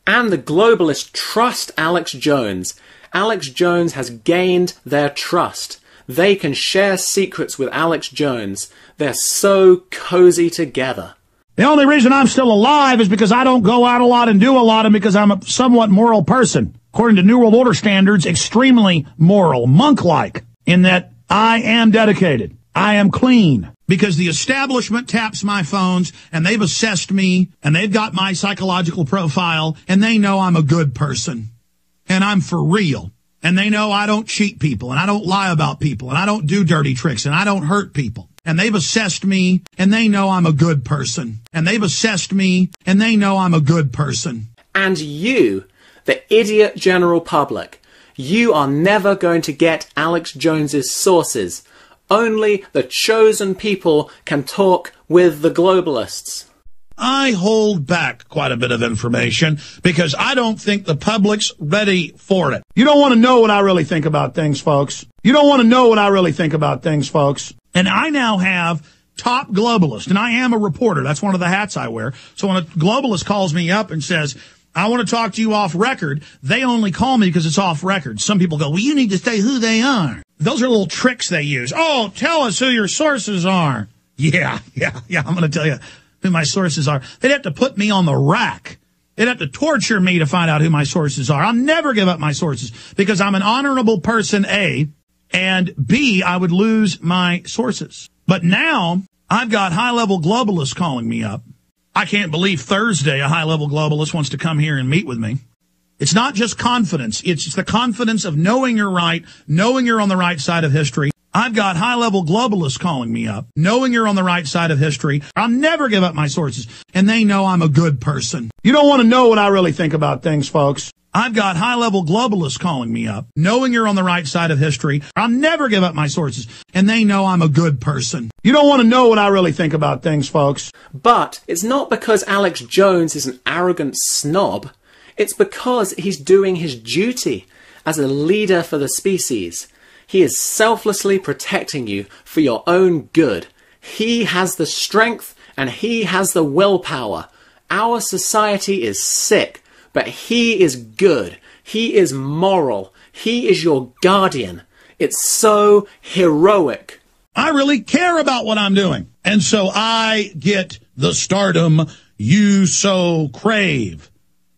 And the globalists trust Alex Jones. Alex Jones has gained their trust. They can share secrets with Alex Jones. They're so cozy together. The only reason I'm still alive is because I don't go out a lot and do a lot, and because I'm a somewhat moral person. According to New World Order standards, extremely moral, monk-like, in that I am dedicated. I am clean. Because the establishment taps my phones, and they've assessed me, and they've got my psychological profile, and they know I'm a good person. And I'm for real. And they know I don't cheat people, and I don't lie about people, and I don't do dirty tricks, and I don't hurt people. And they've assessed me, and they know I'm a good person. And they've assessed me, and they know I'm a good person. And you, the idiot general public, you are never going to get Alex Jones's sources. Only the chosen people can talk with the globalists. I hold back quite a bit of information because I don't think the public's ready for it. You don't want to know what I really think about things, folks. You don't want to know what I really think about things, folks. And I now have top globalists, and I am a reporter. That's one of the hats I wear. So when a globalist calls me up and says, I want to talk to you off record, they only call me because it's off record. Some people go, well, you need to say who they are. Those are little tricks they use. Oh, tell us who your sources are. Yeah, I'm going to tell you who my sources are. They'd have to put me on the rack. They'd have to torture me to find out who my sources are. I'll never give up my sources because I'm an honorable person, A, and B, I would lose my sources. But now I've got high-level globalists calling me up. I can't believe Thursday a high-level globalist wants to come here and meet with me. It's not just confidence. It's the confidence of knowing you're right, knowing you're on the right side of history. I've got high-level globalists calling me up, knowing you're on the right side of history. I'll never give up my sources, and they know I'm a good person. You don't want to know what I really think about things, folks. I've got high-level globalists calling me up, knowing you're on the right side of history. I'll never give up my sources, and they know I'm a good person. You don't want to know what I really think about things, folks. But it's not because Alex Jones is an arrogant snob. It's because he's doing his duty as a leader for the species. He is selflessly protecting you for your own good. He has the strength and he has the willpower. Our society is sick, but he is good. He is moral. He is your guardian. It's so heroic. I really care about what I'm doing. And so I get the stardom you so crave.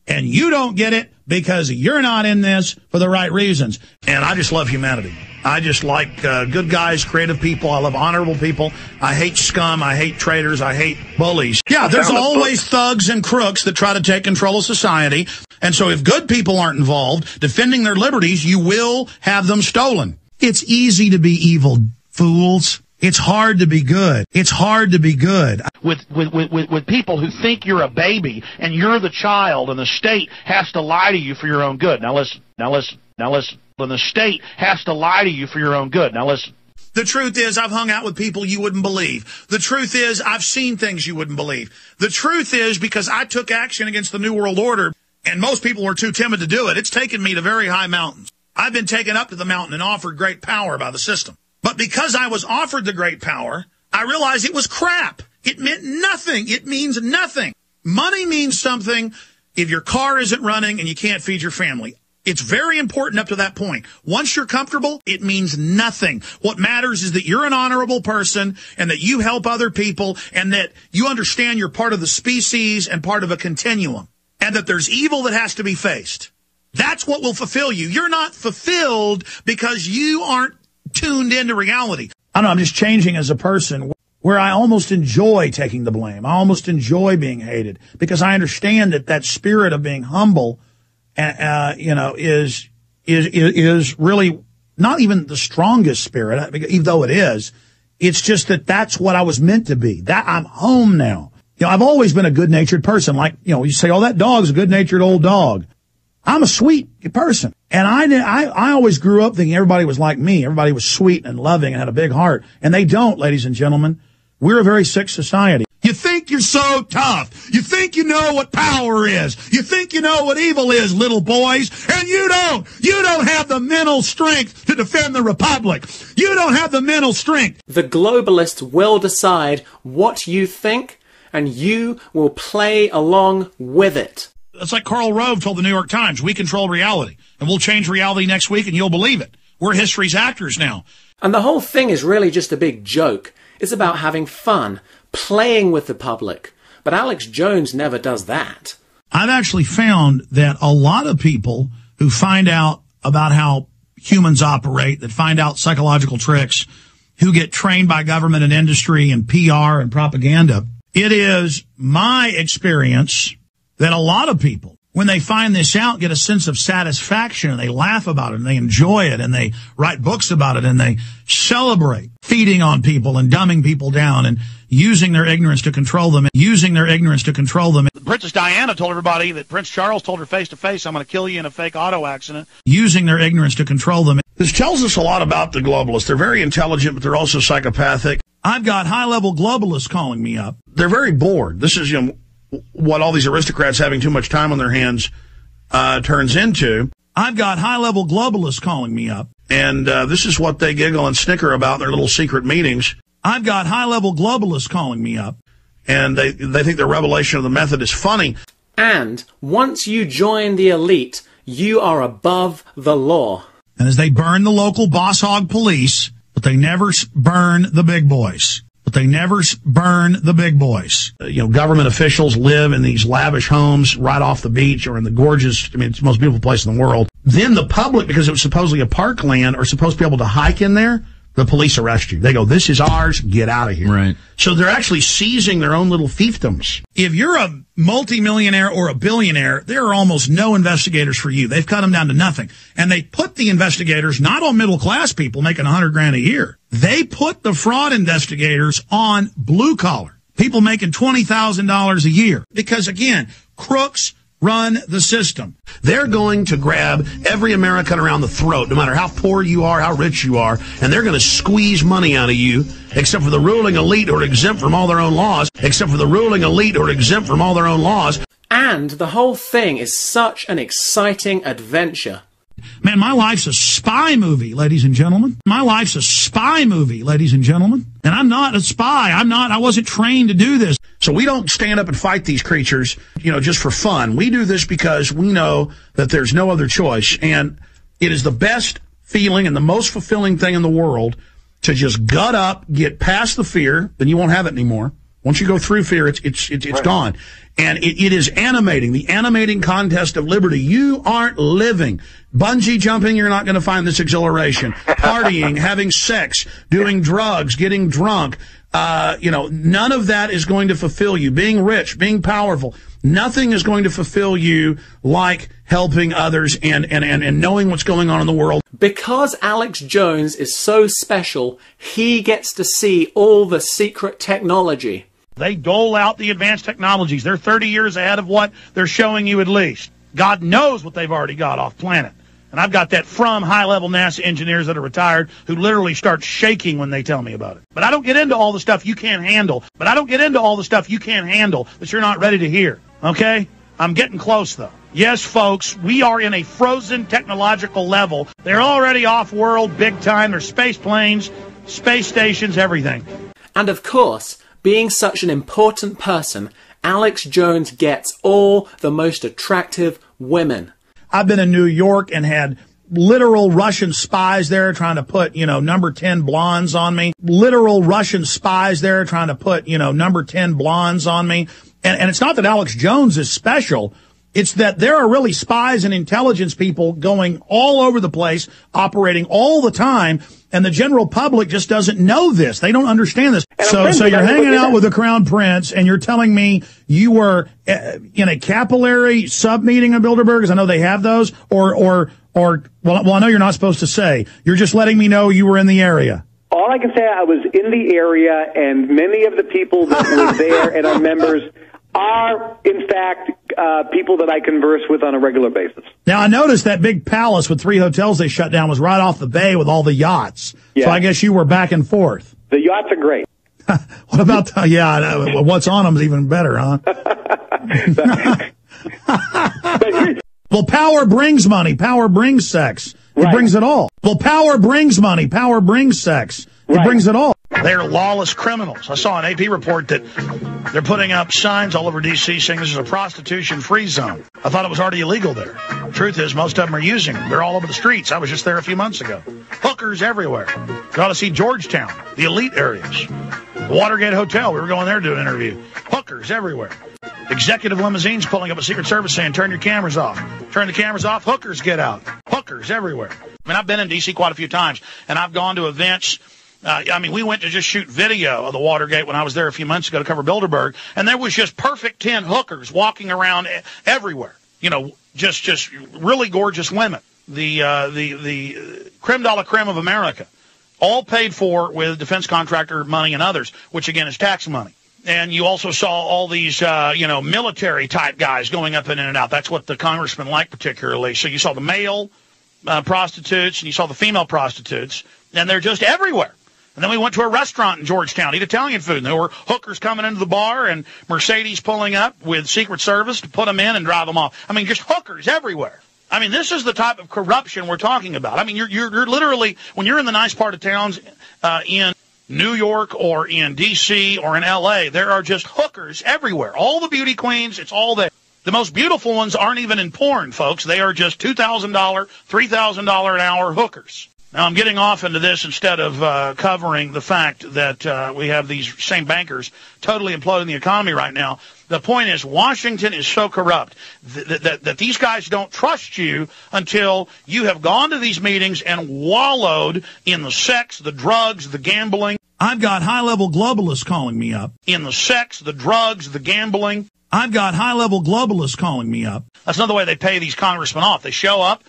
And you don't get it because you're not in this for the right reasons. And I just love humanity. I just like good guys, creative people. I love honorable people. I hate scum. I hate traitors. I hate bullies. Yeah, there's always thugs and crooks that try to take control of society. And so if good people aren't involved defending their liberties, you will have them stolen. It's easy to be evil, fools. It's hard to be good. It's hard to be good. With people who think you're a baby and you're the child and the state has to lie to you for your own good. Now listen. And the state has to lie to you for your own good. Now listen. The truth is, I've hung out with people you wouldn't believe. The truth is, I've seen things you wouldn't believe. The truth is, because I took action against the New World Order, and most people were too timid to do it, it's taken me to very high mountains. I've been taken up to the mountain and offered great power by the system. But because I was offered the great power, I realized it was crap. It meant nothing. It means nothing. Money means something if your car isn't running and you can't feed your family. It's very important up to that point. Once you're comfortable, it means nothing. What matters is that you're an honorable person and that you help other people and that you understand you're part of the species and part of a continuum and that there's evil that has to be faced. That's what will fulfill you. You're not fulfilled because you aren't tuned into reality. I don't know, I'm just changing as a person where I almost enjoy taking the blame. I almost enjoy being hated because I understand that spirit of being humble is really not even the strongest spirit, even though it is. It's just that's what I was meant to be. That I'm home now. I've always been a good-natured person. Like, you say, oh, that dog's a good-natured old dog. I'm a sweet person. And I always grew up thinking everybody was like me. Everybody was sweet and loving and had a big heart. And they don't, ladies and gentlemen. We're a very sick society. You think you're so tough. You think you know what power is. You think you know what evil is, little boys. And you don't. You don't have the mental strength to defend the republic. You don't have the mental strength. The globalists will decide what you think, and you will play along with it. It's like Karl Rove told the New York Times, we control reality, and we'll change reality next week, and you'll believe it. We're history's actors now. And the whole thing is really just a big joke. It's about having fun, playing with the public. But Alex Jones never does that. I've actually found that a lot of people who find out about how humans operate, that find out psychological tricks, who get trained by government and industry and PR and propaganda, it is my experience that a lot of people, when they find this out, get a sense of satisfaction, and they laugh about it, and they enjoy it, and they write books about it, and they celebrate feeding on people and dumbing people down and using their ignorance to control them, Princess Diana told everybody that Prince Charles told her face-to-face, I'm going to kill you in a fake auto accident. Using their ignorance to control them. This tells us a lot about the globalists. They're very intelligent, but they're also psychopathic. I've got high-level globalists calling me up. They're very bored. This is, what all these aristocrats having too much time on their hands turns into. I've got high-level globalists calling me up, and this is what they giggle and snicker about in their little secret meetings. I've got high-level globalists calling me up, and they think the revelation of the method is funny. And once you join the elite, you are above the law. And as they burn the local boss hog police, but they never burn the big boys. Government officials live in these lavish homes right off the beach or in the gorgeous, it's the most beautiful place in the world. Then the public, because it was supposedly a parkland, are supposed to be able to hike in there. The police arrest you. They go, this is ours, get out of here. Right. So they're actually seizing their own little fiefdoms. If you're a multimillionaire or a billionaire, there are almost no investigators for you. They've cut them down to nothing. And they put the investigators not on middle class people making $100,000 a year. They put the fraud investigators on blue collar, people making $20,000 a year. Because again, crooks run the system. They're going to grab every American around the throat, no matter how poor you are, how rich you are, and they're going to squeeze money out of you, except for the ruling elite who are exempt from all their own laws, And the whole thing is such an exciting adventure. Man, my life's a spy movie, ladies and gentlemen. And I'm not a spy. I wasn't trained to do this. So we don't stand up and fight these creatures, just for fun. We do this because we know that there's no other choice. And it is the best feeling and the most fulfilling thing in the world to just gut up, get past the fear, then you won't have it anymore. Once you go through fear, it's right. Gone. And it is animating, the animating contest of liberty. You aren't living. Bungee jumping, you're not going to find this exhilaration. Partying, having sex, doing drugs, getting drunk, None of that is going to fulfill you. Being rich, being powerful, nothing is going to fulfill you like helping others and knowing what's going on in the world. Because Alex Jones is so special, he gets to see all the secret technology. They dole out the advanced technologies. They're 30 years ahead of what they're showing you at least. God knows what they've already got off planet. And I've got that from high-level NASA engineers that are retired who literally start shaking when they tell me about it. But I don't get into all the stuff you can't handle. That you're not ready to hear. Okay? I'm getting close, though. Yes, folks, we are in a frozen technological level. They're already off-world big time. There's space planes, space stations, everything. And of course, being such an important person, Alex Jones gets all the most attractive women. I've been in New York and had literal Russian spies there trying to put, number 10 blondes on me. Number 10 blondes on me. And it's not that Alex Jones is special. It's that there are really spies and intelligence people going all over the place, operating all the time, and the general public just doesn't know this. They don't understand this. So you're hanging out with the Crown Prince, and you're telling me you were in a capillary sub-meeting of Bilderberg, because I know they have those, well, I know you're not supposed to say. You're just letting me know you were in the area. All I can say, I was in the area, and many of the people that were there and our members are, in fact, people that I converse with on a regular basis. Now, I noticed that big palace with 3 hotels they shut down was right off the bay with all the yachts. Yeah. So I guess you were back and forth. The yachts are great. What about, what's on them is even better, huh? Well, power brings money. Power brings sex. It brings it all. Well, power brings money. Power brings sex. It brings it all. They're lawless criminals. I saw an AP report that they're putting up signs all over D.C. saying this is a prostitution-free zone. I thought it was already illegal there. Truth is, most of them are using them. They're all over the streets. I was just there a few months ago. Hookers everywhere. You ought to see Georgetown, the elite areas. The Watergate Hotel, we were going there to do an interview. Hookers everywhere. Executive limousines pulling up a Secret Service saying, turn your cameras off. Turn the cameras off, hookers get out. Hookers everywhere. I mean, I've been in D.C. quite a few times, and I've gone to events. We went to just shoot video of the Watergate when I was there a few months ago to cover Bilderberg, and there was just perfect 10 hookers walking around everywhere. Just really gorgeous women. The creme de la creme of America, all paid for with defense contractor money and others, which again is tax money. And you also saw all these, military type guys going up in and out. That's what the congressman liked particularly. So you saw the male prostitutes and you saw the female prostitutes, and they're just everywhere. And then we went to a restaurant in Georgetown, eat Italian food, and there were hookers coming into the bar and Mercedes pulling up with Secret Service to put them in and drive them off. I mean, just hookers everywhere. I mean, this is the type of corruption we're talking about. I mean, you're literally, when you're in the nice part of towns in New York or in D.C. or in L.A., there are just hookers everywhere. All the beauty queens, it's all there. The most beautiful ones aren't even in porn, folks. They are just $2,000, $3,000 an hour hookers. Now, I'm getting off into this instead of covering the fact that we have these same bankers totally imploding the economy right now. The point is, Washington is so corrupt that these guys don't trust you until you have gone to these meetings and wallowed in the sex, the drugs, the gambling. I've got high-level globalists calling me up. In the sex, the drugs, the gambling. I've got high-level globalists calling me up. That's another way they pay these congressmen off. They show up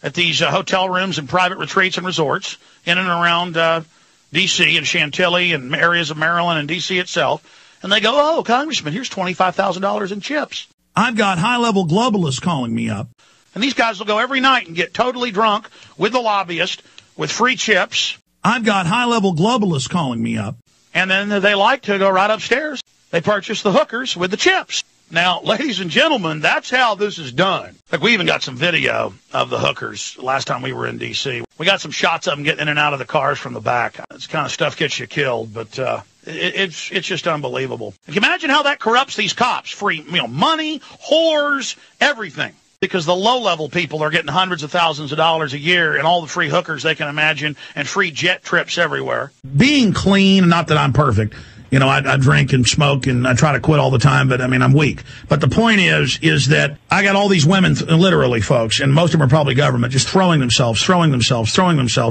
at these hotel rooms and private retreats and resorts in and around D.C. and Chantilly and areas of Maryland and D.C. itself. And they go, oh, Congressman, here's $25,000 in chips. I've got high-level globalists calling me up. And these guys will go every night and get totally drunk with the lobbyist with free chips. I've got high-level globalists calling me up. And then they like to go right upstairs. They purchase the hookers with the chips. Now, ladies and gentlemen, that's how this is done. Like, we even got some video of the hookers last time we were in D.C. We got some shots of them getting in and out of the cars from the back. This kind of stuff gets you killed, but it's just unbelievable. Can you imagine how that corrupts these cops? Free, money, whores, everything. Because the low-level people are getting hundreds of thousands of dollars a year and all the free hookers they can imagine and free jet trips everywhere. Being clean, not that I'm perfect, You know, I drink and smoke, and I try to quit all the time, but I mean, I'm weak. But the point is that I got all these women, literally, folks, and most of them are probably government, just throwing themselves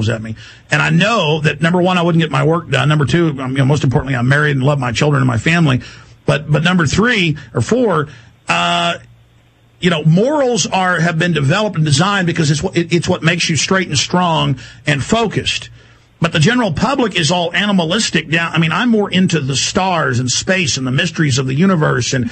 at me. And I know that, number one, I wouldn't get my work done. Number two, most importantly, I'm married and love my children and my family. But number 3 or 4, morals have been developed and designed because it's what makes you straight and strong and focused. But the general public is all animalistic down. I mean, I'm more into the stars and space and the mysteries of the universe and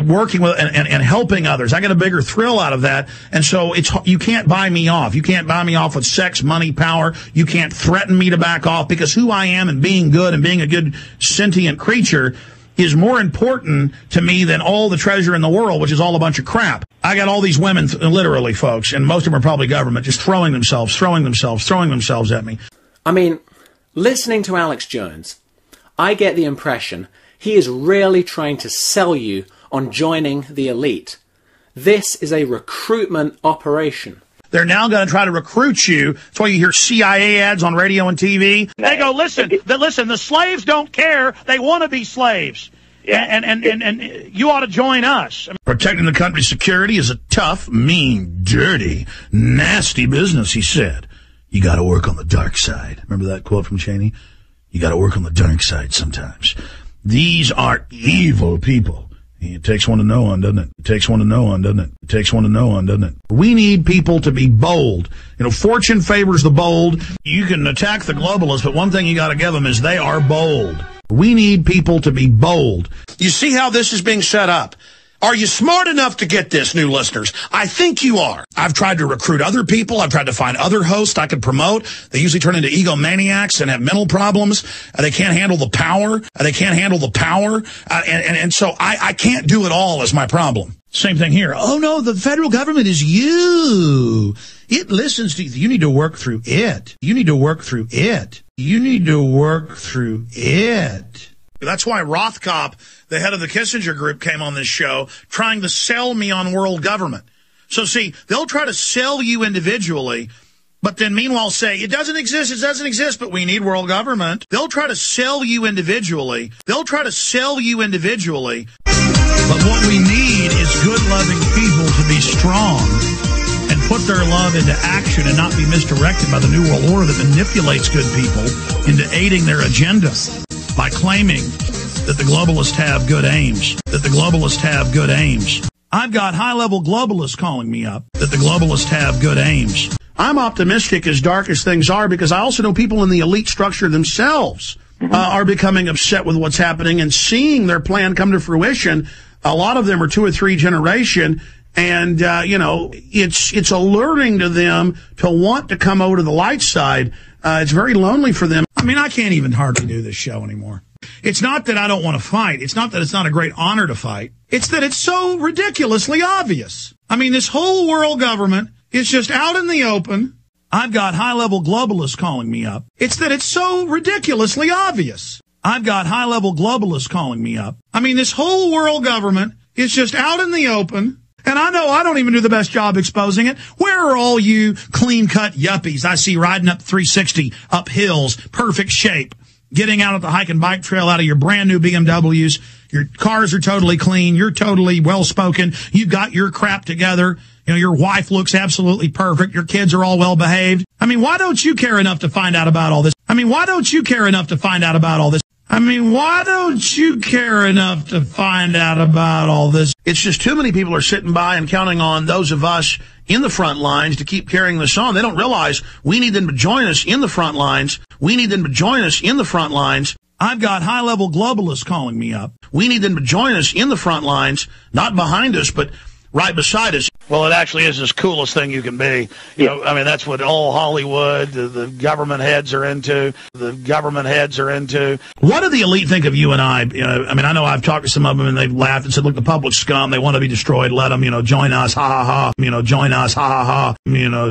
working with and helping others. I get a bigger thrill out of that. And so you can't buy me off. You can't buy me off with sex, money, power. You can't threaten me to back off, because who I am and being good and being a good sentient creature is more important to me than all the treasure in the world, which is all a bunch of crap. I got all these women, literally, folks, and most of them are probably government, just throwing themselves at me. I mean, listening to Alex Jones, I get the impression he is really trying to sell you on joining the elite. This is a recruitment operation. They're now going to try to recruit you. That's why you hear CIA ads on radio and TV. They go, listen, the slaves don't care. They want to be slaves. Yeah. And you ought to join us. Protecting the country's security is a tough, mean, dirty, nasty business, he said. You got to work on the dark side. Remember that quote from Cheney? You got to work on the dark side sometimes. These are evil people. It takes one to know one, doesn't it? It takes one to know one, doesn't it? It takes one to know one, doesn't it? We need people to be bold. Fortune favors the bold. You can attack the globalists, but one thing you got to give them is they are bold. We need people to be bold. You see how this is being set up? Are you smart enough to get this, new listeners? I think you are. I've tried to recruit other people. I've tried to find other hosts I could promote. They usually turn into egomaniacs and have mental problems. They can't handle the power. And so I can't do it all is my problem. Same thing here. Oh, no, the federal government is you. It listens to you. You need to work through it. That's why Rothkopf, the head of the Kissinger Group, came on this show trying to sell me on world government. So, see, they'll try to sell you individually, but then meanwhile say, it doesn't exist, but we need world government. They'll try to sell you individually. But what we need is good, loving people to be strong and put their love into action and not be misdirected by the New World Order that manipulates good people into aiding their agenda by claiming that the globalists have good aims. I've got high-level globalists calling me up that the globalists have good aims. I'm optimistic, as dark as things are, because I also know people in the elite structure themselves are becoming upset with what's happening and seeing their plan come to fruition. A lot of them are 2 or 3 generation, and, it's alluring to them to want to come over to the light side. It's very lonely for them. I mean, I can't even hardly do this show anymore. It's not that I don't want to fight. It's not that it's not a great honor to fight. It's that it's so ridiculously obvious. I mean, this whole world government is just out in the open. I've got high-level globalists calling me up. It's that it's so ridiculously obvious. I've got high-level globalists calling me up. I mean, this whole world government is just out in the open. And I know I don't even do the best job exposing it. Where are all you clean-cut yuppies I see riding up 360, up hills, perfect shape, getting out at the hike and bike trail out of your brand-new BMWs? Your cars are totally clean. You're totally well-spoken. You've got your crap together. Your wife looks absolutely perfect. Your kids are all well-behaved. I mean, why don't you care enough to find out about all this? It's just too many people are sitting by and counting on those of us in the front lines to keep carrying this on. They don't realize we need them to join us in the front lines. I've got high-level globalists calling me up. We need them to join us in the front lines, not behind us, but right beside us. Well, it actually is the coolest thing you can be. You know, I mean, that's what all Hollywood, the government heads are into. What do the elite think of you and I? I mean, I know I've talked to some of them and they've laughed and said, look, the public scum, they want to be destroyed. Let them, join us. Ha ha ha. Join us. Ha ha ha.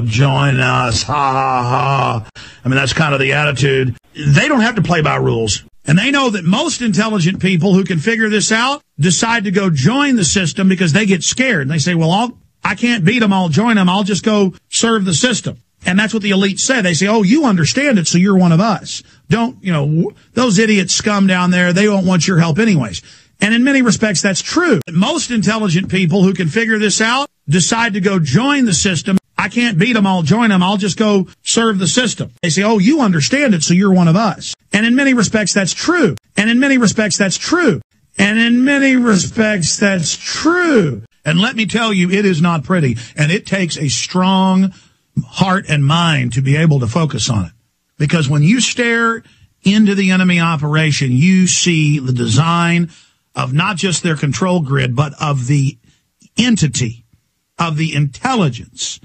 Join us. Ha ha ha. I mean, that's kind of the attitude. They don't have to play by rules. And they know that most intelligent people who can figure this out decide to go join the system because they get scared. And they say, well, I can't beat them. I'll join them. I'll just go serve the system. And that's what the elite say. They say, oh, you understand it, so you're one of us. Don't, those idiot scum down there, they won't want your help anyways. And in many respects, that's true. Most intelligent people who can figure this out decide to go join the system. I can't beat them, I'll join them, I'll just go serve the system. They say, oh, you understand it, so you're one of us. And in many respects, that's true. And in many respects, that's true. And in many respects, that's true. And let me tell you, it is not pretty. And it takes a strong heart and mind to be able to focus on it. Because when you stare into the enemy operation, you see the design of not just their control grid, but of the entity, of the intelligence,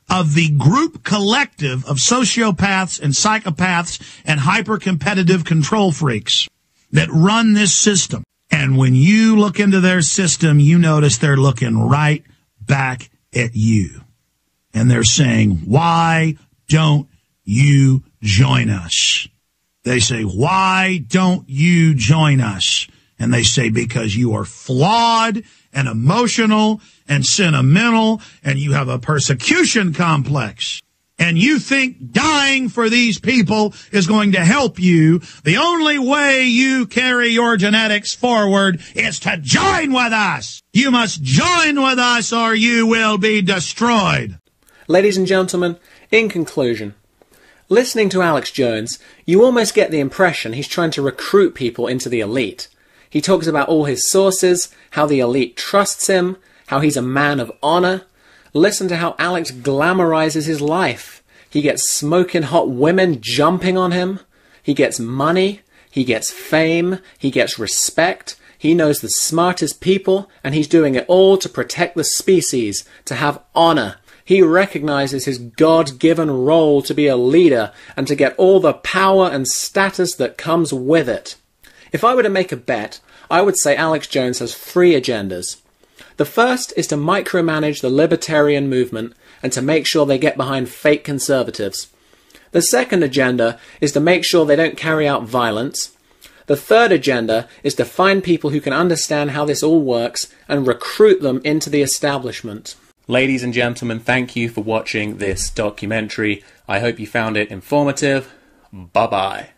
of the group collective of sociopaths and psychopaths and hyper-competitive control freaks that run this system. And when you look into their system, you notice they're looking right back at you. And they're saying, why don't you join us? They say, why don't you join us? And they say, because you are flawed and emotional and sentimental, and you have a persecution complex. And you think dying for these people is going to help you. The only way you carry your genetics forward is to join with us. You must join with us or you will be destroyed. Ladies and gentlemen, in conclusion, listening to Alex Jones, you almost get the impression he's trying to recruit people into the elite. He talks about all his sources, how the elite trusts him, how he's a man of honor. Listen to how Alex glamorizes his life. He gets smoking hot women jumping on him. He gets money. He gets fame. He gets respect. He knows the smartest people, and he's doing it all to protect the species, to have honor. He recognizes his God-given role to be a leader and to get all the power and status that comes with it. If I were to make a bet, I would say Alex Jones has 3 agendas. The first is to micromanage the libertarian movement and to make sure they get behind fake conservatives. The second agenda is to make sure they don't carry out violence. The third agenda is to find people who can understand how this all works and recruit them into the establishment. Ladies and gentlemen, thank you for watching this documentary. I hope you found it informative. Bye-bye.